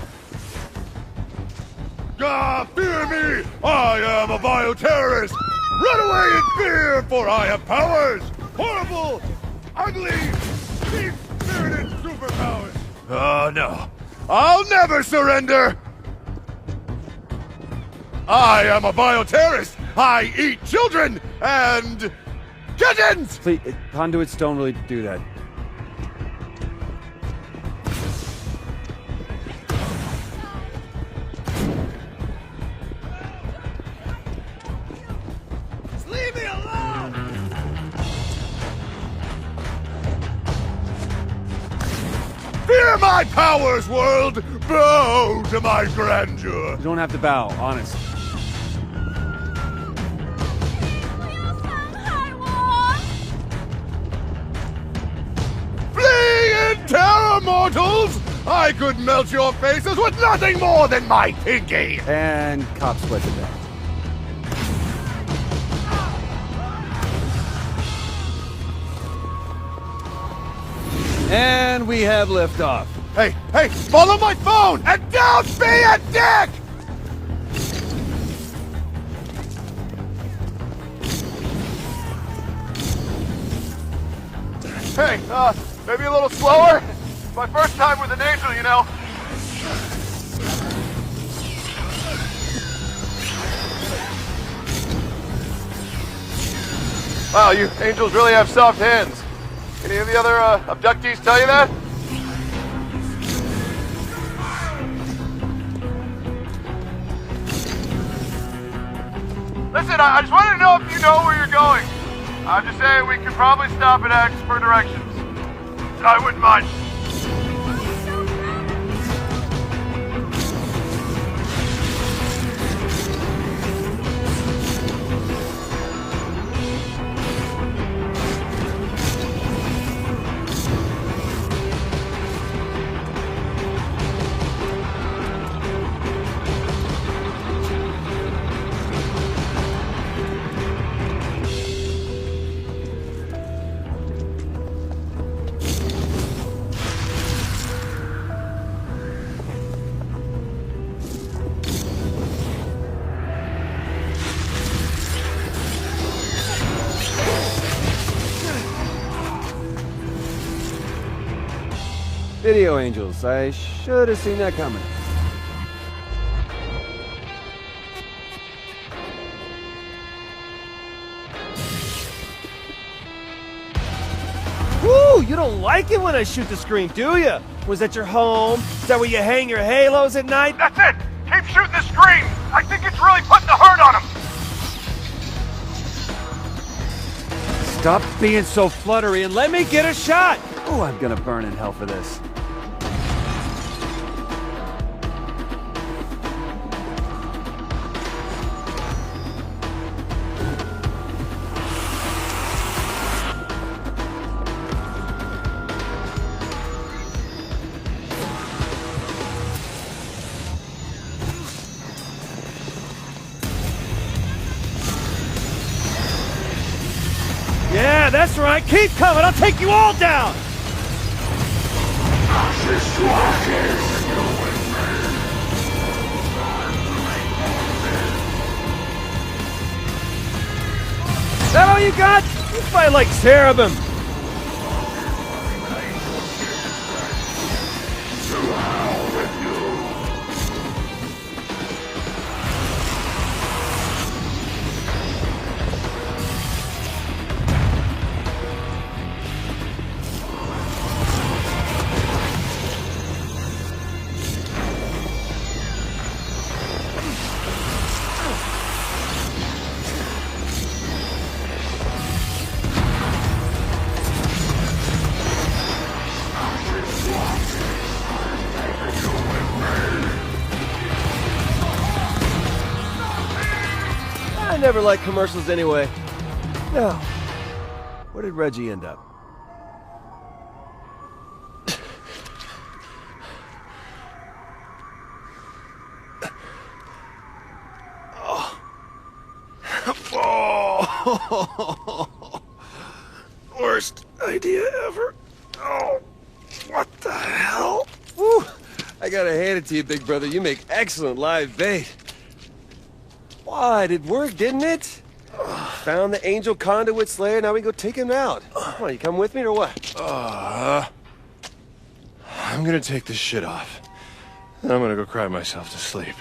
Ah, fear me! I am a bioterrorist! Run away in fear, for I have powers! Horrible, ugly, deep-spirited superpowers! Oh, no. I'll never surrender! I am a bioterrorist! I eat children and kittens! Please, conduits don't really do that. Just leave me alone! Fear my powers, world! Bow to my grandeur! You don't have to bow, honest. Terror, mortals! I could melt your faces with nothing more than my pinky! And cops split to death. And we have liftoff. Hey, follow my phone and don't be a dick! Hey, maybe a little slower? My first time with an angel, you know. Wow, you angels really have soft hands. Any of the other abductees tell you that? Listen, I just wanted to know if you know where you're going. I'm just saying we could probably stop at X for directions. I wouldn't mind. Video angels. I should have seen that coming. Woo! You don't like it when I shoot the screen, do you? Was that your home? Is that where you hang your halos at night? That's it! Keep shooting the screen! I think it's really putting the hurt on him! Stop being so fluttery and let me get a shot! Oh, I'm gonna burn in hell for this. Yeah, that's right. Keep coming. I'll take you all down. Is that all you got? You fight like cherubim. I never liked commercials anyway. Now, where did Reggie end up? Oh. Worst idea ever. Oh, what the hell? Woo! I gotta hand it to you, big brother. You make excellent live bait. What? It worked, didn't it? Found the angel conduit slayer, now we go take him out. Come on, you come with me or what? I'm gonna take this shit off. Then I'm gonna go cry myself to sleep.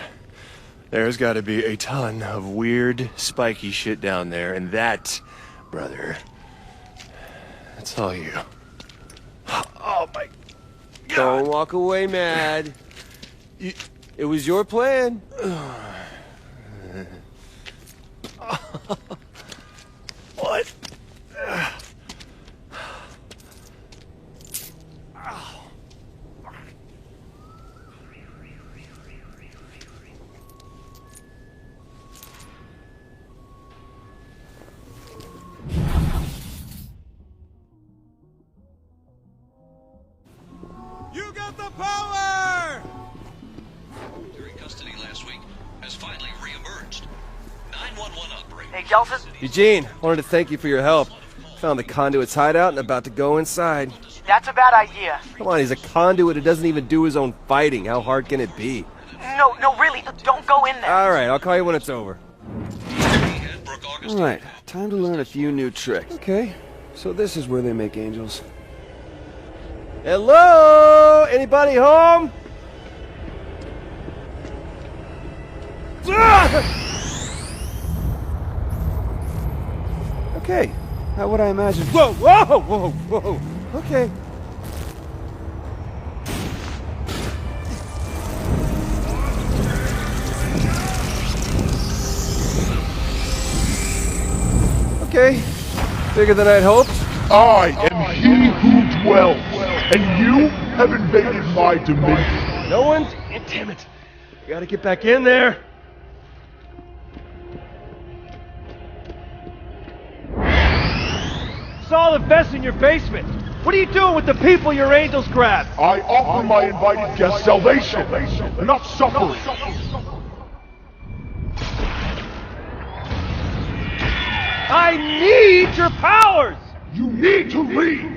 There's gotta be a ton of weird, spiky shit down there, and that, brother, that's all you. Oh my God. Don't walk away mad. It was your plan. What? You got the power! During custody last week, has finally re-emerged. 911 operator. Hey, Delsin? Eugene, wanted to thank you for your help. Found the conduit's hideout and about to go inside. That's a bad idea. Come on, he's a conduit who doesn't even do his own fighting. How hard can it be? No, really, don't go in there. Alright, I'll call you when it's over. Alright, time to learn a few new tricks. Okay, so this is where they make angels. Hello? Anybody home? Okay, how would I imagine? Whoa, whoa, whoa, whoa. Okay. Okay, bigger than I'd hoped. I am he who dwells, and you have invaded my dominion. No one's... Damn it. I gotta get back in there. Saw the vest in your basement. What are you doing with the people your angels grabbed? I offer my invited guests salvation, not suffering. I need your powers! You need to leave!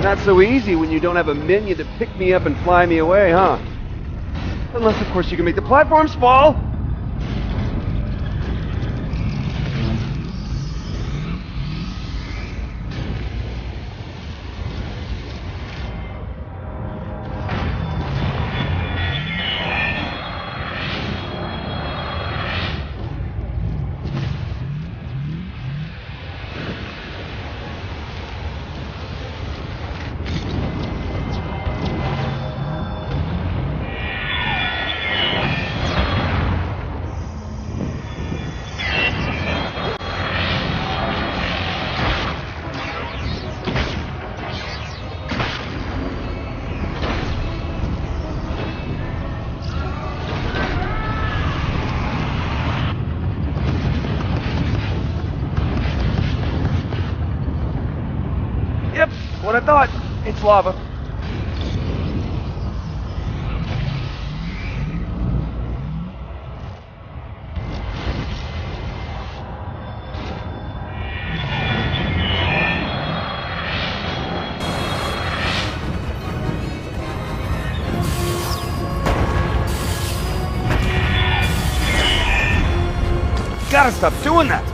Not so easy when you don't have a minion to pick me up and fly me away, huh? Unless, of course, you can make the platforms fall. Yep, what I thought. It's lava. Gotta stop doing that!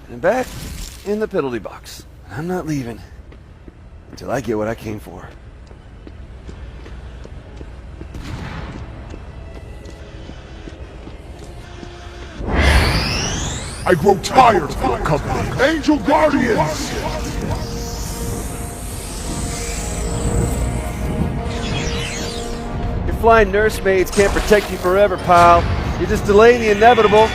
And back in the penalty box. I'm not leaving until I get what I came for. I grow tired of your company. Angel Guardians! Your flying nursemaids can't protect you forever, pal. You're just delaying the inevitable.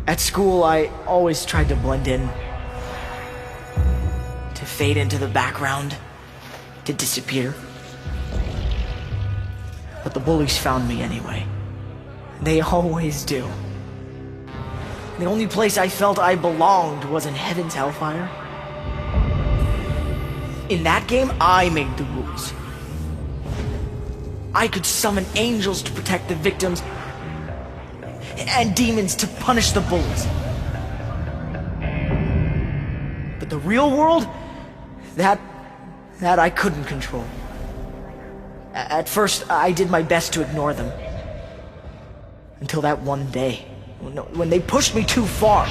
At school, I always tried to blend in, to fade into the background, to disappear. But the bullies found me anyway. They always do. The only place I felt I belonged was in Heaven's Hellfire. In that game, I made the rules. I could summon angels to protect the victims, and demons to punish the bullies. But the real world, that I couldn't control. At first, I did my best to ignore them. Until that one day, when they pushed me too far.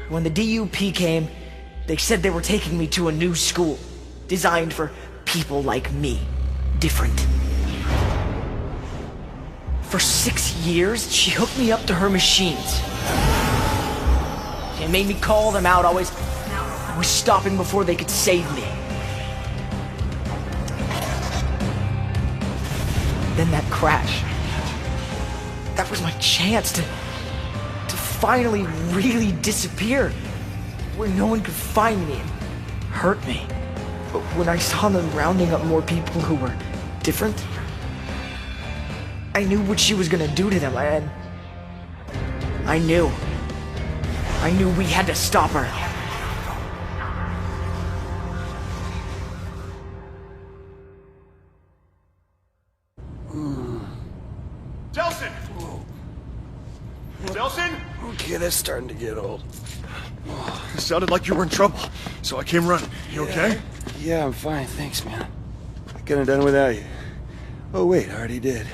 When the D.U.P came, they said they were taking me to a new school, designed for people like me, different. For 6 years, she hooked me up to her machines. She made me call them out, always stopping before they could save me. Then that crash. That was my chance to finally really disappear, where no one could find me and hurt me. But when I saw them rounding up more people who were different, I knew what she was gonna do to them, and I knew we had to stop her. Delsin! Delsin? Okay, that's starting to get old. It sounded like you were in trouble, so I came running. You okay? Yeah, I'm fine, thanks, man. I couldn't have done it without you. Oh, wait, I already did.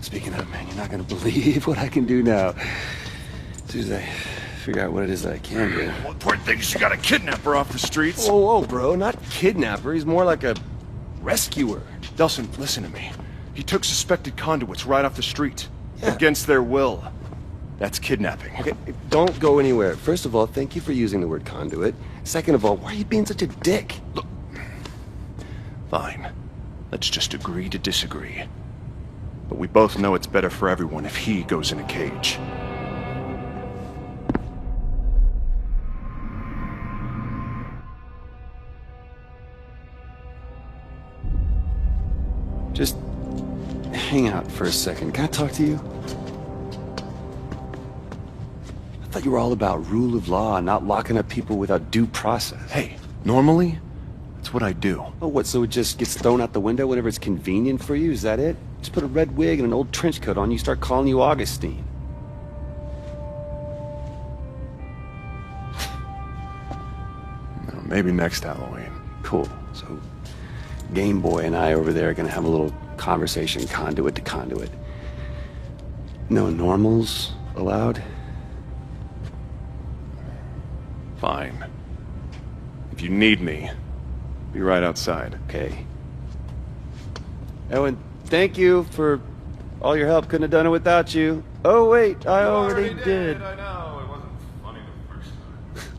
Speaking of, man, you're not gonna believe what I can do now. As soon as I figure out what it is that I can do. One important thing is you got a kidnapper off the streets. Whoa, bro, not kidnapper. He's more like a rescuer. Delsin, listen to me. He took suspected conduits right off the street. Yeah. Against their will. That's kidnapping. Okay, don't go anywhere. First of all, thank you for using the word conduit. Second of all, why are you being such a dick? Look, fine. Let's just agree to disagree. But we both know it's better for everyone if he goes in a cage. Just hang out for a second. Can I talk to you? I thought you were all about rule of law, not locking up people without due process. Hey, normally, that's what I do. Oh, what, so it just gets thrown out the window whenever it's convenient for you? Is that it? Just put a red wig and an old trench coat on, you start calling you Augustine. No, maybe next Halloween. Cool. So, Game Boy and I over there are gonna have a little conversation, conduit to conduit. No normals allowed? Fine. If you need me, be right outside. Okay. Oh, and thank you for all your help. Couldn't have done it without you. Oh, wait, I already did. I know, it wasn't funny the first time.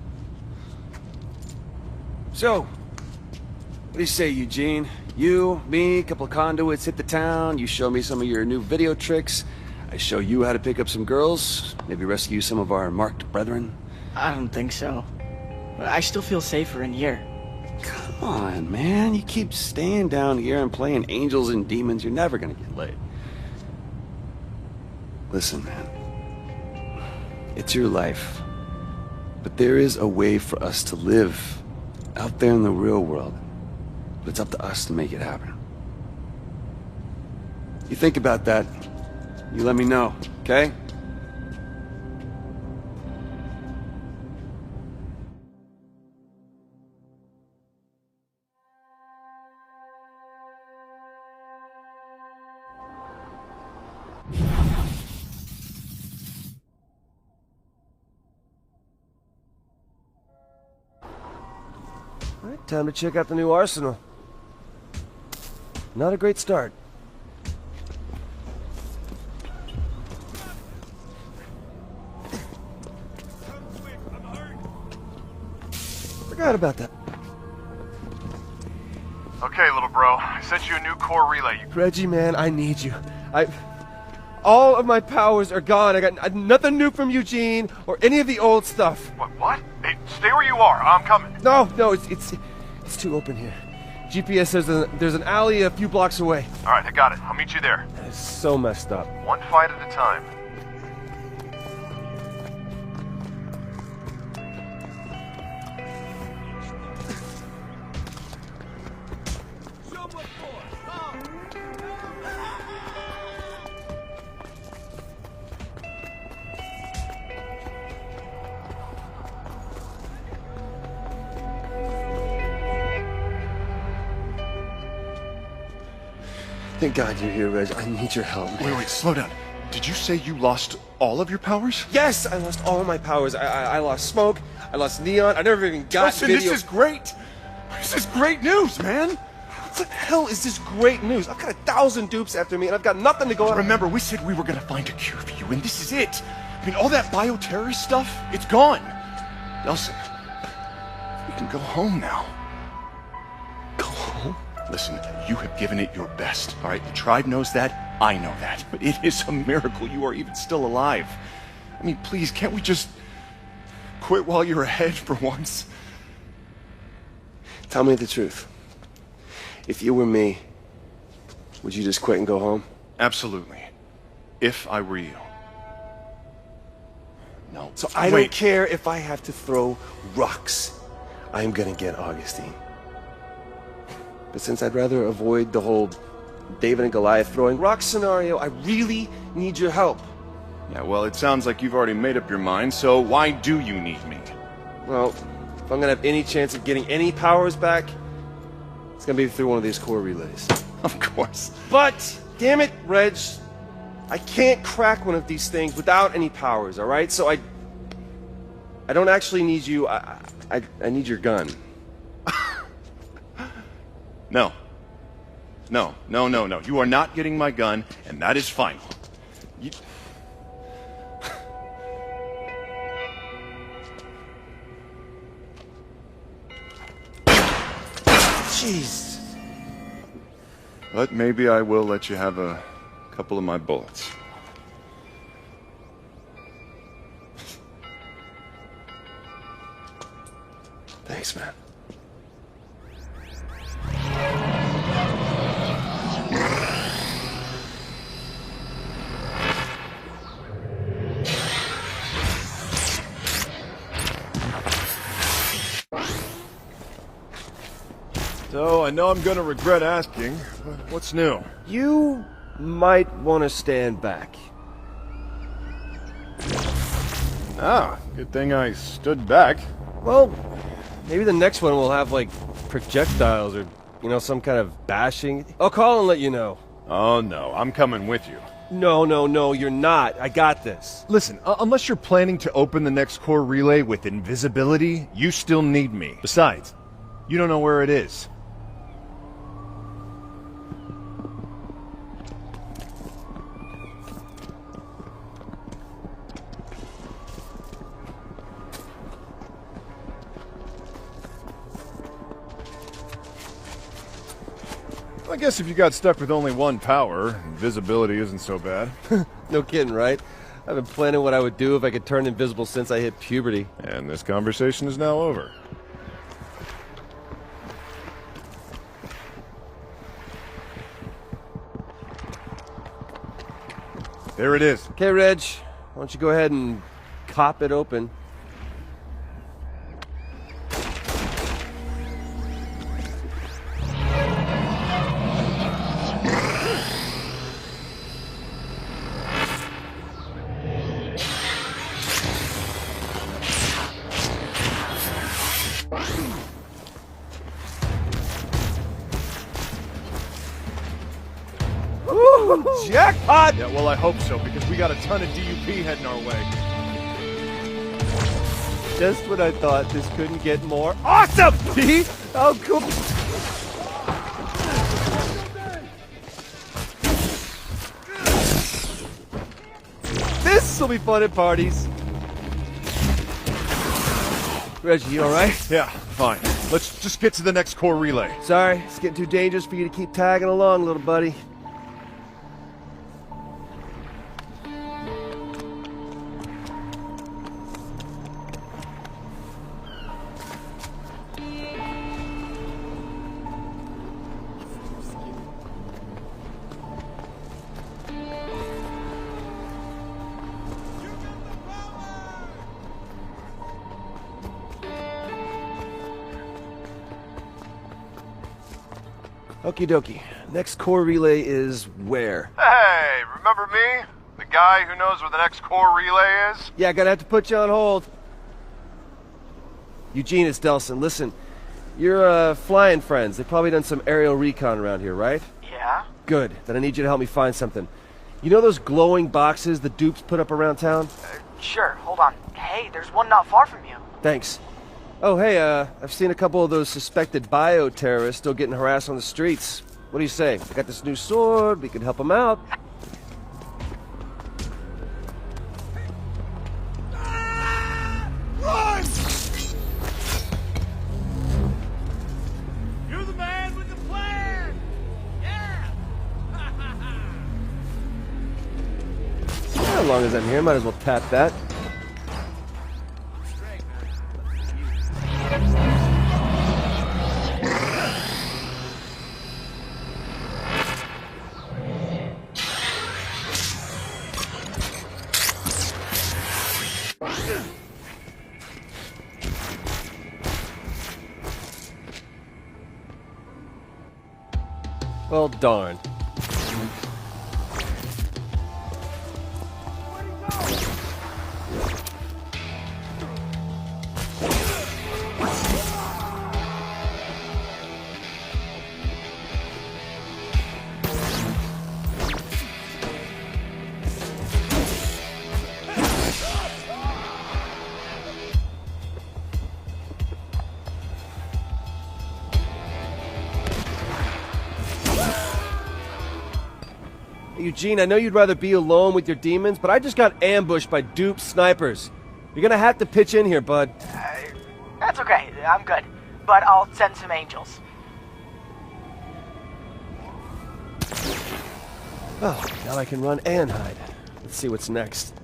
So, what do you say, Eugene? You, me, a couple of conduits hit the town, you show me some of your new video tricks, I show you how to pick up some girls, maybe rescue some of our marked brethren. I don't think so. I still feel safer in here. Come on, man. You keep staying down here and playing angels and demons, you're never gonna get laid. Listen, man. It's your life. But there is a way for us to live out there in the real world. But it's up to us to make it happen. You think about that. You let me know, okay? All right, time to check out the new arsenal. Not a great start. Forgot about that. Okay, little bro. I sent you a new core relay. Reggie, man, I need you. All of my powers are gone. I got nothing new from Eugene or any of the old stuff. What? Hey, stay where you are. I'm coming. No, it's too open here. GPS says there's an alley a few blocks away. All right, I got it. I'll meet you there. It's so messed up. One fight at a time. Thank God you're here, Reg. I need your help. Wait, slow down. Did you say you lost all of your powers? Yes, I lost all of my powers. I lost smoke. I lost neon. I never even got Listen, video. this is great. This is great news, man. What the hell is this great news? I've got 1,000 dupes after me, and I've got nothing to go on. Remember, we said we were going to find a cure for you, and this is it. I mean, all that bioterrorist stuff, it's gone. Delsin, we can go home now. Go home? Listen, you have given it your best, all right? The tribe knows that. I know that. But it is a miracle you are even still alive. I mean, please, can't we just quit while you're ahead for once? Tell me the truth. If you were me, would you just quit and go home? Absolutely. If I were you. No. So I don't care if I have to throw rocks. I'm gonna get Augustine. But since I'd rather avoid the whole David and Goliath throwing rocks scenario, I really need your help. Yeah, well, it sounds like you've already made up your mind, so why do you need me? Well, if I'm gonna have any chance of getting any powers back, it's gonna be through one of these core relays. Of course. But, damn it, Reg, I can't crack one of these things without any powers, alright? So I don't actually need you, I need your gun. No. No. You are not getting my gun, and that is final. Jeez. But maybe I will let you have a couple of my bullets. Thanks, man. So, I know I'm gonna regret asking, but what's new? You might want to stand back. Ah, good thing I stood back. Well, maybe the next one will have, like, projectiles or, you know, some kind of bashing. I'll call and let you know. Oh no, I'm coming with you. No, you're not. I got this. Listen, unless you're planning to open the next core relay with invisibility, you still need me. Besides, you don't know where it is. I guess if you got stuck with only one power, invisibility isn't so bad. No kidding, right? I've been planning what I would do if I could turn invisible since I hit puberty. And this conversation is now over. There it is. Okay, Reg, why don't you go ahead and cop it open? Jackpot! Yeah, well, I hope so, because we got a ton of D.U.P heading our way. Just when I thought this couldn't get more awesome! See? Oh, cool. This'll be fun at parties. Reggie, you alright? Yeah, fine. Let's just get to the next core relay. Sorry, it's getting too dangerous for you to keep tagging along, little buddy. Okie dokie. Next core relay is where? Hey, remember me? The guy who knows where the next core relay is? Yeah, gonna have to put you on hold. Eugene, it's Delsin. Listen, you're flying friends. They've probably done some aerial recon around here, right? Yeah? Good. Then I need you to help me find something. You know those glowing boxes the dupes put up around town? Sure, hold on. Hey, there's one not far from you. Thanks. Oh, hey, I've seen a couple of those suspected bio-terrorists still getting harassed on the streets. What do you say? I got this new sword, we can help them out. Run! You're the man with the plan! Yeah! As long as I'm here, might as well tap that. Well, darn. Eugene, I know you'd rather be alone with your demons, but I just got ambushed by dupe snipers. You're gonna have to pitch in here, bud. That's okay, I'm good. But I'll send some angels. Oh, now I can run and hide. Let's see what's next.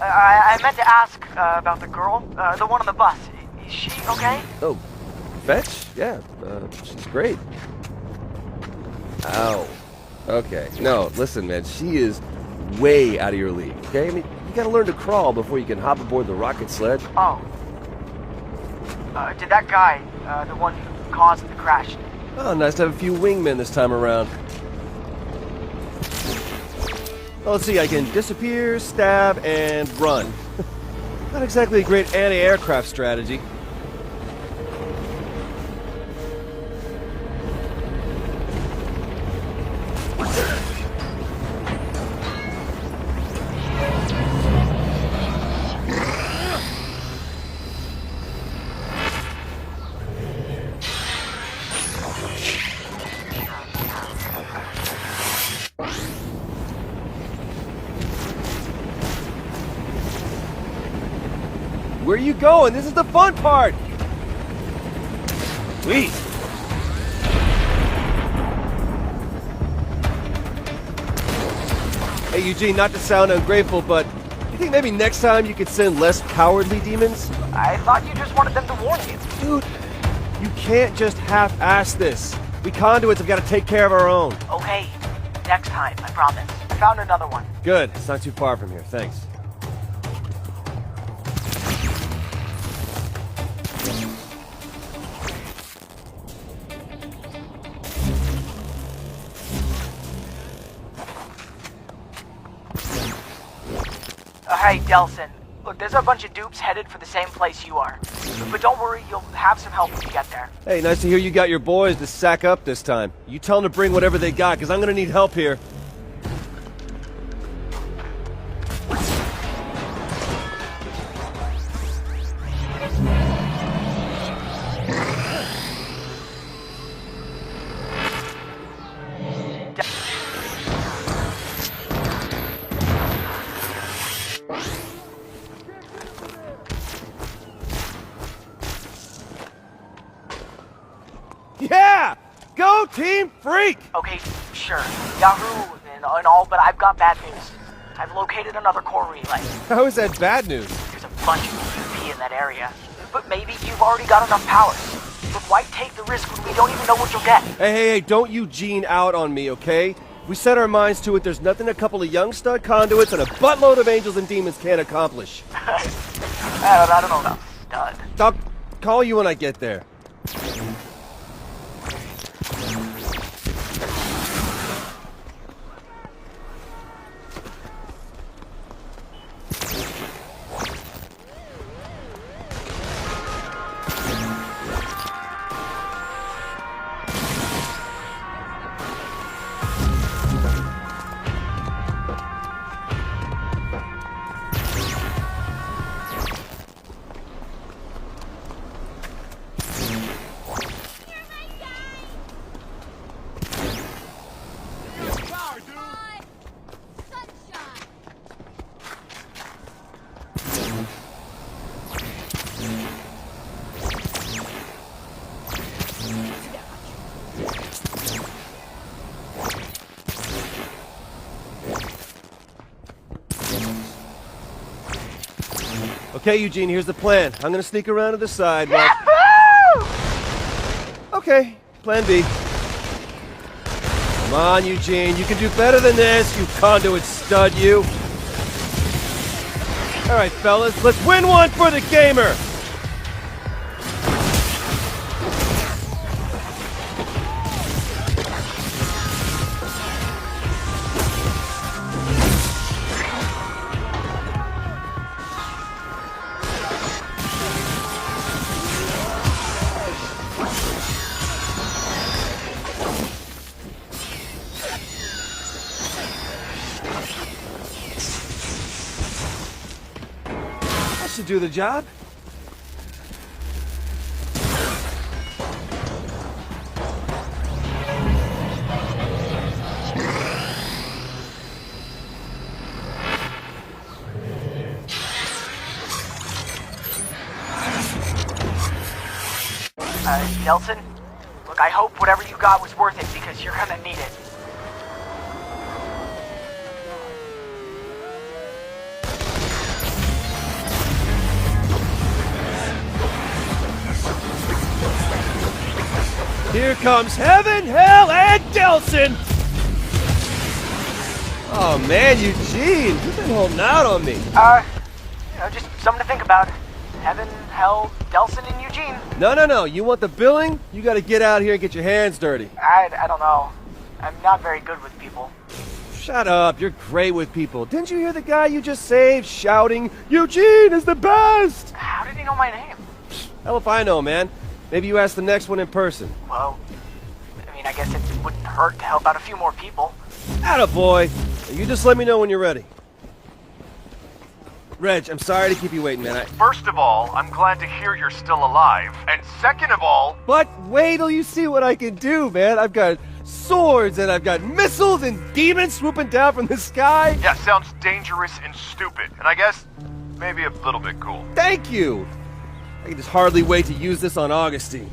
I meant to ask about the girl, the one on the bus. Is she okay? Oh, Fetch? Yeah, she's great. Ow. Okay, no, listen, man, she is way out of your league, okay? I mean, you gotta learn to crawl before you can hop aboard the rocket sled. Oh. Did that guy, the one who caused the crash? Oh, nice to have a few wingmen this time around. Well, let's see, I can disappear, stab, and run. Not exactly a great anti-aircraft strategy. Where are you going? This is the fun part! Sweet! Hey Eugene, not to sound ungrateful, but you think maybe next time you could send less cowardly demons? I thought you just wanted them to warn you. Dude, you can't just half-ass this. We conduits have got to take care of our own. Okay, next time, I promise. I found another one. Good, it's not too far from here, thanks. Hey, Delsin. Look, there's a bunch of dupes headed for the same place you are. But don't worry, you'll have some help when you get there. Hey, nice to hear you got your boys to sack up this time. You tell them to bring whatever they got, because I'm going to need help here. go, Team Freak! Okay, sure. Yahoo and all, but I've got bad news. I've located another core relay. How is that bad news? There's a bunch of D.U.P in that area. But maybe you've already got enough power. But why take the risk when we don't even know what you'll get? Hey, don't you Gene out on me, okay? If we set our minds to it, there's nothing a couple of young stud conduits and a buttload of angels and demons can't accomplish. I don't know about stud. I'll call you when I get there. Okay, Eugene, here's the plan. I'm gonna sneak around to the side while... Okay, plan B. Come on, Eugene, you can do better than this, you conduit stud, you. Alright, fellas, let's win one for the gamer! To do the job. Delsin? Look, I hope whatever you got was worth it because you're gonna need it. Here comes heaven, hell, and Delsin! Oh man, Eugene, you've been holding out on me. Just something to think about. Heaven, hell, Delsin, and Eugene. No, you want the billing? You gotta get out here and get your hands dirty. I don't know. I'm not very good with people. Shut up, you're great with people. Didn't you hear the guy you just saved shouting, Eugene is the best? How did he know my name? Hell if I know, man. Maybe you ask the next one in person. Well, I mean, I guess it wouldn't hurt to help out a few more people. Attaboy! You just let me know when you're ready. Reg, I'm sorry to keep you waiting, man. First of all, I'm glad to hear you're still alive. And second of all... But wait till you see what I can do, man. I've got swords and I've got missiles and demons swooping down from the sky. Yeah, sounds dangerous and stupid. And I guess maybe a little bit cool. Thank you! I can just hardly wait to use this on Augustine.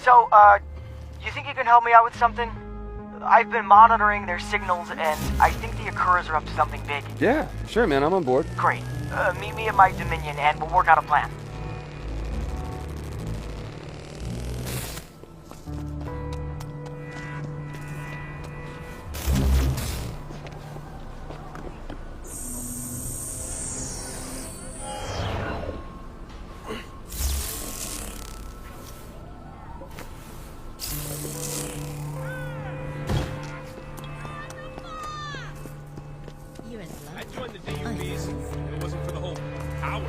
So, you think you can help me out with something? I've been monitoring their signals, and I think the Akuras are up to something big. Yeah, sure, man. I'm on board. Great. Meet me at my Dominion, and we'll work out a plan. I joined the D.U.Ps if it wasn't for the whole power.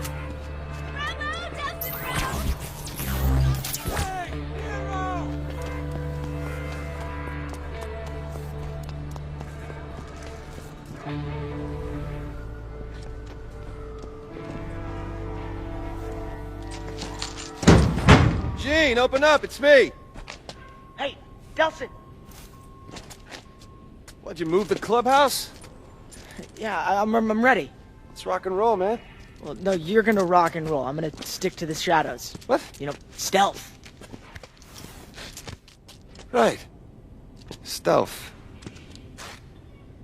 Gene, open up, it's me! Hey, Delsin! What'd you move the clubhouse? Yeah, I'm ready. Let's rock and roll, man. Well, no, you're gonna rock and roll. I'm gonna stick to the shadows. What? You know, stealth. Right. Stealth.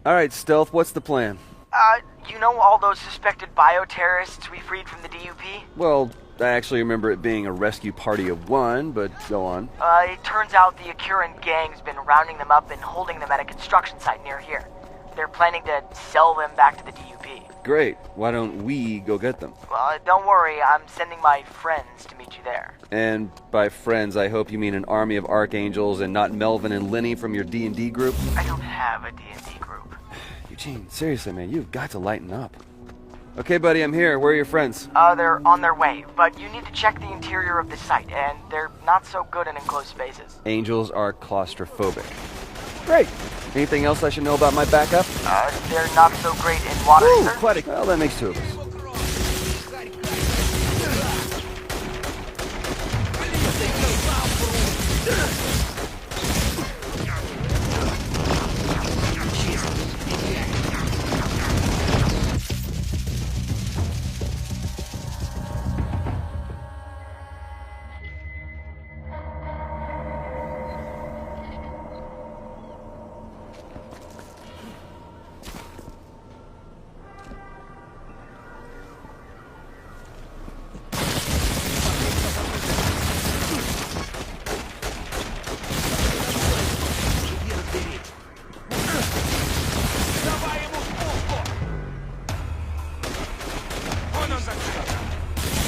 Alright, Stealth, what's the plan? You know all those suspected bioterrorists we freed from the D.U.P? Well, I actually remember it being a rescue party of one, but go on. It turns out the Akuran gang's been rounding them up and holding them at a construction site near here. They're planning to sell them back to the D.U.P. Great. Why don't we go get them? Don't worry, I'm sending my friends to meet you there. And by friends, I hope you mean an army of archangels and not Melvin and Lenny from your D&D group? I don't have a D&D group. Eugene, seriously, man, you've got to lighten up. Okay, buddy, I'm here. Where are your friends? They're on their way, but you need to check the interior of the site, and they're not so good in enclosed spaces. Angels are claustrophobic. Great. Anything else I should know about my backup? They're not so great in water, Ooh, sir. quite a... Well, that makes two of us.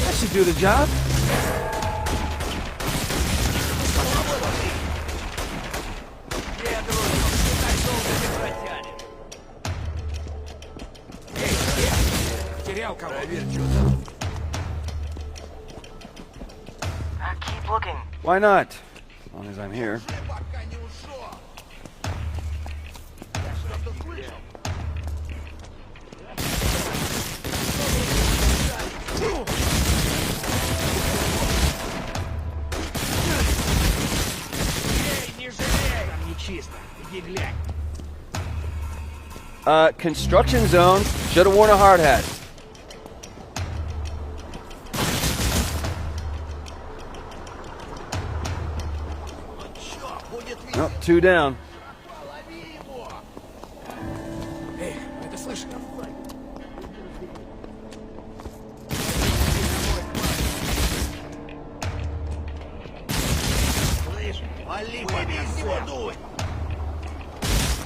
That should do the job. Keep looking. Why not? As long as I'm here. Construction zone. Should have worn a hard hat. Oh, two down.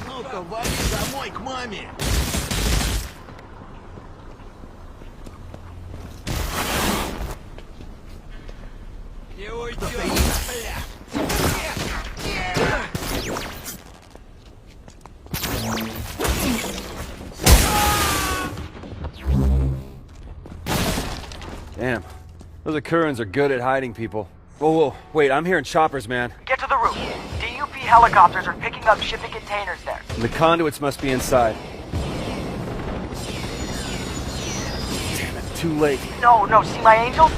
Ну-ка, вали домой к маме! Не уйдешь, бля! Damn. Those Akurans are good at hiding people. Whoa, wait, I'm hearing choppers, man. Get to the roof. D.U.P. helicopters are picking up shipping containers there. The conduits must be inside. Damn it, too late. No, see my angels?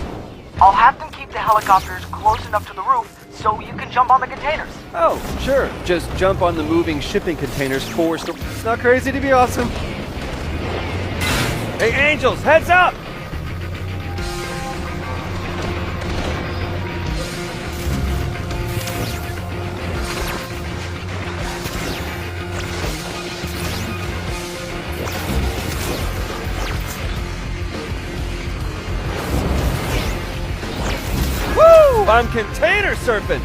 I'll have them keep the helicopters close enough to the roof so you can jump on the containers. Oh, sure. Just jump on the moving shipping containers forced. It's not crazy to be awesome. Hey, angels, heads up! I'm container surfing.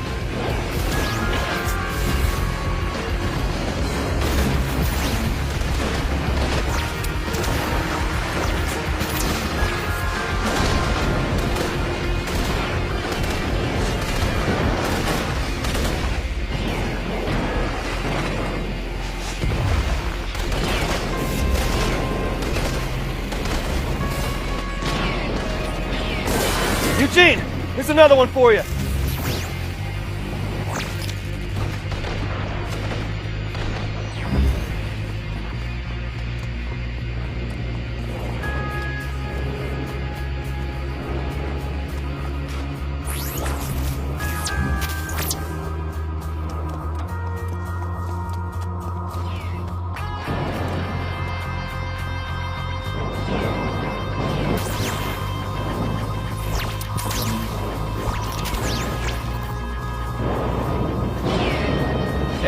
Eugene, here's another one for you.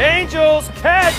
Angels, catch!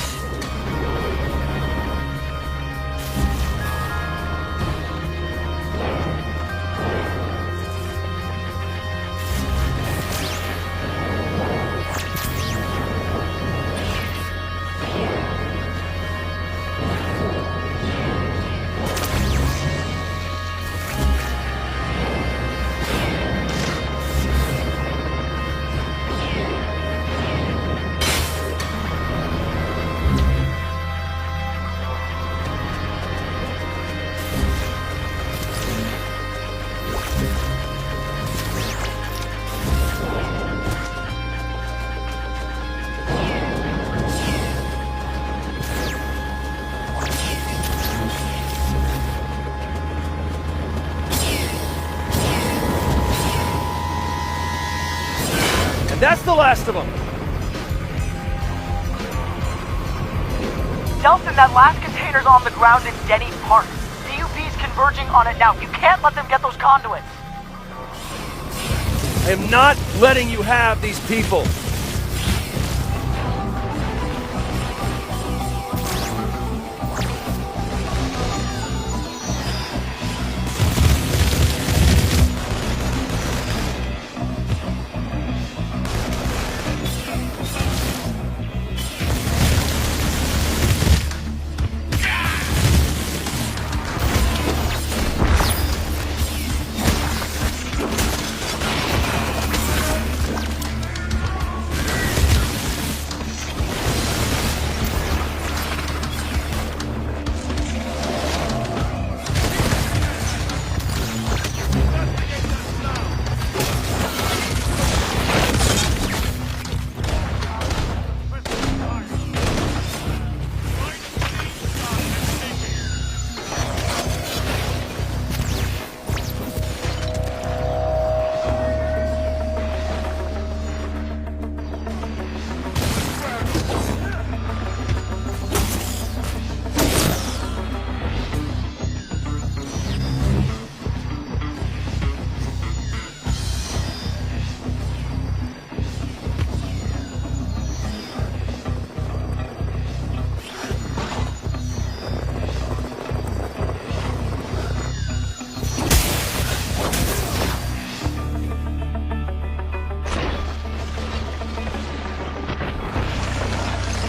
That's the last of them. Delsin, that last container's on the ground in Denny Park. D.U.P's converging on it now. You can't let them get those conduits. I am not letting you have these people.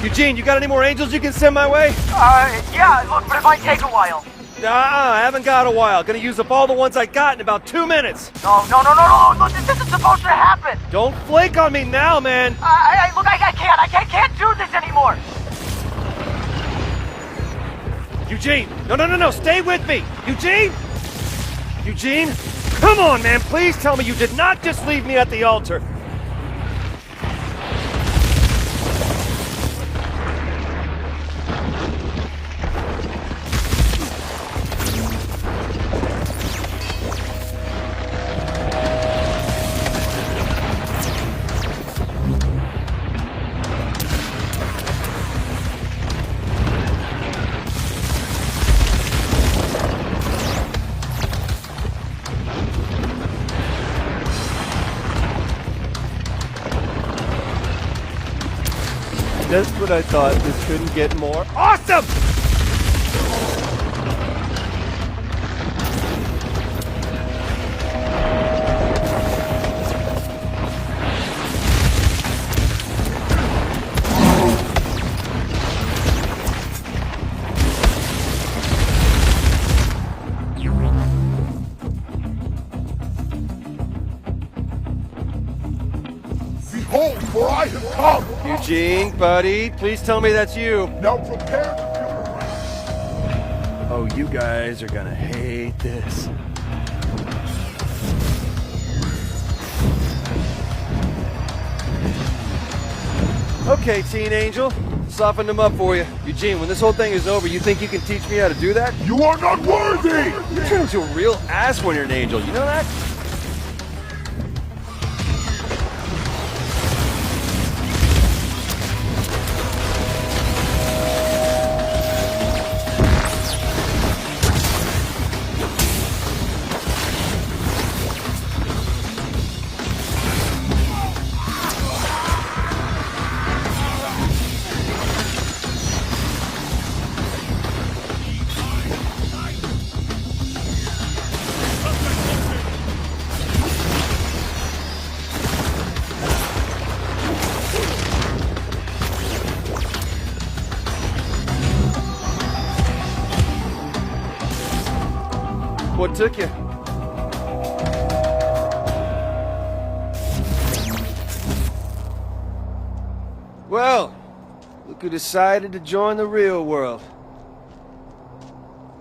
Eugene, you got any more angels you can send my way? Yeah, look, but it might take a while. I haven't got a while. Gonna use up all the ones I got in about 2 minutes. No. Look, this isn't supposed to happen. Don't flake on me now, man. Look, I can't do this anymore. Eugene, no, stay with me. Eugene, come on, man. Please tell me you did not just leave me at the altar. Just when I thought this couldn't get more awesome! Eugene, buddy, please tell me that's you. Now prepare. Oh, you guys are gonna hate this. Okay, Teen Angel, softened them up for you. Eugene, when this whole thing is over, you think you can teach me how to do that? You are not worthy! You turn into a real ass when you're an angel, you know that? What took you? Well, look who decided to join the real world.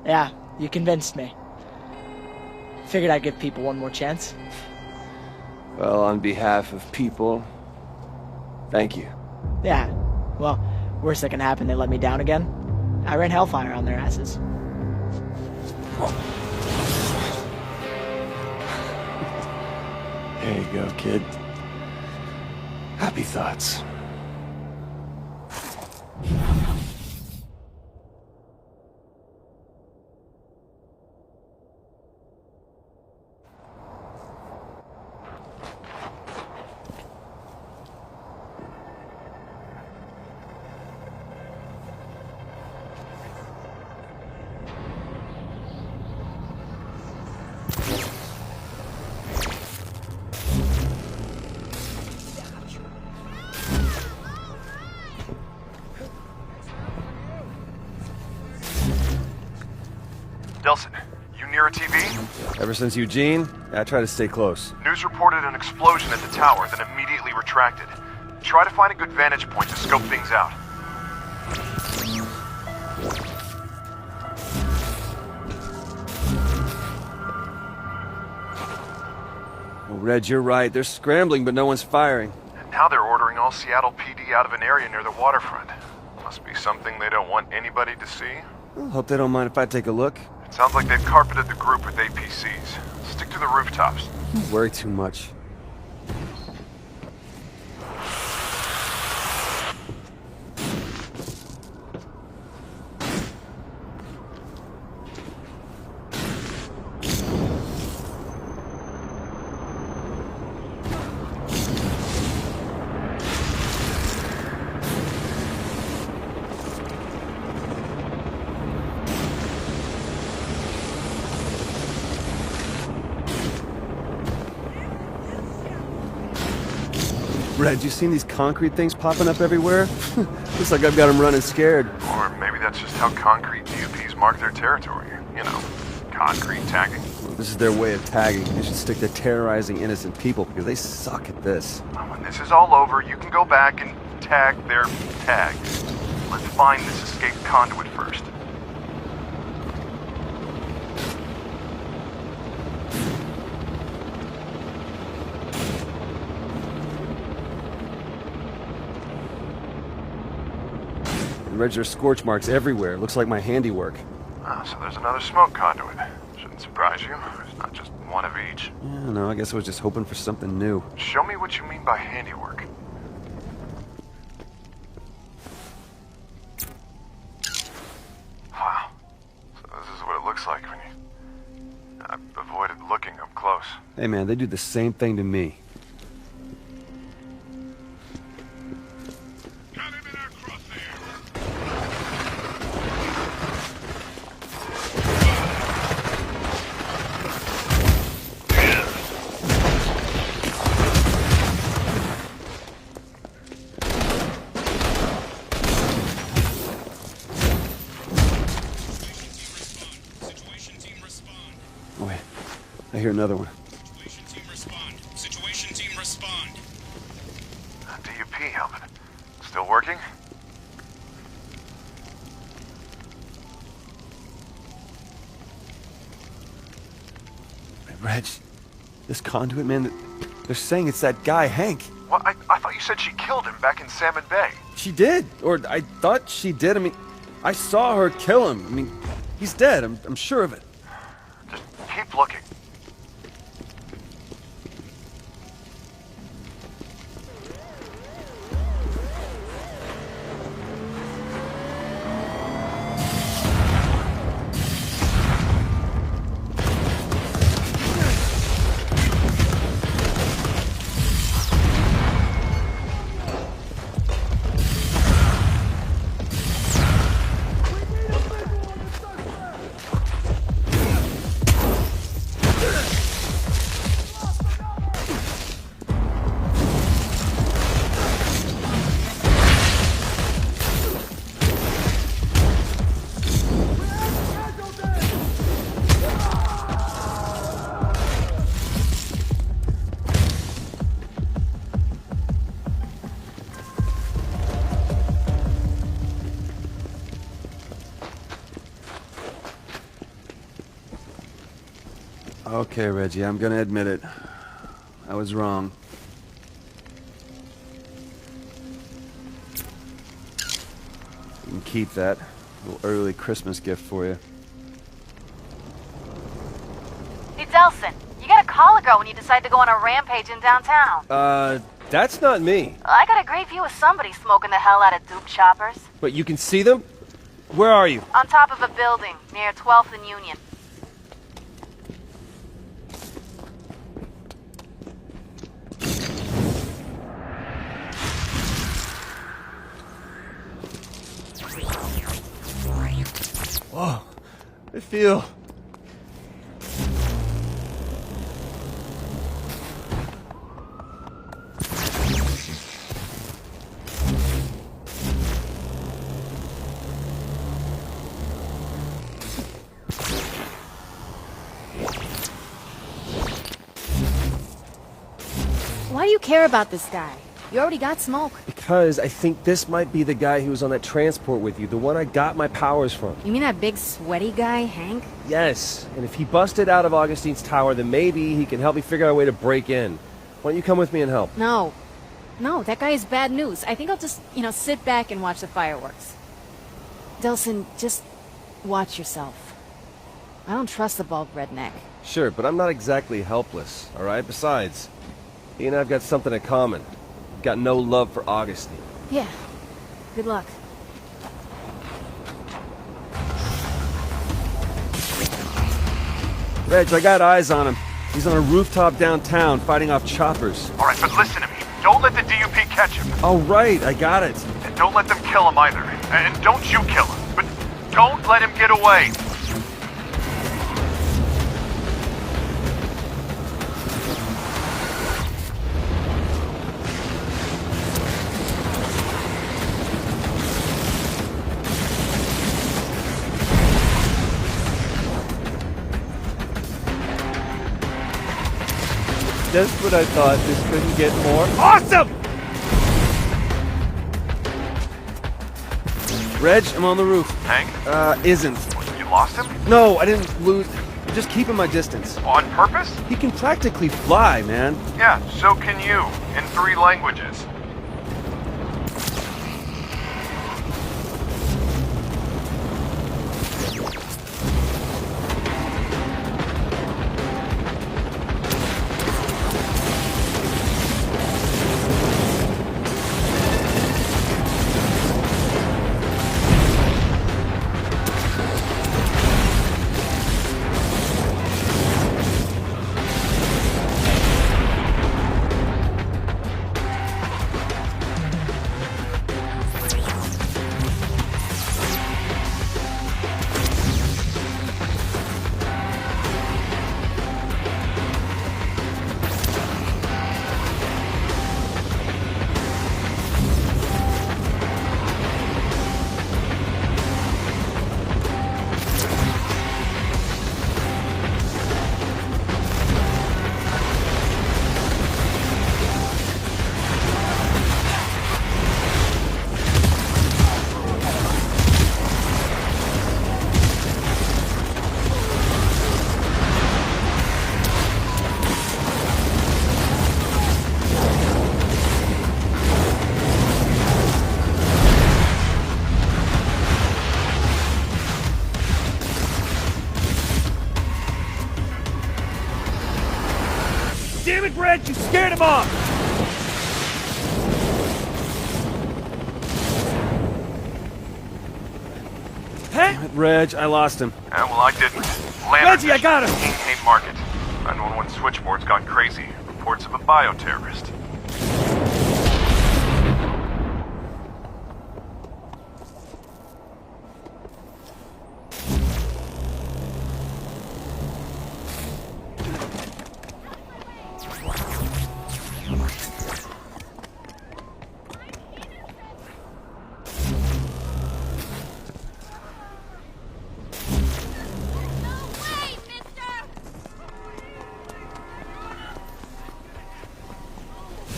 Yeah, you convinced me. Figured I'd give people one more chance. Well, on behalf of people, thank you. Yeah, well, worst that can happen, they let me down again. I ran hellfire on their asses. There you go, kid. Happy thoughts. Delsin, you near a TV? Ever since Eugene, I try to stay close. News reported an explosion at the tower, then immediately retracted. Try to find a good vantage point to scope things out. Well, Reg, you're right. They're scrambling, but no one's firing. And now they're ordering all Seattle PD out of an area near the waterfront. Must be something they don't want anybody to see. Well, hope they don't mind if I take a look. It sounds like they've carpeted the group with APCs. Stick to the rooftops. Don't worry too much. Red, you seen these concrete things popping up everywhere? Looks like I've got them running scared. Or maybe that's just how concrete D.U.Ps mark their territory. You know, concrete tagging. Well, this is their way of tagging. They should stick to terrorizing innocent people because they suck at this. When this is all over, you can go back and tag their tags. Let's find this escaped conduit first. Reg, there's scorch marks everywhere. Looks like my handiwork. Ah, so there's another smoke conduit. Shouldn't surprise you. There's not just one of each. Yeah, no, I guess I was just hoping for something new. Show me what you mean by handiwork. Wow. So this is what it looks like when you... I've avoided looking up close. Hey man, they do the same thing to me. I hear another one. Situation team respond. Situation team respond. D.U.P helping. Still Reg, this conduit, man, they're saying it's that guy, Hank. Well, I thought you said she killed him back in Salmon Bay. She did, or I thought she did. I mean, I saw her kill him. I mean, he's dead. I'm sure of it. Just keep looking. Okay, Reggie, I'm gonna admit it. I was wrong. You can keep that. A little early Christmas gift for you. Hey, Delsin, you gotta call a girl when you decide to go on a rampage in downtown. That's not me. I got a great view of somebody smoking the hell out of D.U.P choppers. But you can see them? Where are you? On top of a building, near 12th and Union. Whoa, I feel... Why do you care about this guy? You already got smoke. Because I think this might be the guy who was on that transport with you, the one I got my powers from. You mean that big sweaty guy, Hank? Yes, and if he busted out of Augustine's tower, then maybe he can help me figure out a way to break in. Why don't you come with me and help? No. No, that guy is bad news. I think I'll just, sit back and watch the fireworks. Delsin, just watch yourself. I don't trust the bald redneck. Sure, but I'm not exactly helpless, all right? Besides, he and I've got something in common. We've got no love for Augustine. Yeah. Good luck. Reg, I got eyes on him. He's on a rooftop downtown fighting off choppers. All right, but listen to me. Don't let the D.U.P catch him. Oh, right, I got it. And don't let them kill him either. And don't you kill him. But don't let him get away. Just when I thought this couldn't get more awesome! Reg, I'm on the roof. Hank? Isn't. You lost him? No, I didn't lose. I'm just keeping my distance. On purpose? He can practically fly, man. Yeah, so can you. In 3 languages. Damn it, Brad, you scared him off! Hey? Damn it, Reg, I lost him. Yeah, well, I didn't. Reggie, I got him! Hayne Market. 911 switchboard's gone crazy. Reports of a bioterrorist.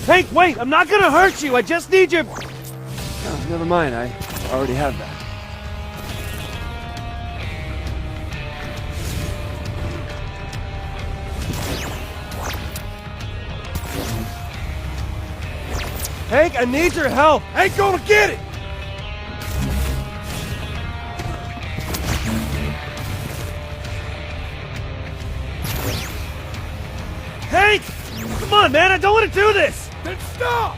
Hank, wait! I'm not gonna hurt you! I just need your... Oh, never mind, I already have that. Hank, I need your help! Ain't gonna get it! Hank! Come on, man, I don't want to do this! Then stop!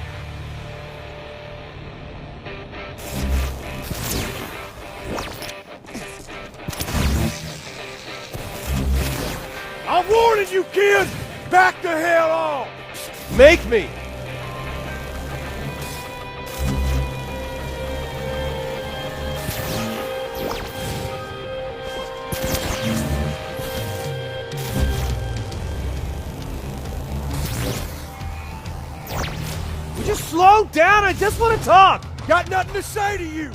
I'm warning you, kid! Back the hell off! Make me! Just slow down, I just want to talk! Got nothing to say to you!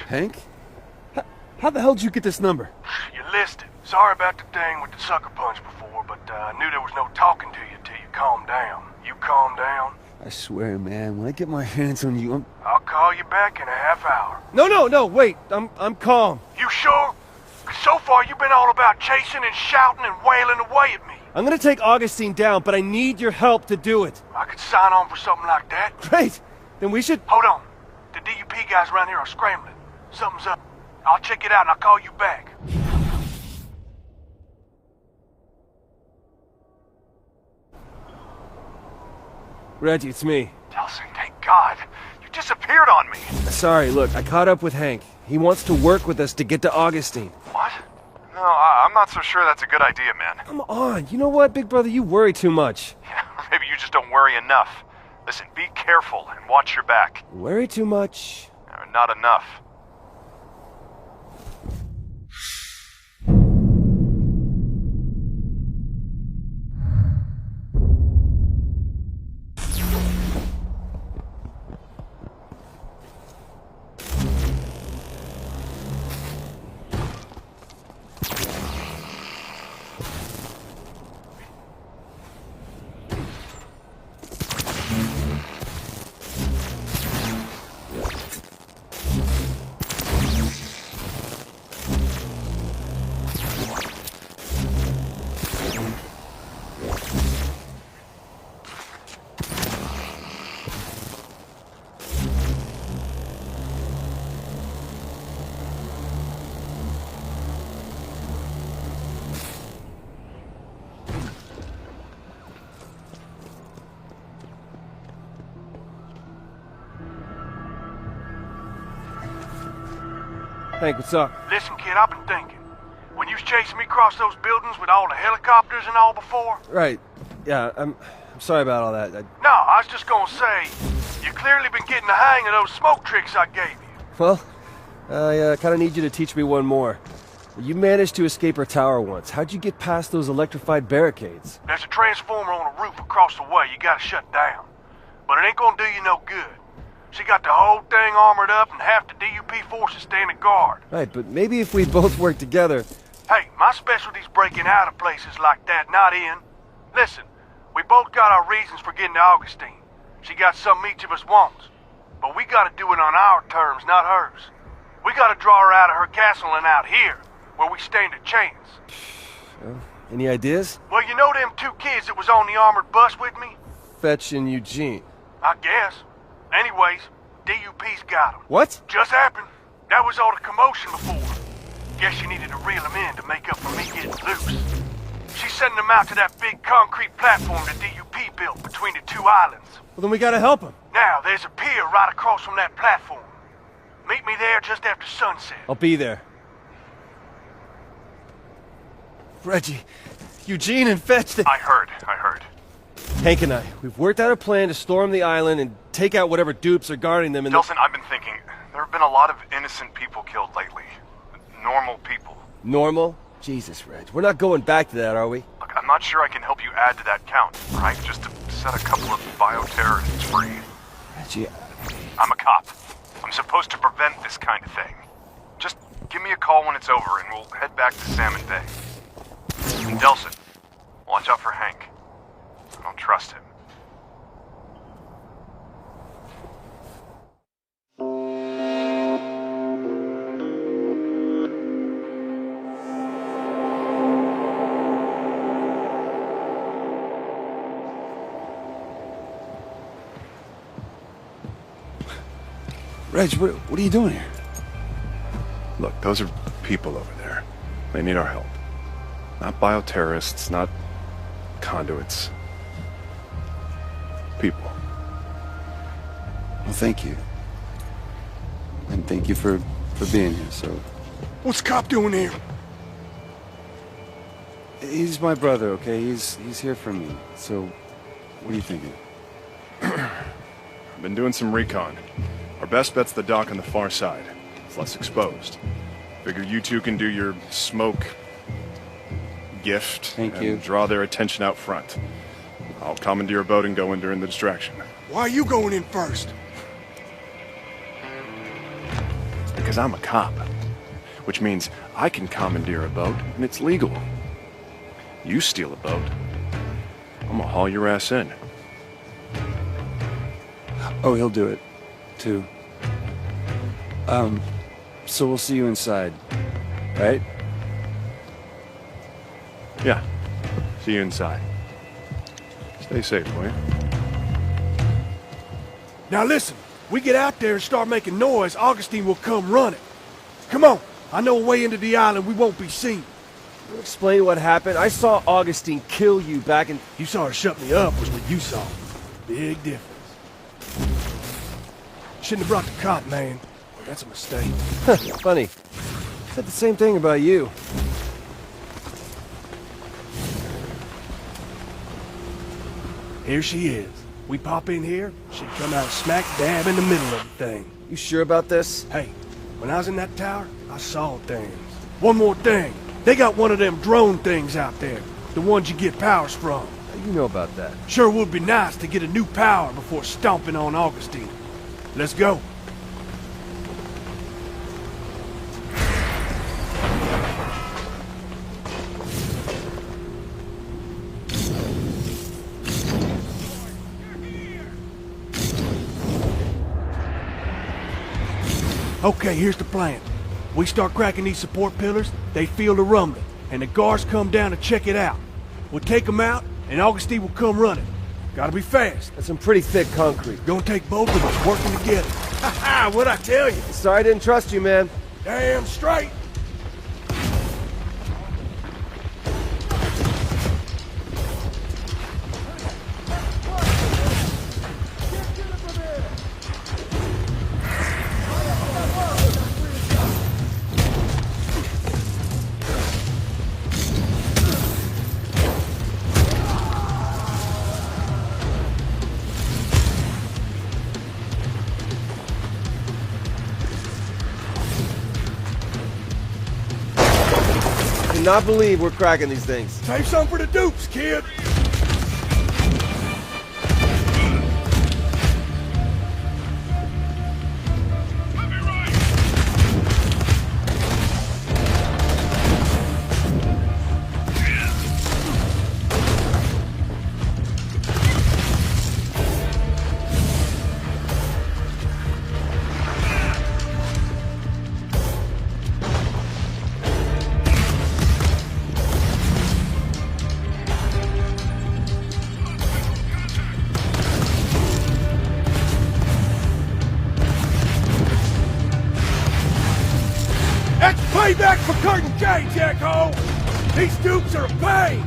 Hank? How the hell did you get this number? You listed. Sorry about the dang with the sucker punch before, but I knew there was no talking to you till you calmed down. You calm down? I swear, man, when I get my hands on you, I'll call you back in a half hour. No, wait. I'm calm. You sure? 'Cause so far you've been all about chasing and shouting and wailing away at me. I'm gonna take Augustine down, but I need your help to do it. I could sign on for something like that. Great. Then we should... Hold on. The D.U.P guys around here are scrambling. Something's up. I'll check it out and I'll call you back. Reggie, it's me. Delsin, thank God. You disappeared on me. Sorry, look, I caught up with Hank. He wants to work with us to get to Augustine. What? No, I'm not so sure that's a good idea, man. Come on, you know what, big brother? You worry too much. Yeah, maybe you just don't worry enough. Listen, be careful and watch your back. Worry too much? Not enough. Hank, what's up? Listen, kid, I've been thinking. When you was chasing me across those buildings with all the helicopters and all before... Right. Yeah, I'm sorry about all that. No, I was just gonna say, You clearly been getting the hang of those smoke tricks I gave you. Well, I kind of need you to teach me one more. You managed to escape her tower once. How'd you get past those electrified barricades? There's a transformer on a roof across the way you gotta shut down. But it ain't gonna do you no good. She got the whole thing armored up and half the D.U.P forces standing guard. Right, but maybe if we both work together... Hey, my specialty's breaking out of places like that, not in. Listen, we both got our reasons for getting to Augustine. She got something each of us wants. But we gotta do it on our terms, not hers. We gotta draw her out of her castle and out here, where we stand a chance. Any ideas? Well, you know them two kids that was on the armored bus with me? Fetch and Eugene. I guess. Anyways, D.U.P's got them. What? Just happened. That was all the commotion before. Guess you needed to reel them in to make up for me getting loose. She's sending them out to that big concrete platform the D.U.P built between the two islands. Well, then we gotta help them. Now, there's a pier right across from that platform. Meet me there just after sunset. I'll be there. Reggie, Eugene and Fetch... I heard. Hank and I, we've worked out a plan to storm the island and take out whatever dupes are guarding them and... Delsin, I've been thinking, there have been a lot of innocent people killed lately. Normal people. Normal? Jesus, Reg. We're not going back to that, are we? Look, I'm not sure I can help you add to that count, right? Just to set a couple of bioterrorists free. Reggie... I'm a cop. I'm supposed to prevent this kind of thing. Just give me a call when it's over and we'll head back to Salmon Bay. And Delsin, watch out for Hank. I don't trust him. Reg, what are you doing here? Look, those are people over there. They need our help. Not bioterrorists, not conduits. People. Well, thank you. And thank you for being here, so... What's the cop doing here? He's my brother, okay? He's here for me. So, what are you thinking? I've been doing some recon. Our best bet's the dock on the far side. It's less exposed. Figure you two can do your smoke gift Thank and you. Draw their attention out front. I'll commandeer a boat and go in during the distraction. Why are you going in first? Because I'm a cop. Which means I can commandeer a boat, and it's legal. You steal a boat, I'm gonna haul your ass in. Oh, he'll do it, too. So we'll see you inside, right? Yeah. See you inside. Stay safe, will you? Now listen, we get out there and start making noise, Augustine will come running. Come on, I know a way into the island we won't be seen. Explain what happened. I saw Augustine kill you back in... You saw her shut me up was what you saw. Big difference. Shouldn't have brought the cop, man. That's a mistake. Funny. Said the same thing about you. Here she is. We pop in here, she'd come out smack dab in the middle of the thing. You sure about this? Hey, when I was in that tower, I saw things. One more thing. They got one of them drone things out there. The ones you get powers from. How you know about that? Sure would be nice to get a new power before stomping on Augustine. Let's go. Okay, here's the plan. We start cracking these support pillars, they feel the rumbling, and the guards come down to check it out. We'll take them out, and Augustine will come running. Gotta be fast. That's some pretty thick concrete. Gonna take both of us working together. Ha ha, what'd I tell you? Sorry I didn't trust you, man. Damn straight. not believe we're cracking these things. Save some for the dupes, kid. That's payback for Curtin K, Jacko! These dupes are a pain!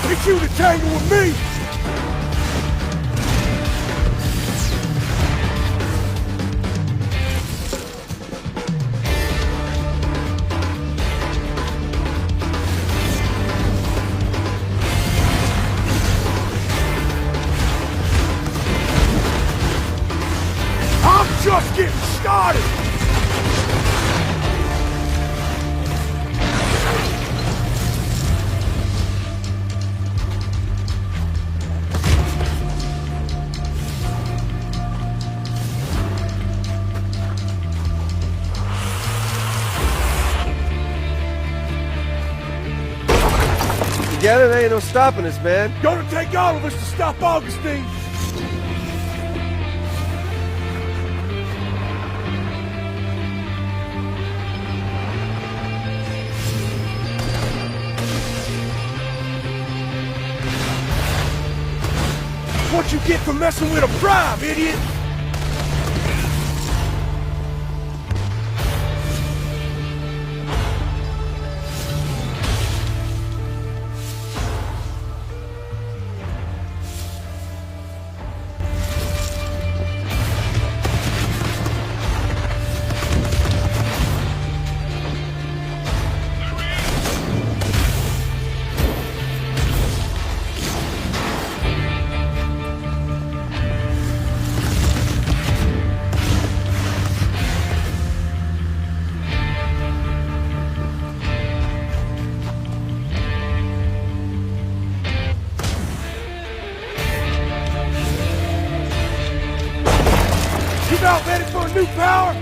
Get you to tangle with me! I'm just getting started! Together, there ain't no stopping us, man. Gonna take all of us to stop Augustine! What you get for messing with a bribe, idiot? About ready for a new power?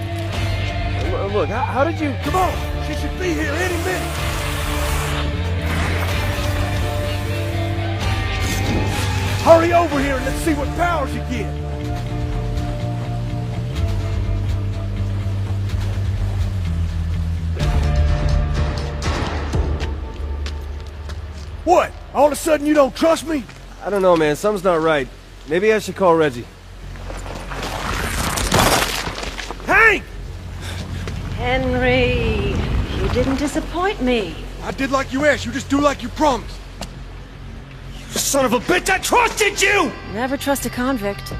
Look, how did you... Come on, she should be here any minute. Hurry over here and let's see what powers you get. What? All of a sudden you don't trust me? I don't know, man. Something's not right. Maybe I should call Reggie. Hank! Henry, you didn't disappoint me. I did like you asked. You just do like you promised. You son of a bitch! I trusted you! Never trust a convict.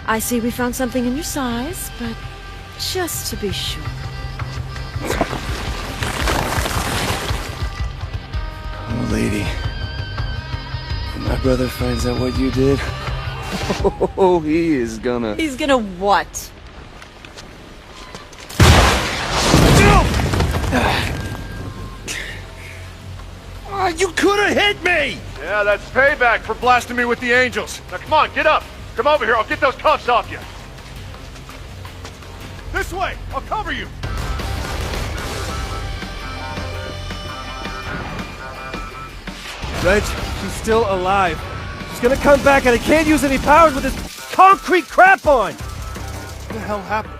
I see we found something in your size, but just to be sure. Oh, lady. When my brother finds out what you did, oh, he is gonna... He's gonna what? You could have hit me! Yeah, that's payback for blasting me with the angels. Now come on, get up. Come over here, I'll get those cuffs off you. This way, I'll cover you. Reg, she's still alive. She's gonna come back and I can't use any powers with this concrete crap on! What the hell happened?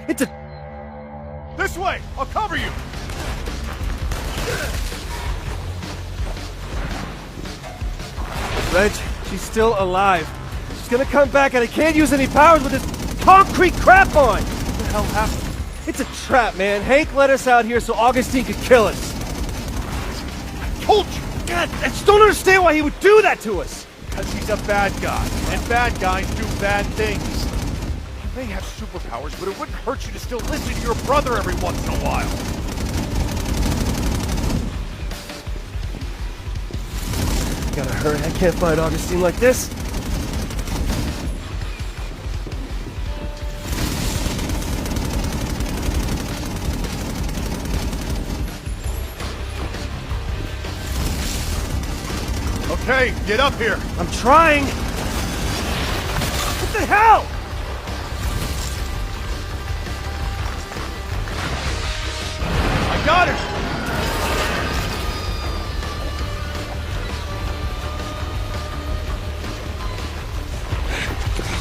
It's a... This way! I'll cover you! Reg, she's still alive. She's gonna come back and I can't use any powers with this concrete crap on! What the hell happened? It's a trap, man. Hank let us out here so Augustine could kill us. I told you! God, I just don't understand why he would do that to us. Because he's a bad guy, and bad guys do bad things. You may have superpowers, but it wouldn't hurt you to still listen to your brother every once in a while. Gotta hurry, I can't find Augustine like this. Okay, get up here. I'm trying. What the hell? I got it.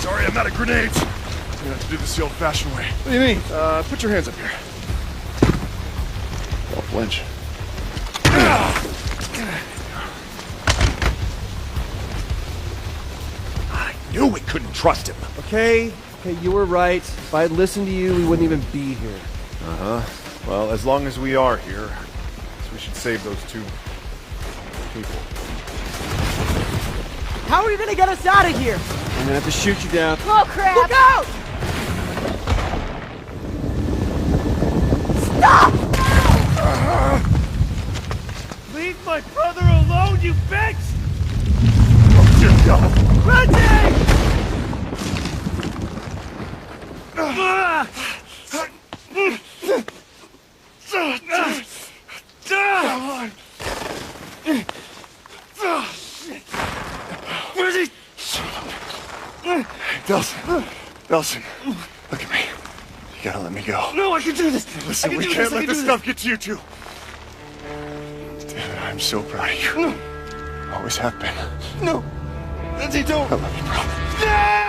Sorry, I'm out of grenades. You're gonna have to do this the old-fashioned way. What do you mean? Put your hands up here. Don't flinch. I knew we couldn't trust him. Okay, you were right. If I had listened to you, we wouldn't even be here. Uh-huh. Well, as long as we are here, we should save those two people. How are you gonna get us out of here? I'm gonna have to shoot you down. Oh, crap! Look out! Stop! Leave my brother alone, you bitch! Oh, dear God. Reggie! Delsin, look at me. You gotta let me go. No, I can do this. Listen, we can't let this stuff get to you two. David, I'm so proud of you. Always have been. No, Lindsay, don't. I love you, bro. No!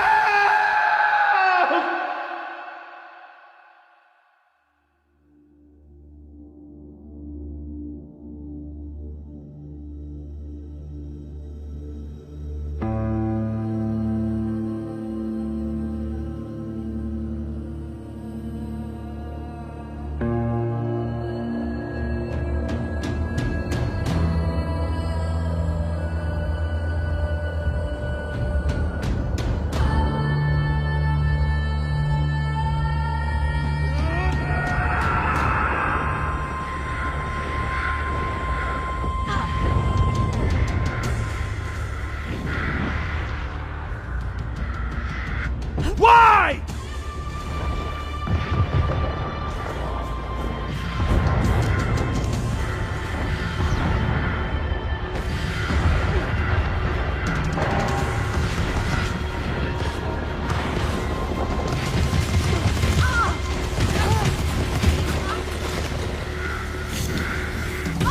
Why?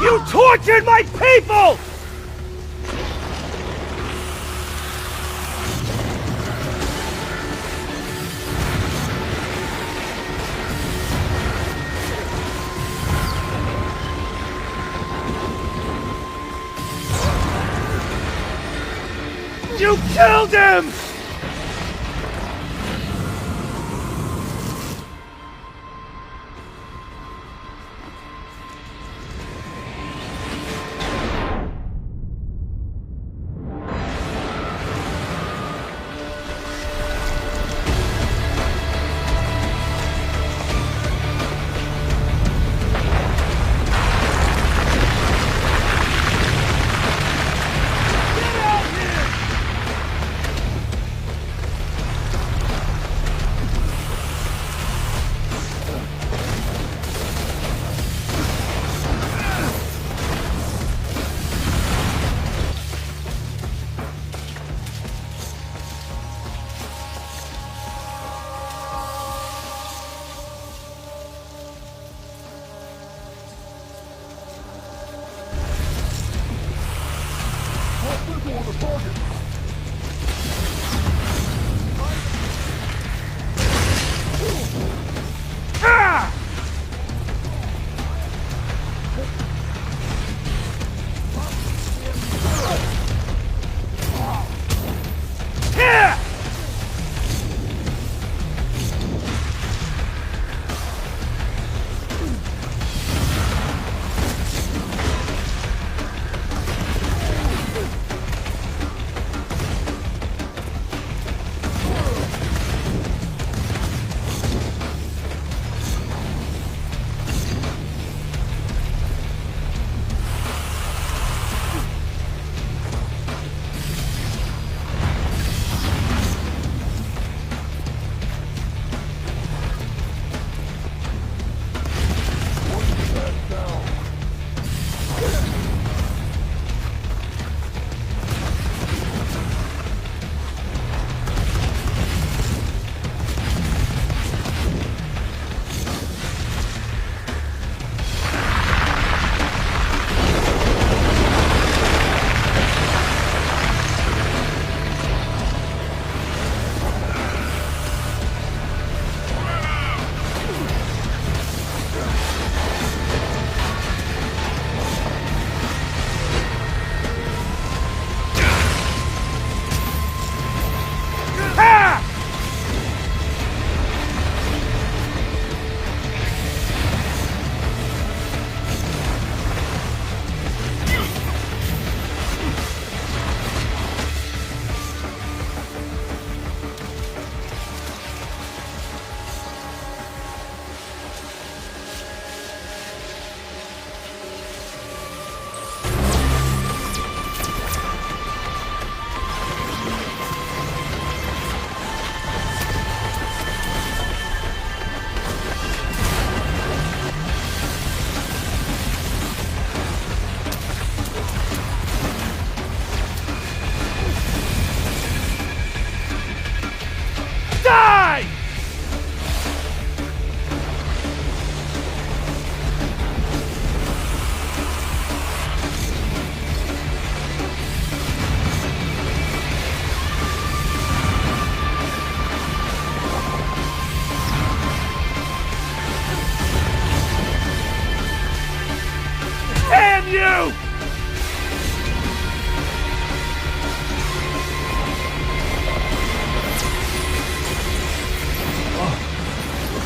You tortured my people! You killed him!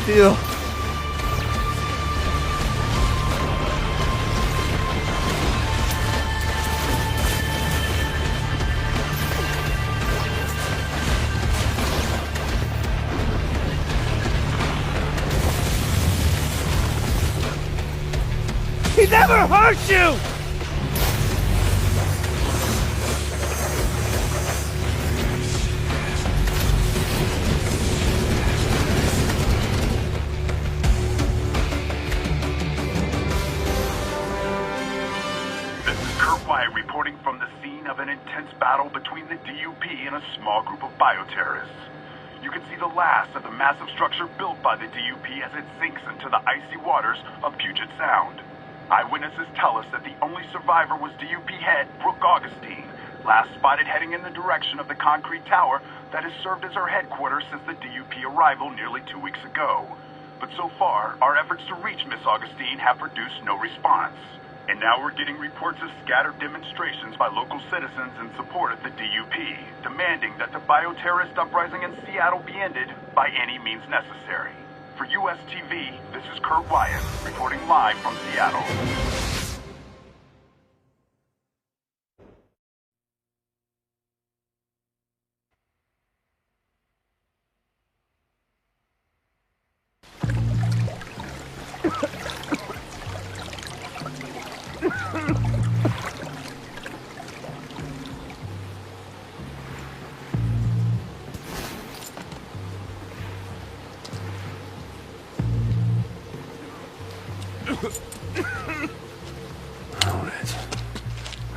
Deal. He never hurt you! Reporting from the scene of an intense battle between the D.U.P. and a small group of bioterrorists. You can see the last of the massive structure built by the D.U.P. as it sinks into the icy waters of Puget Sound. Eyewitnesses tell us that the only survivor was D.U.P. head Brooke Augustine, last spotted heading in the direction of the concrete tower that has served as her headquarters since the D.U.P. arrival nearly 2 weeks ago. But so far, our efforts to reach Miss Augustine have produced no response. And now we're getting reports of scattered demonstrations by local citizens in support of the D.U.P., demanding that the bioterrorist uprising in Seattle be ended by any means necessary. For US TV, this is Kurt Wyatt, reporting live from Seattle.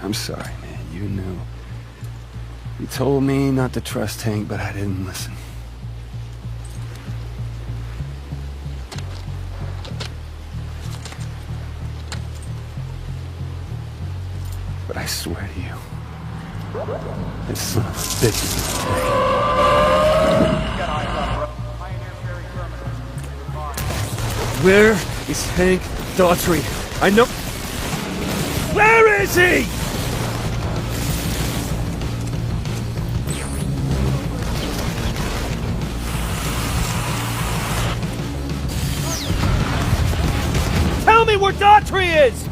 I'm sorry, man. You knew. You told me not to trust Hank, but I didn't listen. But I swear to you, This son of a bitch. Where is Hank Daughtry? I know... Where is he?! Tell me where Daughtry is!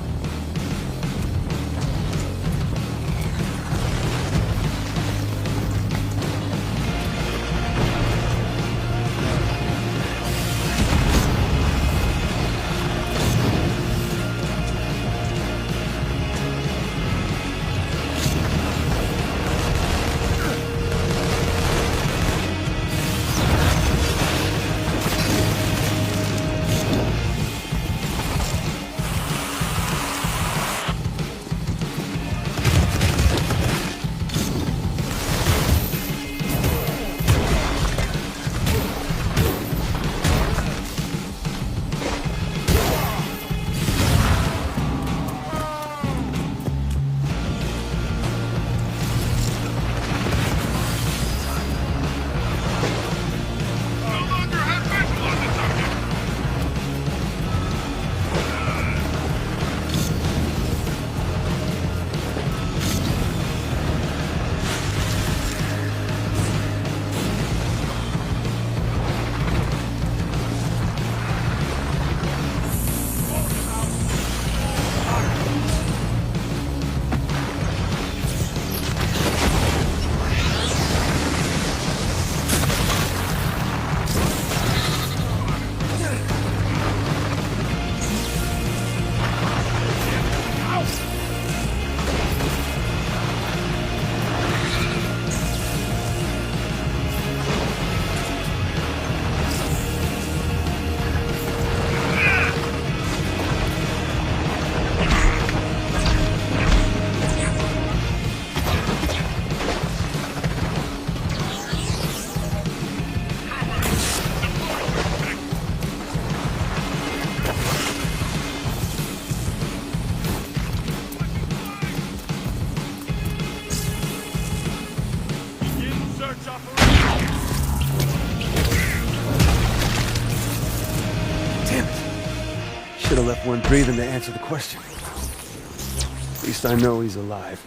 Should have left one breathing to answer the question. At least I know he's alive.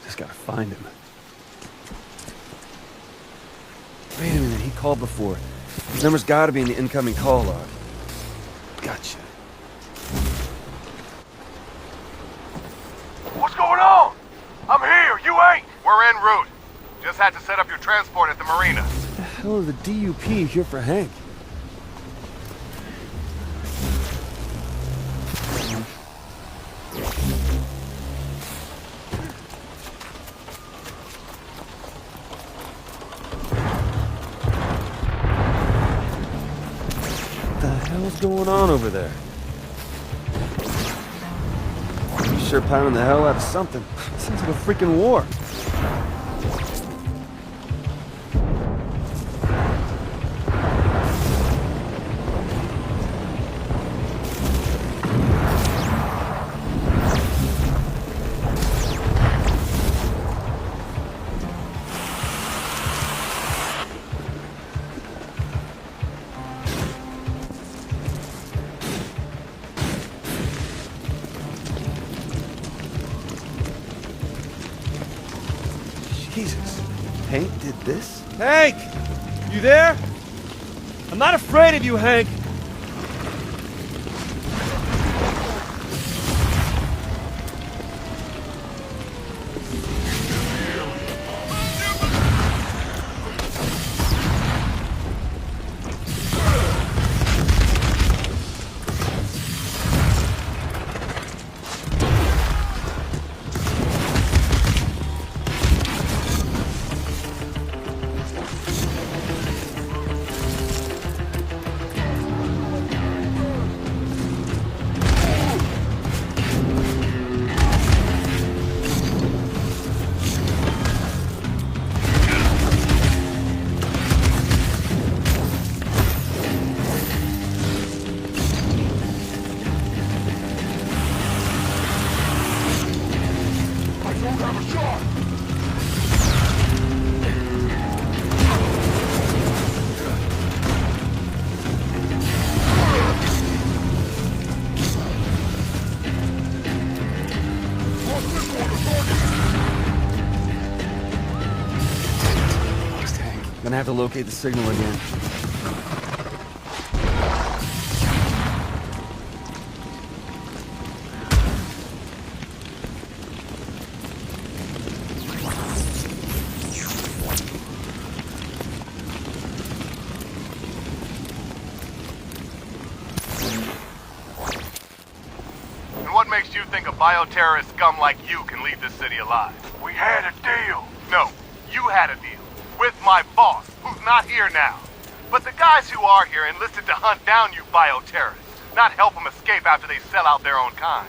Just gotta find him. Wait a minute, he called before. His number's gotta be in the incoming call log. Gotcha. What's going on? I'm here, you ain't! We're en route. Just had to set up your transport at the marina. What the hell are the D.U.P here for Hank? What's going on over there? Sure pounding the hell out of something. Sounds like a freaking war. Jesus. Hank did this? Hank! You there? I'm not afraid of you, Hank. Gonna have to locate the signal again. And what makes you think a bioterrorist scum like you can leave this city alive? We had a deal. No, you had a deal. With my boss, who's not here now. But the guys who are here enlisted to hunt down you bioterrorists, not help them escape after they sell out their own kind.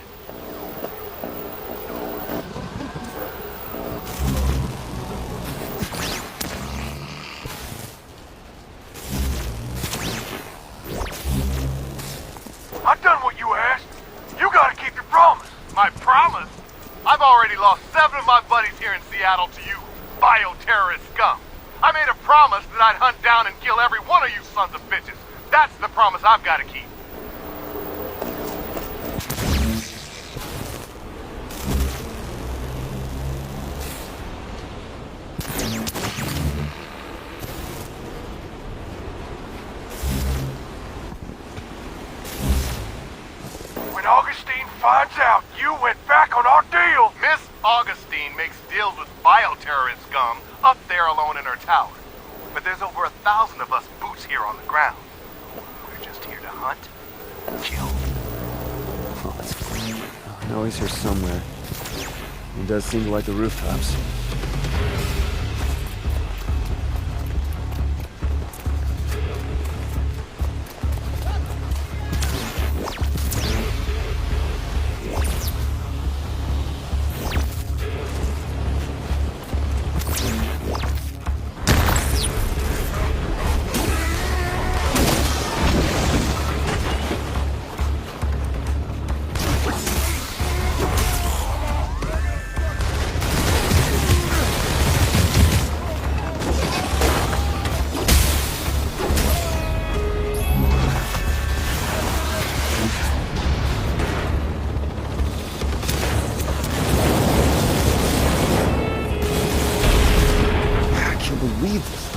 I done what you asked. You gotta keep your promise. My promise? I've already lost 7 of my buddies here in Seattle to you bioterrorist scum. I made a promise that I'd hunt down and kill every one of you sons of bitches. That's the promise I've got to keep. When Augustine finds out you went back on our deal... Miss Augustine makes deals with bioterrorist scum up there alone in her tower. But there's over 1,000 of us boots here on the ground. We're just here to hunt and kill. Oh, that's fine. I know he's here somewhere. He does seem to like the rooftops.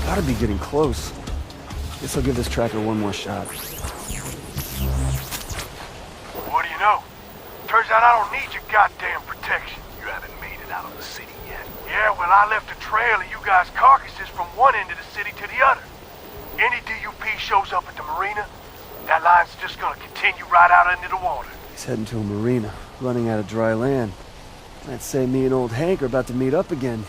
Gotta be getting close. Guess I'll give this tracker one more shot. What do you know? Turns out I don't need your goddamn protection. You haven't made it out of the city yet. Yeah, well, I left a trail of you guys' carcasses from one end of the city to the other. Any D.U.P. shows up at the marina, that line's just gonna continue right out into the water. He's heading to a marina, running out of dry land. I'd say me and old Hank are about to meet up again.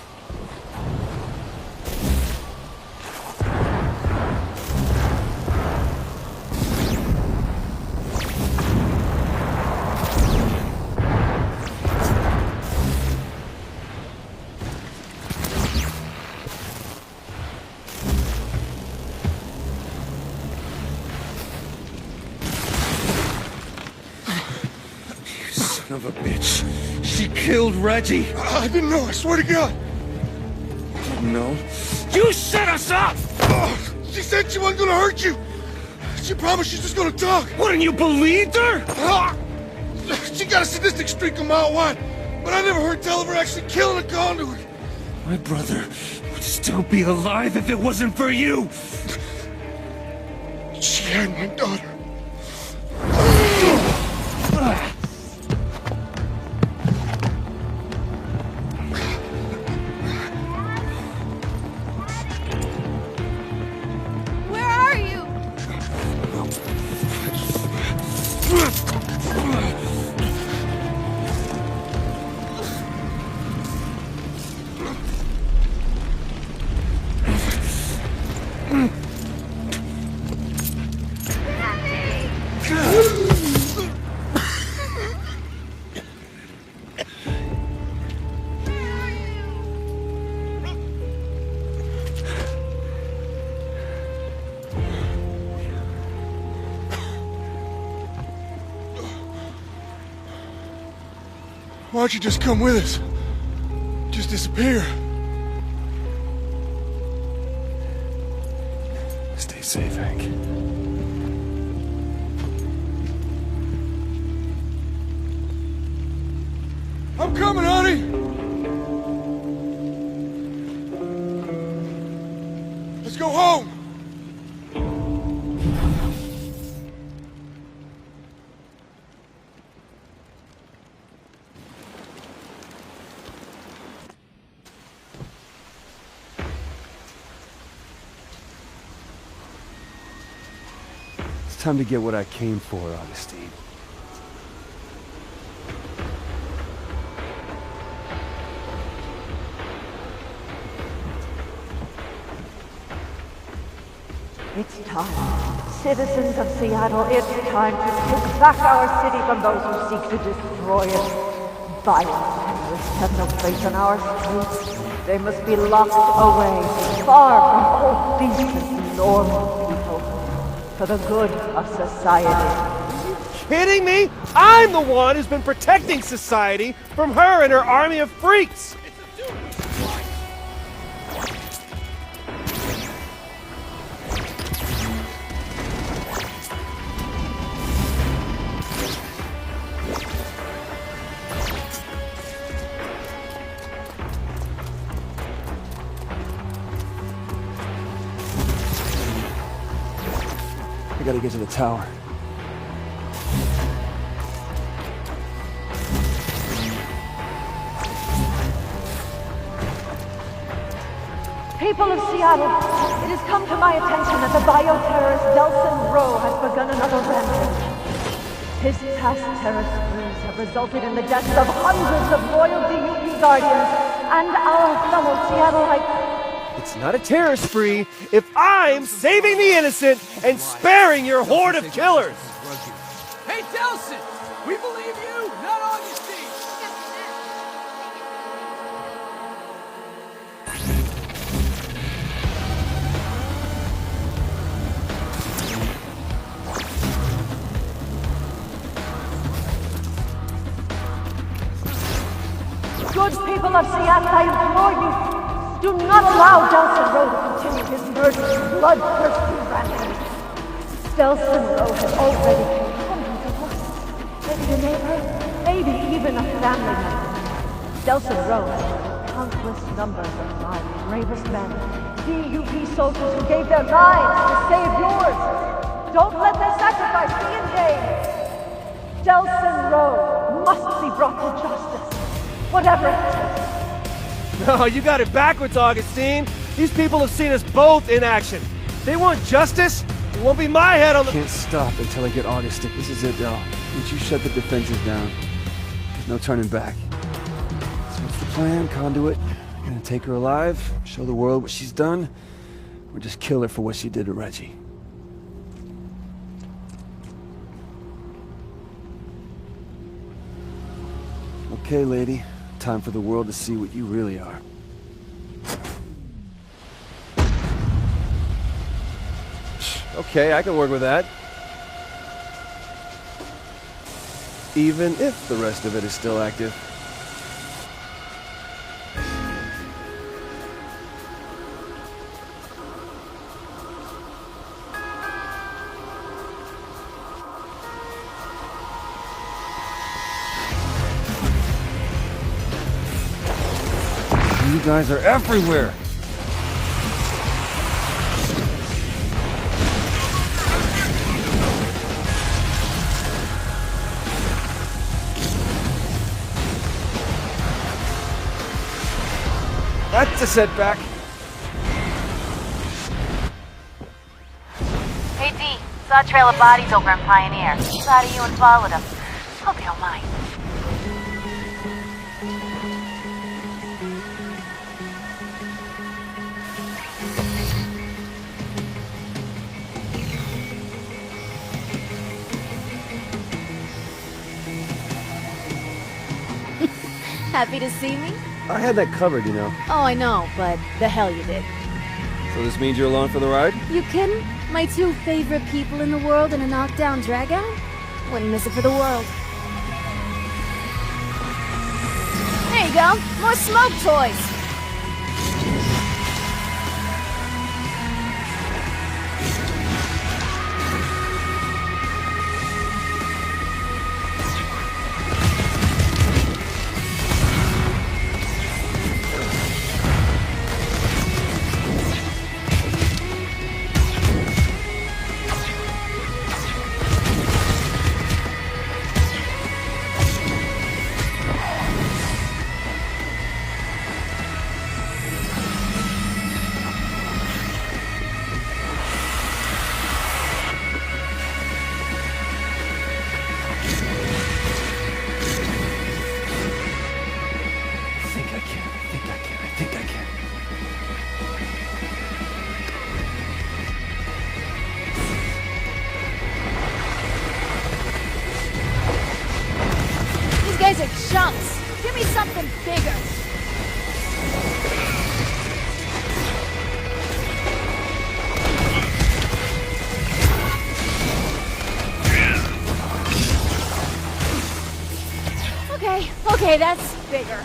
Son of a bitch. She killed Reggie. I didn't know, I swear to God. No. You set us up! She said she wasn't gonna hurt you. She promised she's just gonna talk. Wouldn't you believed her? She got a sadistic streak a mile wide, but I never heard tell of her actually killing a conduit. My brother would still be alive if it wasn't for you. She had my daughter. Why'd you just come with us? Just disappear. Stay safe, Hank. I'm coming, honey! Let's go home! It's time to get what I came for, Augustine. It's time. Citizens of Seattle, it's time to take back our city from those who seek to destroy it. Violent terrorists have no place on our streets. They must be locked away, far from all decent, normal people, for the good of society. Kidding me? I'm the one who's been protecting society from her and her army of freaks! I gotta get to the tower. People of Seattle, it has come to my attention that the bioterrorist Delsin Rowe has begun another rampage. His past terror sprees have resulted in the deaths of hundreds of loyal D.U.P. guardians and our fellow Seattleites. It's not a terror spree if I'm saving the innocent and sparing your horde of killers! Hey, Delsin! We believe you, not Augustine! Good people of Seattle, I implore you, do not allow Delsin Rowe to continue his murderous, bloodthirsty rampage. Delsin Rowe has already killed hundreds of us. Maybe a neighbor, maybe even a family member. Delsin Rowe has countless numbers of my bravest men, D.U.P. soldiers who gave their lives to save yours. Don't let their sacrifice be in vain. Delsin Rowe must be brought to justice. Whatever it takes. No, you got it backwards, Augustine. These people have seen us both in action. They want justice. It won't be my head on the... Can't stop until I get Augustine. This is it, Del. Once you shut the defenses down, there's no turning back. So what's the plan, Conduit? Gonna take her alive, show the world what she's done, or just kill her for what she did to Reggie? Okay, lady. Time for the world to see what you really are. Okay, I can work with that. Even if the rest of it is still active. You guys are everywhere! That's a setback. Hey, D. Saw a trail of bodies over in Pioneer. Thought of you and followed them. Hope you don't mind. Happy to see me? I had that covered, you know. Oh, I know, but the hell you did. So this means you're along for the ride? You kidding? My two favorite people in the world in a knockdown dragout? Wouldn't miss it for the world. There you go. More smoke toys. Okay, that's bigger.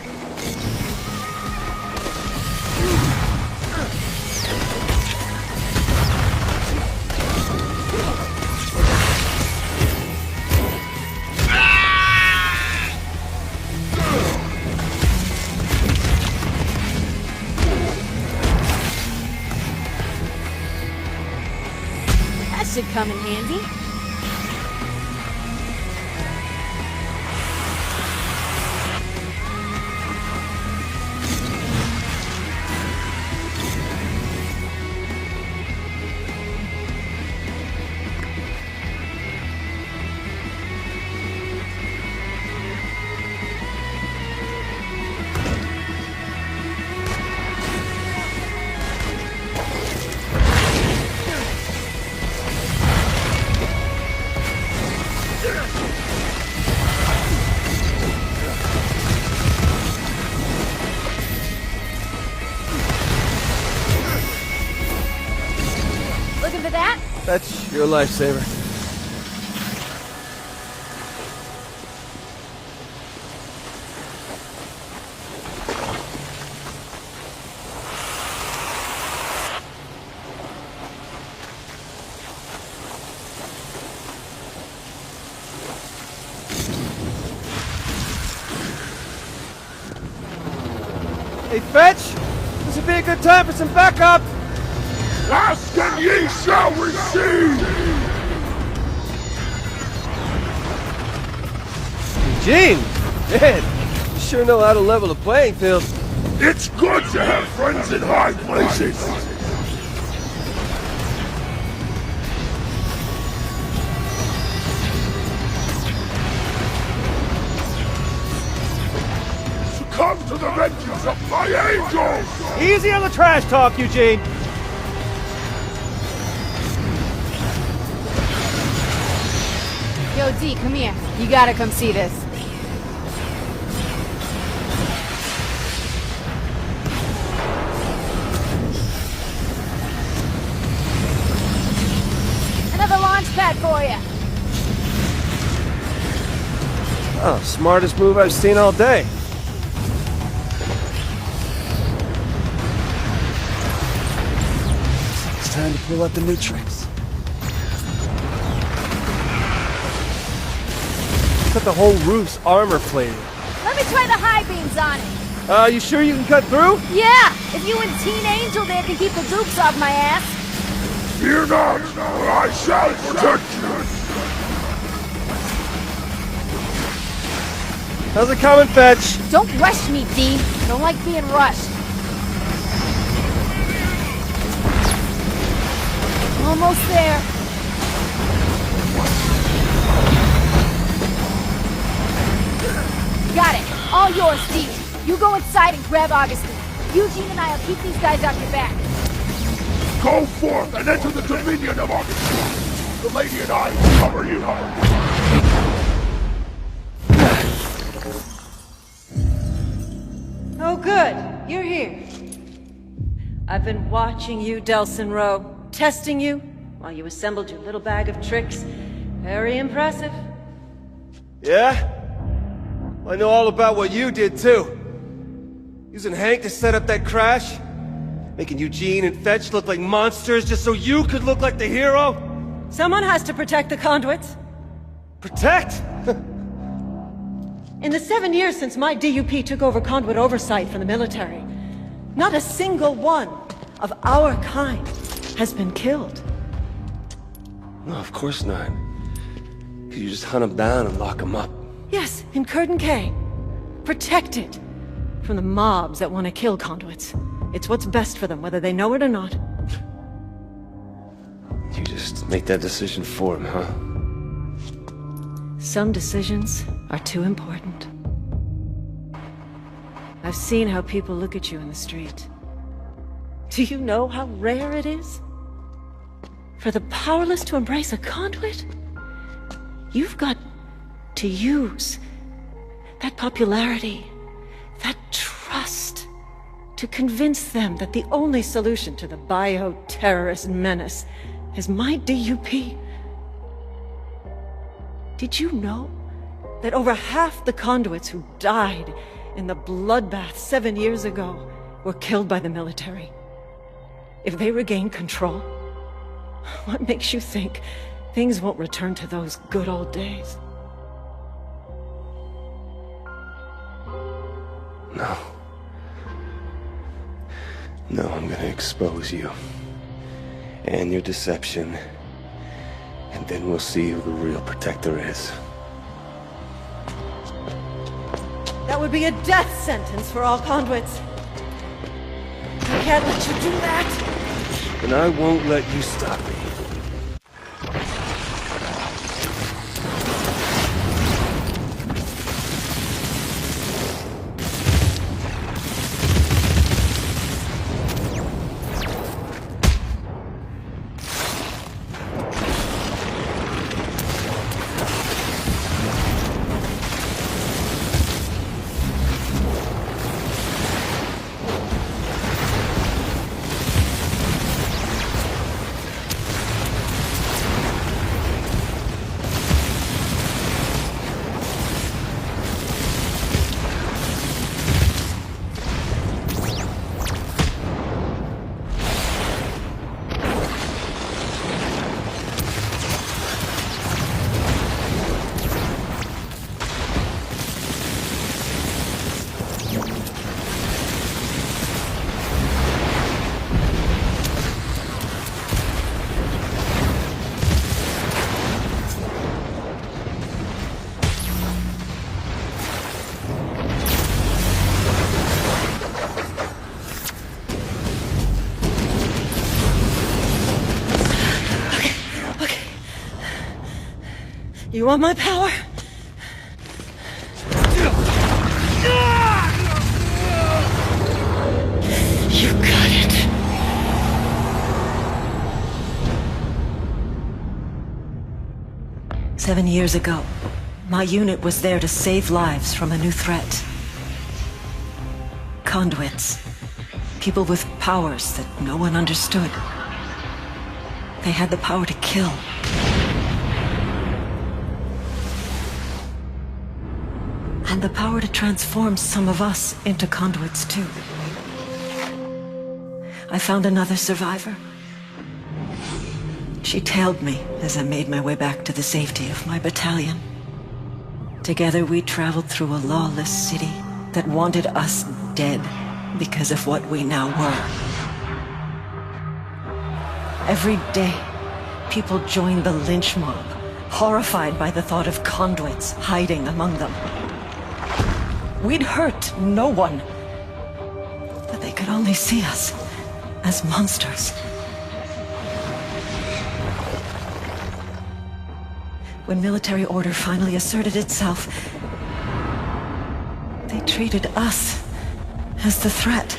That should come in handy. Looking for that? That's your lifesaver. Hey, Fetch! This would be a good time for some backup! Ask and ye shall receive! Eugene! Man, you sure know how to level the playing field. It's good to have friends in high places! Succumb to the vengeance of my angels! Easy on the trash talk, Eugene! Yo, D, come here. You gotta come see this. Another launch pad for you. Oh, smartest move I've seen all day. It's time to pull out the new tricks. Cut the whole roof's armor plated. Let me try the high beams on it. You sure you can cut through? Yeah, if you and Teen Angel there can keep the dupes off my ass. Fear not, for I shall protect you! How's it coming, Fetch? Don't rush me, D. Don't like being rushed. Almost there. Got it. All yours, Steve. You go inside and grab Augustine. Eugene and I'll keep these guys off your back. Go forth and enter the dominion of Augustine. The lady and I will cover you. Oh, good. You're here. I've been watching you, Delsin Rowe, testing you while you assembled your little bag of tricks. Very impressive. Yeah? I know all about what you did, too. Using Hank to set up that crash? Making Eugene and Fetch look like monsters just so you could look like the hero? Someone has to protect the conduits. Protect? In the 7 years since my D.U.P. took over conduit oversight from the military, not a single one of our kind has been killed. No, of course not. You just hunt them down and lock them up. Yes, in Curtin K. Protected from the mobs that want to kill conduits. It's what's best for them, whether they know it or not. You just make that decision for them, huh? Some decisions are too important. I've seen how people look at you in the street. Do you know how rare it is for the powerless to embrace a conduit? You've got to use that popularity, that trust, to convince them that the only solution to the bioterrorist menace is my D.U.P. Did you know that over half the conduits who died in the bloodbath 7 years ago were killed by the military. If they regain control, what makes you think things won't return to those good old days? No. No, I'm gonna expose you. And your deception. And then we'll see who the real protector is. That would be a death sentence for all conduits. I can't let you do that. And I won't let you stop me. You want my power? You got it. "7 years ago, my unit was there to save lives from a new threat. Conduits. People with powers that no one understood. They had the power to kill. And the power to transform some of us into conduits, too. I found another survivor. She tailed me as I made my way back to the safety of my battalion. Together we traveled through a lawless city that wanted us dead because of what we now were. Every day, people joined the lynch mob, horrified by the thought of conduits hiding among them. We'd hurt no one, but they could only see us as monsters. When military order finally asserted itself, they treated us as the threat.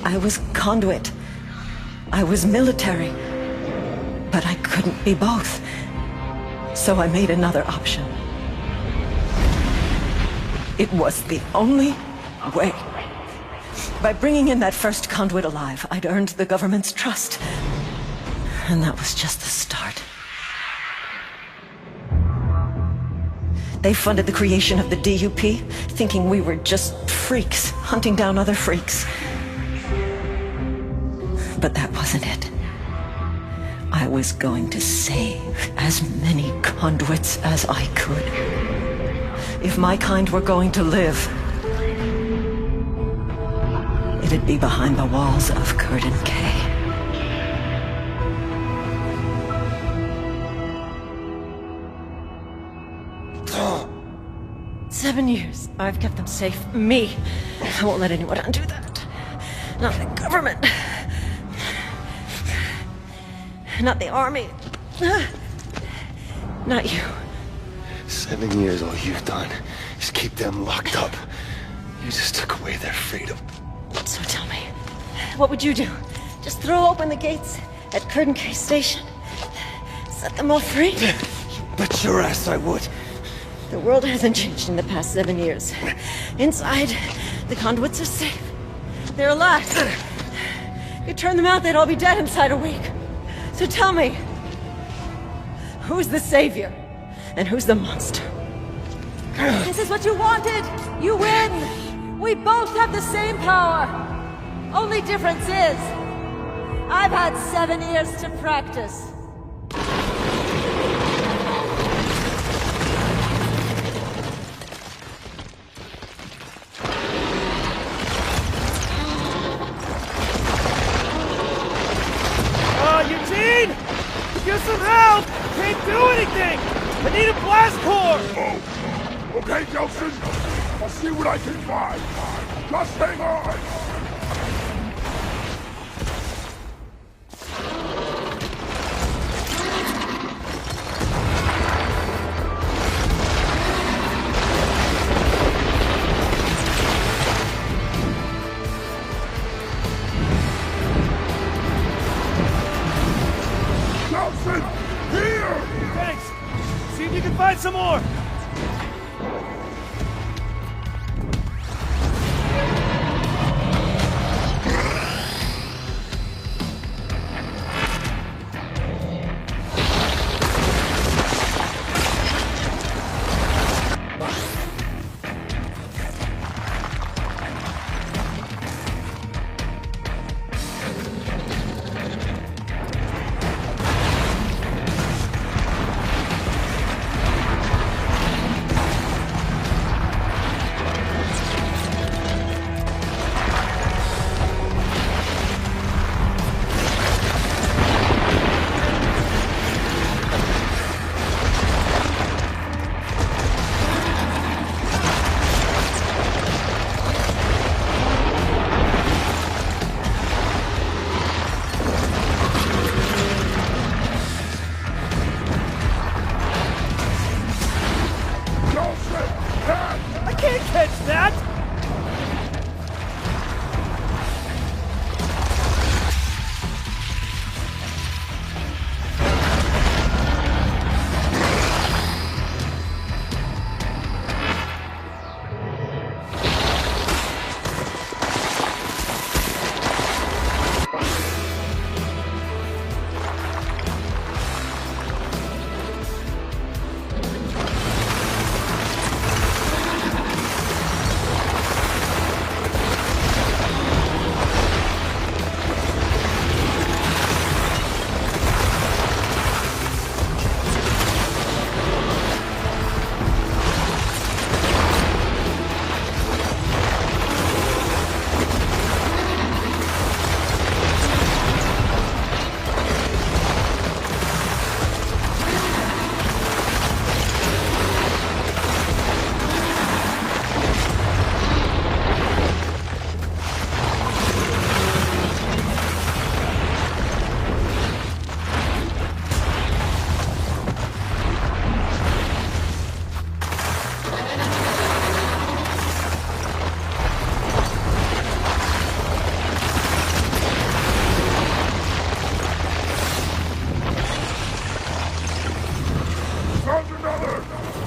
I was conduit. I was military. But I couldn't be both. So I made another option. It was the only way. By bringing in that first conduit alive, I'd earned the government's trust. And that was just the start. They funded the creation of the D.U.P, thinking we were just freaks, hunting down other freaks. But that wasn't it. I was going to save as many conduits as I could. If my kind were going to live, it'd be behind the walls of Curtin K. 7 years. I've kept them safe. Me. I won't let anyone undo that. Not the government. Not the army. Not you. 7 years, all you've done is keep them locked up. You just took away their freedom. So tell me, what would you do? Just throw open the gates at Curtin K Station? Set them all free? You bet your ass I would. The world hasn't changed in the past 7 years. Inside, the conduits are safe. They're alive. You turn them out, they'd all be dead inside a week. So tell me, who's the savior? And who's the monster? This is what you wanted! You win! We both have the same power! Only difference is, I've had 7 years to practice. Eugene! Get some help! Can't do anything! I need a blast core! Oh, okay, Delsin. I'll see what I can find. Just hang on. Delsin, here! Thanks! See if you can find some more! I can't catch that!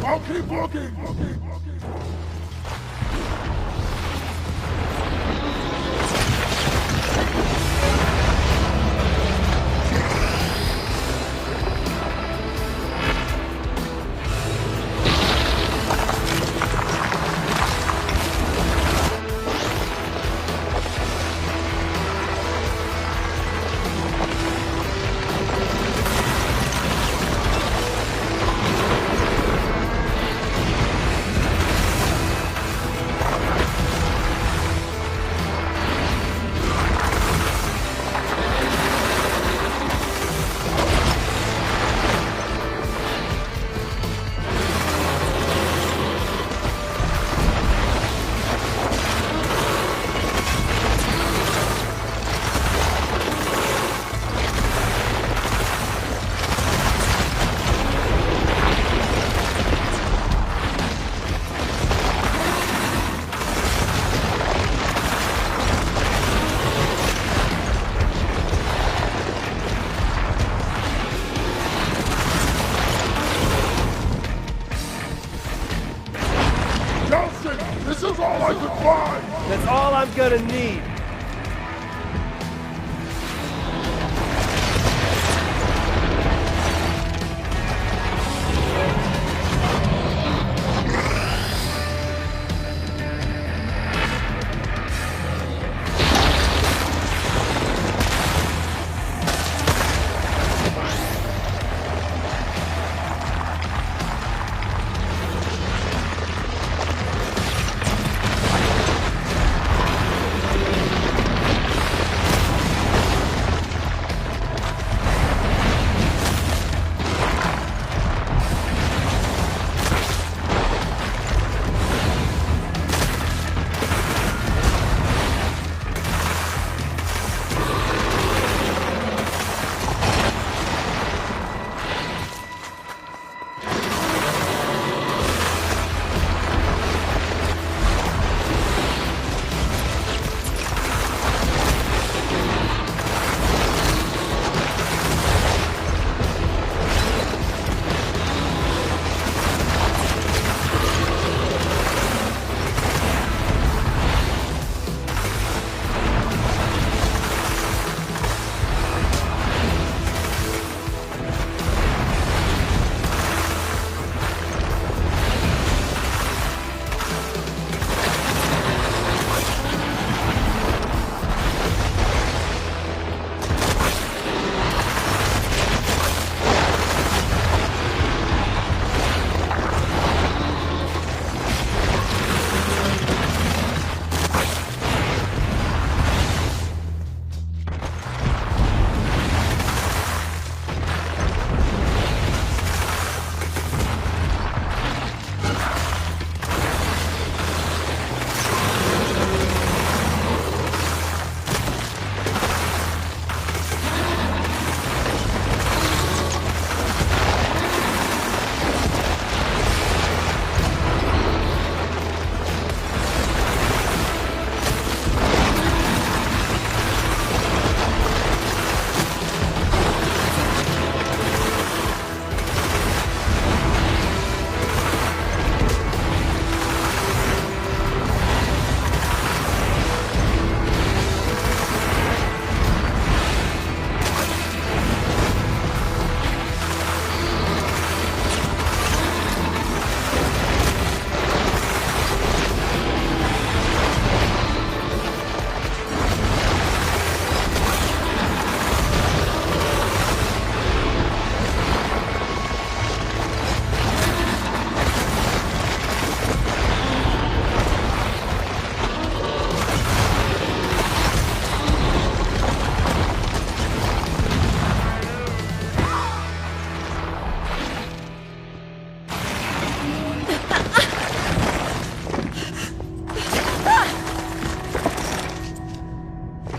I'll keep looking. Delsin, this is all I could find! That's all I'm gonna need.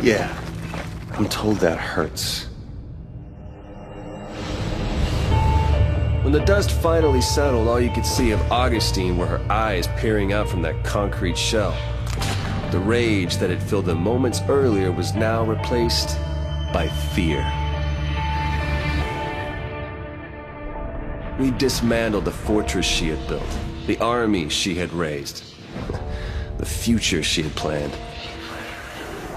Yeah, I'm told that hurts. When the dust finally settled, all you could see of Augustine were her eyes peering out from that concrete shell. The rage that had filled them moments earlier was now replaced by fear. We dismantled the fortress she had built, the army she had raised, the future she had planned.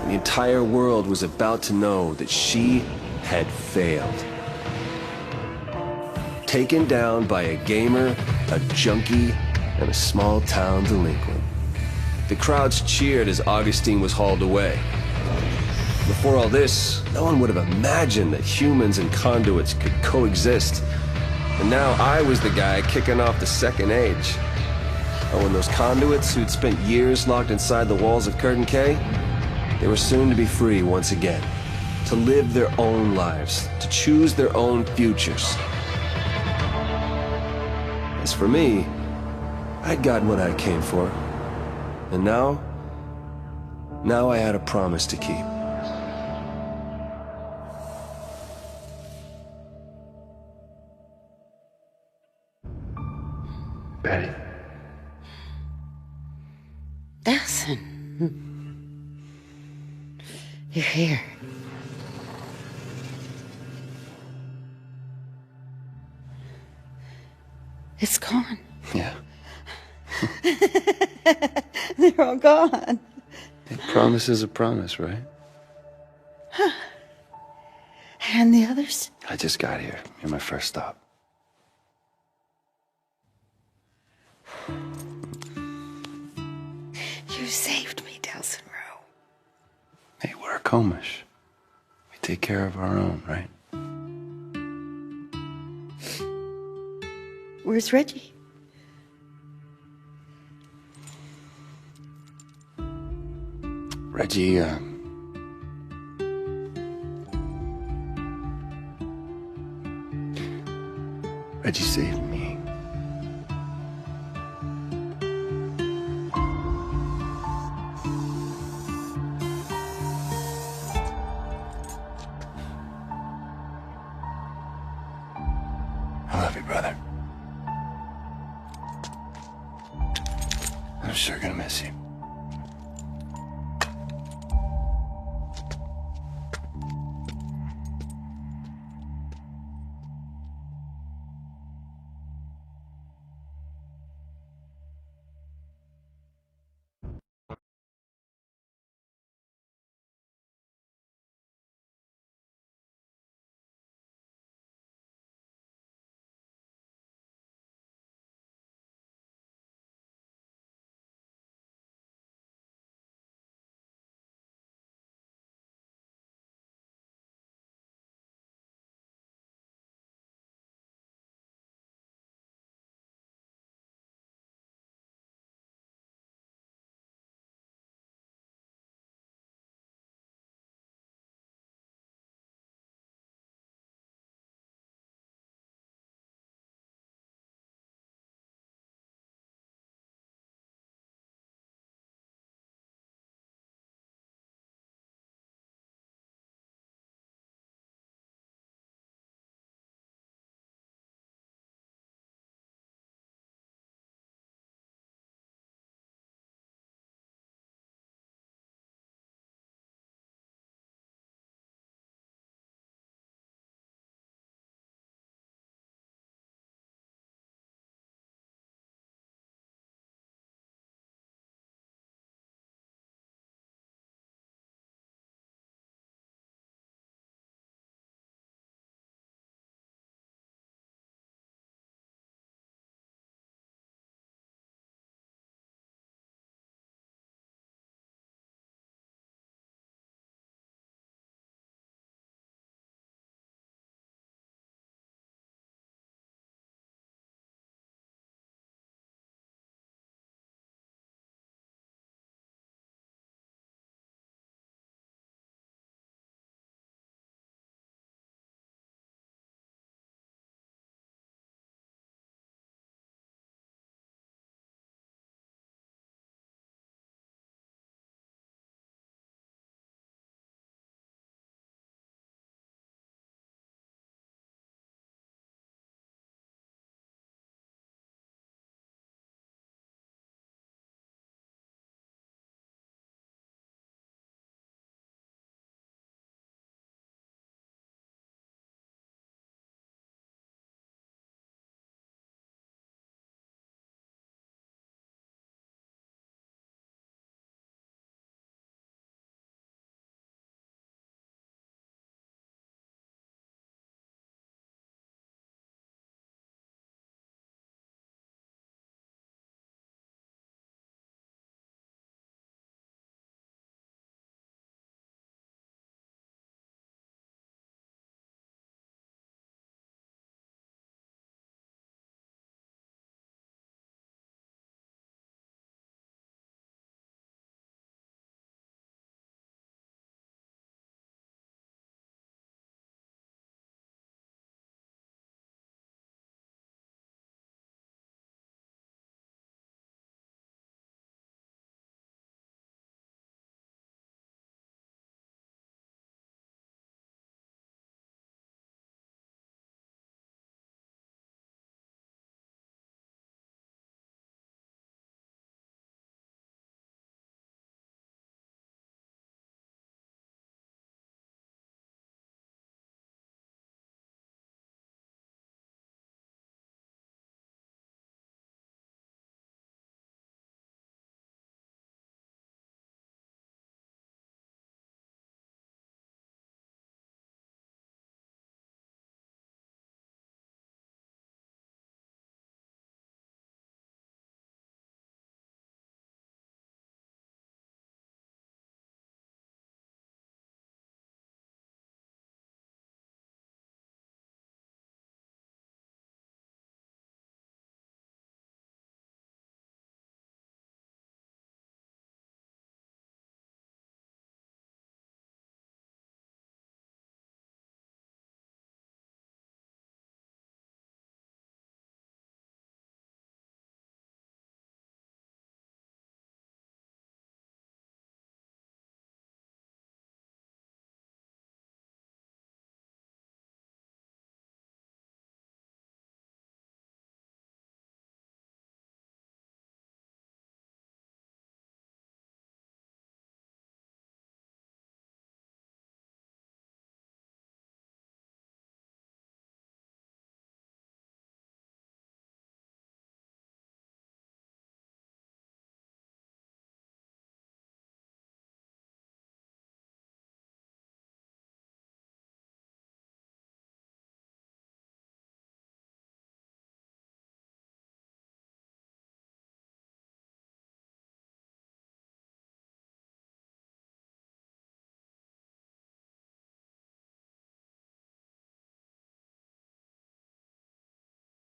The entire world was about to know that she had failed. Taken down by a gamer, a junkie, and a small-town delinquent. The crowds cheered as Augustine was hauled away. Before all this, no one would have imagined that humans and conduits could coexist. And now I was the guy kicking off the second age. Oh, and those conduits who'd spent years locked inside the walls of Curtain K, they were soon to be free once again. To live their own lives, to choose their own futures. As for me, I'd gotten what I came for. And now I had a promise to keep. Betty. Delsin. You're here. It's gone. Yeah. They're all gone. A promise is a promise, right? And the others? I just got here. You're my first stop. You saved me, Delsin Rowe. Hey, we're a Comish. We take care of our own, right? Where's Reggie? Reggie, Reggie saved me.